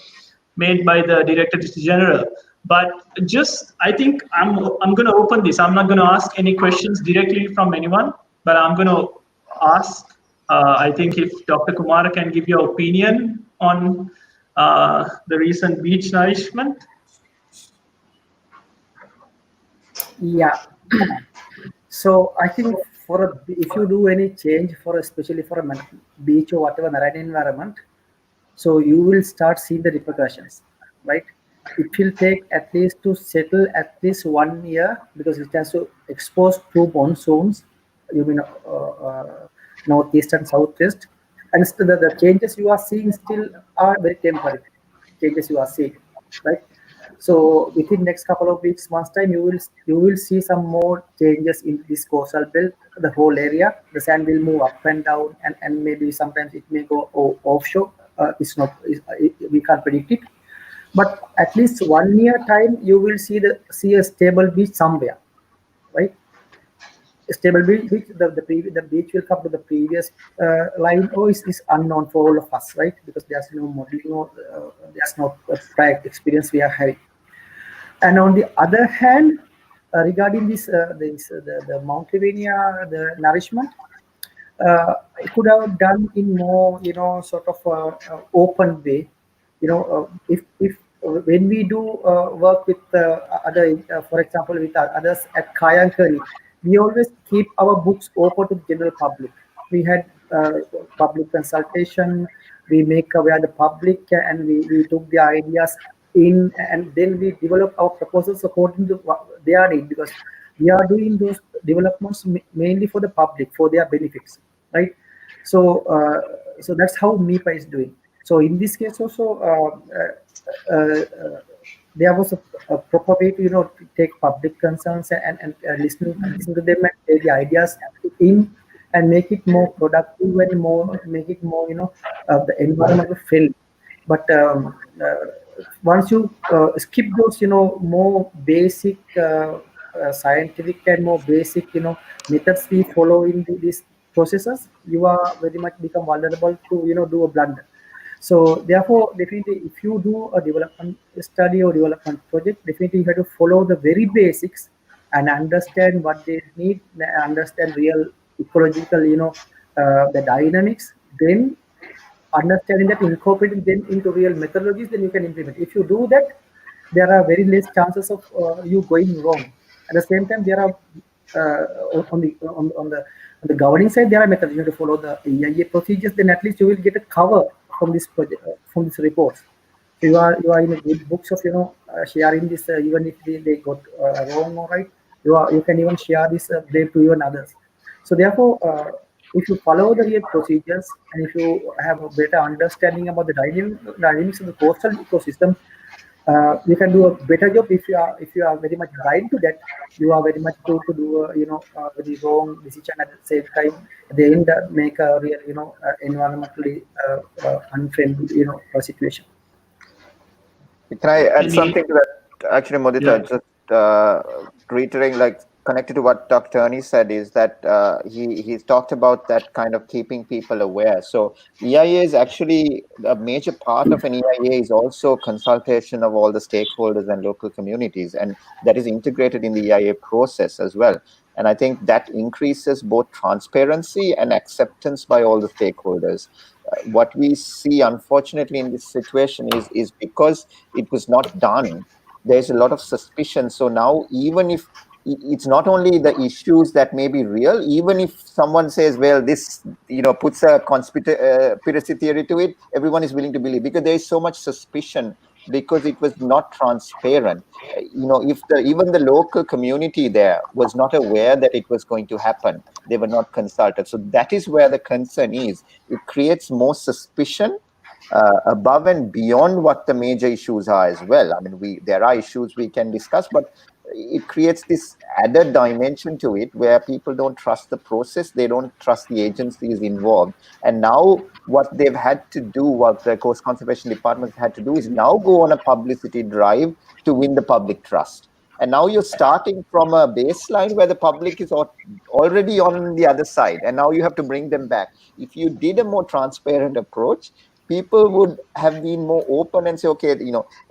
made by the Director General. But just, I think I'm going to open this. I'm not going to ask any questions directly from anyone, but I'm going to ask. I think if Dr. Kumara can give your opinion on the recent beach nourishment. Yeah. So I think if you do any change especially for a beach or whatever marine environment, so you will start seeing the repercussions, right? It will take at least to settle at least 1 year, because it has to expose two monsoons, you mean northeast and southwest, and still the changes you are seeing still are very temporary changes you are seeing, right? So within next couple of weeks, months time, you will see some more changes in this coastal belt, the whole area. The sand will move up and down, and maybe sometimes it may go offshore. We can't predict it, but at least 1 year time, you will see a stable beach somewhere, right? A stable beach, the beach will come to the previous line, or is unknown for all of us, right? Because there's no modeling, there's no prior experience we are having. And on the other hand, regarding the Mount Livonia, the nourishment, it could have done in more, sort of open way. If when we do work with other, for example, with others at Kaya and Terney, we always keep our books open to the general public. We had public consultation. We make aware the public, and we took the ideas in, and then we develop our proposals according to what they are in, because we are doing those developments mainly for the public, for their benefits, right? So so that's how MEPA is doing. So in this case also, there was a proper way to to take public concerns and listen to them and take the ideas in, and make it more productive and make it more the environmental friendly. But once you skip those more basic scientific and more basic methods we follow in these processes, you are very much become vulnerable to do a blunder. So therefore, definitely, if you do a development study or development project, definitely you have to follow the very basics and understand what they need, understand real ecological, the dynamics. Then understanding that, incorporating them into real methodologies, then you can implement. If you do that, there are very less chances of you going wrong. At the same time, there are on the governing side, there are methods. You have to follow the EIA procedures. Then at least you will get a cover from this project, from this reports. So you are in a good books of sharing this, even if they got wrong or right. You can even share this blame to even others. So therefore, if you follow the real procedures, and if you have a better understanding about the dynamics of the coastal ecosystem, you can do a better job. If you are very much blind to that, you are very much to do very wrong decision at the same time. They end up make a real environmentally unfriendly situation. Can I add something to that? Actually, Muditha, just reiterating, like connected to what Dr. Terney said, is that he's talked about that kind of keeping people aware. So EIA is actually a major part of an EIA is also consultation of all the stakeholders and local communities, and that is integrated in the EIA process as well. And I think that increases both transparency and acceptance by all the stakeholders. What we see, unfortunately, in this situation is because it was not done, there's a lot of suspicion. So now, even if it's not only the issues that may be real, even if someone says, well, this puts a conspiracy theory to it, everyone is willing to believe, because there is so much suspicion, because it was not transparent. If even the local community there was not aware that it was going to happen, they were not consulted. So that is where the concern is. It creates more suspicion above and beyond what the major issues are as well. I mean, there are issues we can discuss, but it creates this added dimension to it where people don't trust the process, they don't trust the agencies involved. And now what they've had to do, what the coast conservation departments had to do, is now go on a publicity drive to win the public trust. And now you're starting from a baseline where the public is already on the other side, and now you have to bring them back. If you did a more transparent approach, people would have been more open and say, okay,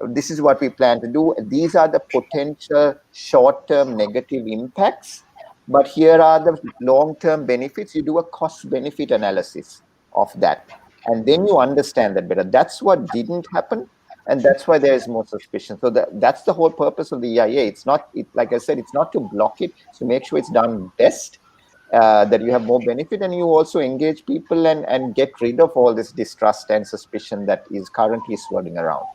this is what we plan to do. These are the potential short-term negative impacts, but here are the long-term benefits. You do a cost-benefit analysis of that, and then you understand that better. That's what didn't happen. And that's why there is more suspicion. So that's the whole purpose of the EIA. It's not, like I said, it's not to block it. It's to make sure it's done best, that you have more benefit, and you also engage people and get rid of all this distrust and suspicion that is currently swirling around.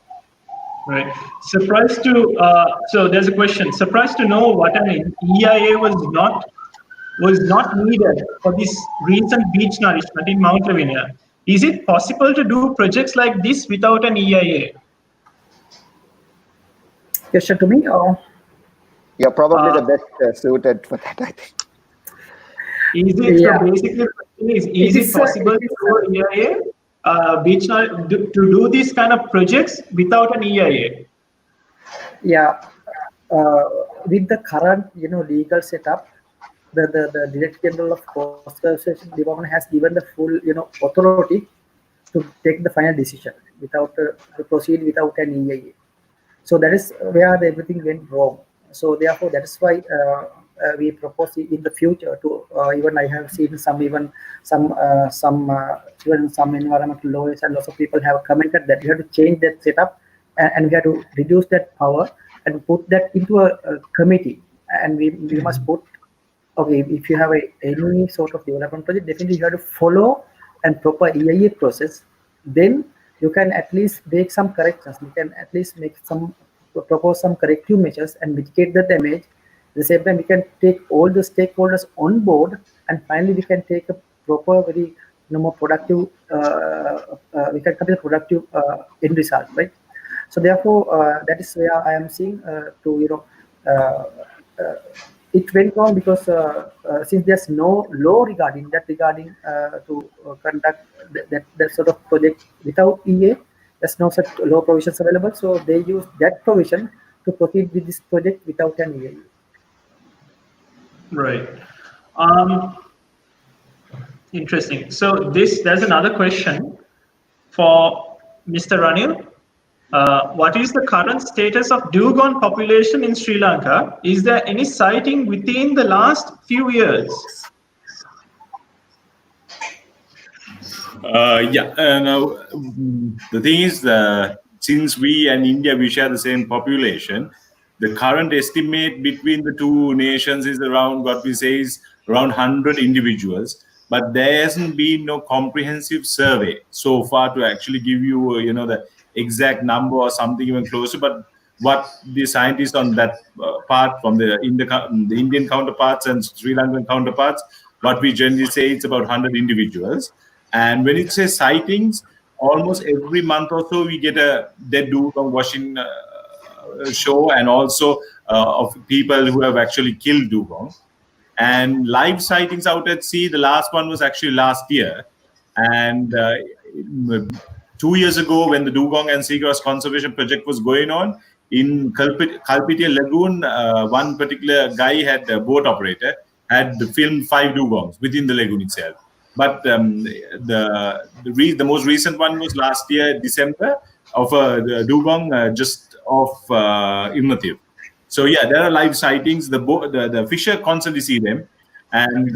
Right. Surprised to, so there's a question. Surprised to know what an EIA was not needed for this recent beach nourishment in Mount Lavinia. Is it possible to do projects like this without an EIA? Question to me, or you're probably the best suited for that, I think. Is it, so basically, is it possible to do EIA, to do these kind of projects without an EIA? Yeah, with the current legal setup, the Director General of Coast Conservation Department has given the full authority to take the final decision without to proceed without an EIA. So that is where everything went wrong. So therefore, that is why we propose in the future to even I have seen some environmental lawyers and lots of people have commented that we have to change that setup and we have to reduce that power and put that into a committee, and we must put, okay, if you have any sort of development project, definitely you have to follow and proper EIA process. Then you can at least make some corrections. You can at least propose some corrective measures and mitigate the damage. At the same time, we can take all the stakeholders on board, and finally we can take a proper, very more productive. We can come to a productive end result, right? So therefore, that is where I am seeing it went wrong because since there's no law regarding to conduct that sort of project without EA, there's no such law provisions available. So they use that provision to proceed with this project without an EA. Right. Interesting. So there's another question for Mr. Ranil. What is the current status of dugong population in Sri Lanka? Is there any sighting within the last few years? Now, the thing is, since we and India, we share the same population, the current estimate between the two nations is around, what we say is around 100 individuals. But there hasn't been no comprehensive survey so far to actually give you, the exact number or something even closer. But what the scientists on that part from the Indian counterparts and Sri Lankan counterparts, what we generally say it's about 100 individuals. And when it says sightings, almost every month or so we get a dead dugong washing show, and also of people who have actually killed dugong. And live sightings out at sea, the last one was actually last year. And 2 years ago, when the dugong and seagrass conservation project was going on, in Kalpitiya Lagoon, one particular guy a boat operator, had filmed 5 dugongs within the lagoon itself. But the most recent one was last year, December, of a dugong just off Irmativ. So yeah, there are live sightings. The fisher constantly see them, and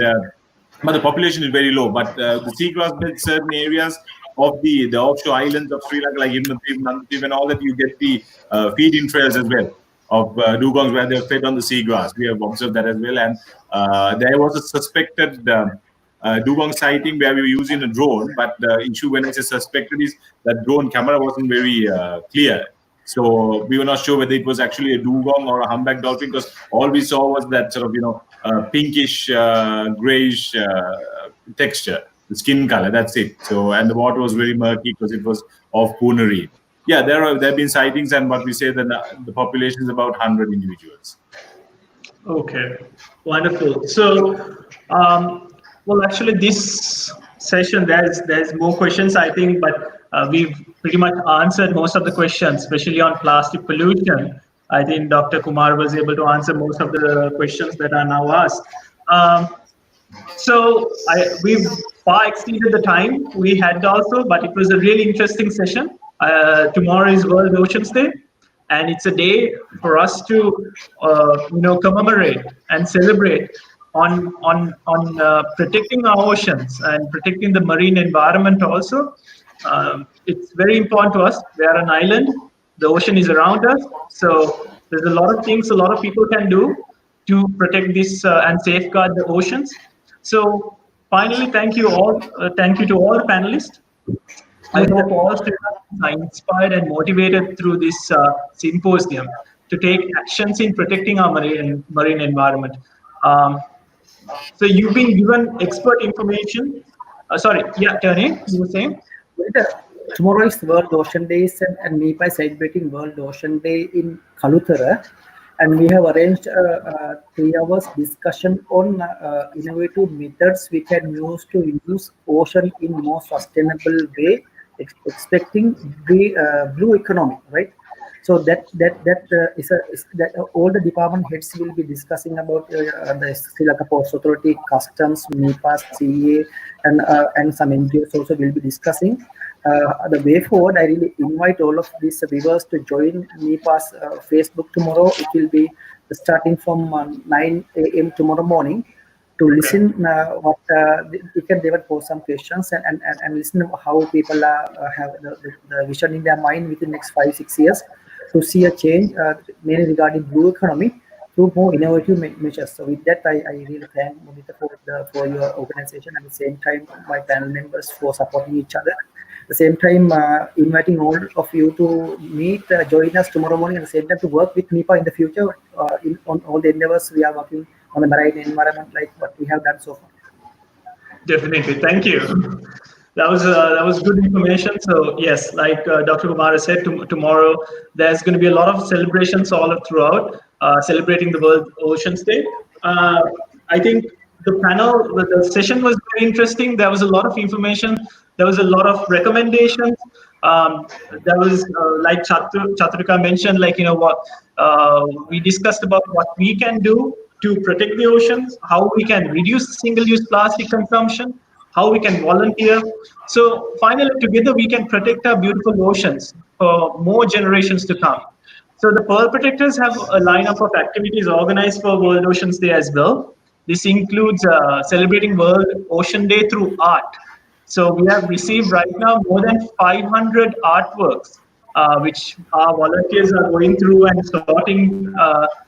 but the population is very low. But the seagrass beds, certain areas of the offshore islands of Sri Lanka, like Irmativ, Nandiv, and all that, you get the feed-in trails as well of dugongs where they're fed on the seagrass. We have observed that as well, and there was a suspected dugong sighting where we were using a drone, but the issue when I say suspected is that drone camera wasn't very clear. So we were not sure whether it was actually a dugong or a humpback dolphin, because all we saw was that sort of, pinkish, grayish texture, the skin color, that's it. So, and the water was very murky because it was of Punari. Yeah, there have been sightings, and what we say that the population is about 100 individuals. Okay, wonderful. So, well, actually, this session there's more questions I think, but we've pretty much answered most of the questions, especially on plastic pollution. I think Dr. Kumar was able to answer most of the questions that are now asked. So we've far exceeded the time we had also, but it was a really interesting session. Tomorrow is World Oceans Day, and it's a day for us to commemorate and celebrate on protecting our oceans and protecting the marine environment also. It's very important to us. We are an island. The ocean is around us, so there's a lot of things a lot of people can do to protect this and safeguard the oceans. So finally, thank you all. Thank you to all the panelists. I hope all students are inspired and motivated through this symposium to take actions in protecting our marine environment. Um, so you've been given expert information. Sorry, yeah, Terney, you were saying? Tomorrow is World Ocean Days, and MEPA is celebrating World Ocean Day in Kalutara. And we have arranged 3 hours discussion on innovative methods we can use to use ocean in more sustainable way, expecting blue economy, right? So that all the department heads will be discussing about the Sri Lanka Ports Authority, Customs, MEPA, CA, and some NGOs also will be discussing. The way forward, I really invite all of these viewers to join MEPA's Facebook tomorrow. It will be starting from 9 a.m. tomorrow morning to listen what you can they will pose some questions and listen to how people have the vision in their mind within the next 5-6 years to see a change, mainly regarding blue economy through more innovative measures. So with that, I really thank Muditha for your organization, and at the same time my panel members for supporting each other. At the same time, inviting all of you to meet, join us tomorrow morning, at the same time to work with MEPA in the future on all the endeavors we are working on the marine environment, like what we have done so far. Definitely, thank you. That was good information. So yes, like Dr. Kumara said, tomorrow there's going to be a lot of celebrations all throughout, celebrating the World Oceans Day. I think the session was very interesting. There was a lot of information. There was a lot of recommendations. There was like Chathurika mentioned, like what we discussed about what we can do to protect the oceans, how we can reduce single-use plastic consumption, how we can volunteer. So finally, together we can protect our beautiful oceans for more generations to come. So the Pearl Protectors have a lineup of activities organized for World Oceans Day as well. This includes celebrating World Ocean Day through art. So we have received right now more than 500 artworks, which our volunteers are going through and sorting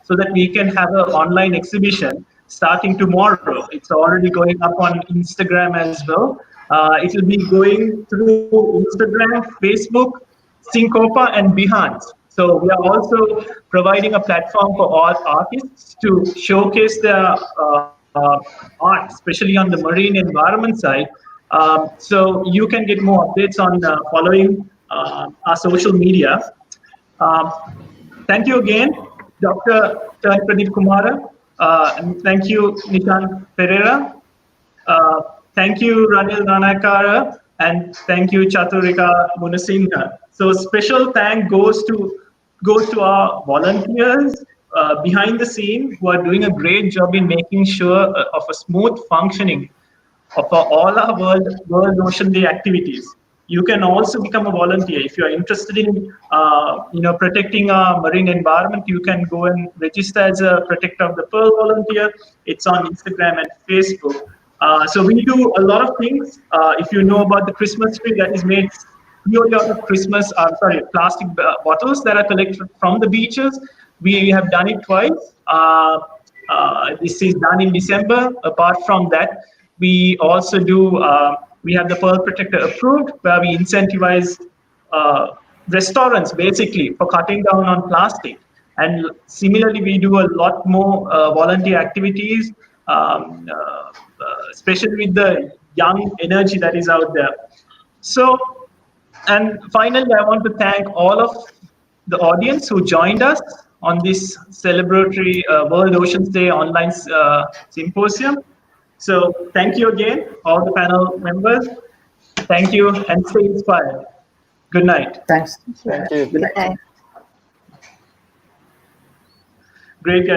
so that we can have an online exhibition starting tomorrow. It's already going up on Instagram as well. It will be going through Instagram, Facebook, Syncopa, and Behance. So we are also providing a platform for all artists to showcase their art, especially on the marine environment side. So you can get more updates on following our social media. Um, Thank you again, Dr. Pradeep Kumara. And thank you, Nishan Perera. Thank you, Ranil Nanayakkara, and thank you, Chathurika Munasinghe. So special thank goes to our volunteers behind the scene who are doing a great job in making sure of a smooth functioning of all our World Ocean Day activities. You can also become a volunteer if you are interested in protecting our marine environment. You can go and register as a Protector of the Pearl volunteer. It's on Instagram and Facebook. So we do a lot of things. If you know about the Christmas tree that is made purely out of plastic bottles that are collected from the beaches, we have done it twice. This is done in December. Apart from that, we also do, we have the Pearl Protector approved, where we incentivize restaurants basically for cutting down on plastic. And similarly, we do a lot more volunteer activities, especially with the young energy that is out there. So, and finally, I want to thank all of the audience who joined us on this celebratory World Oceans Day online symposium. So thank you again, all the panel members. Thank you and stay inspired. Good night. Thanks. Thank you. Good night. Good night. Great, guys.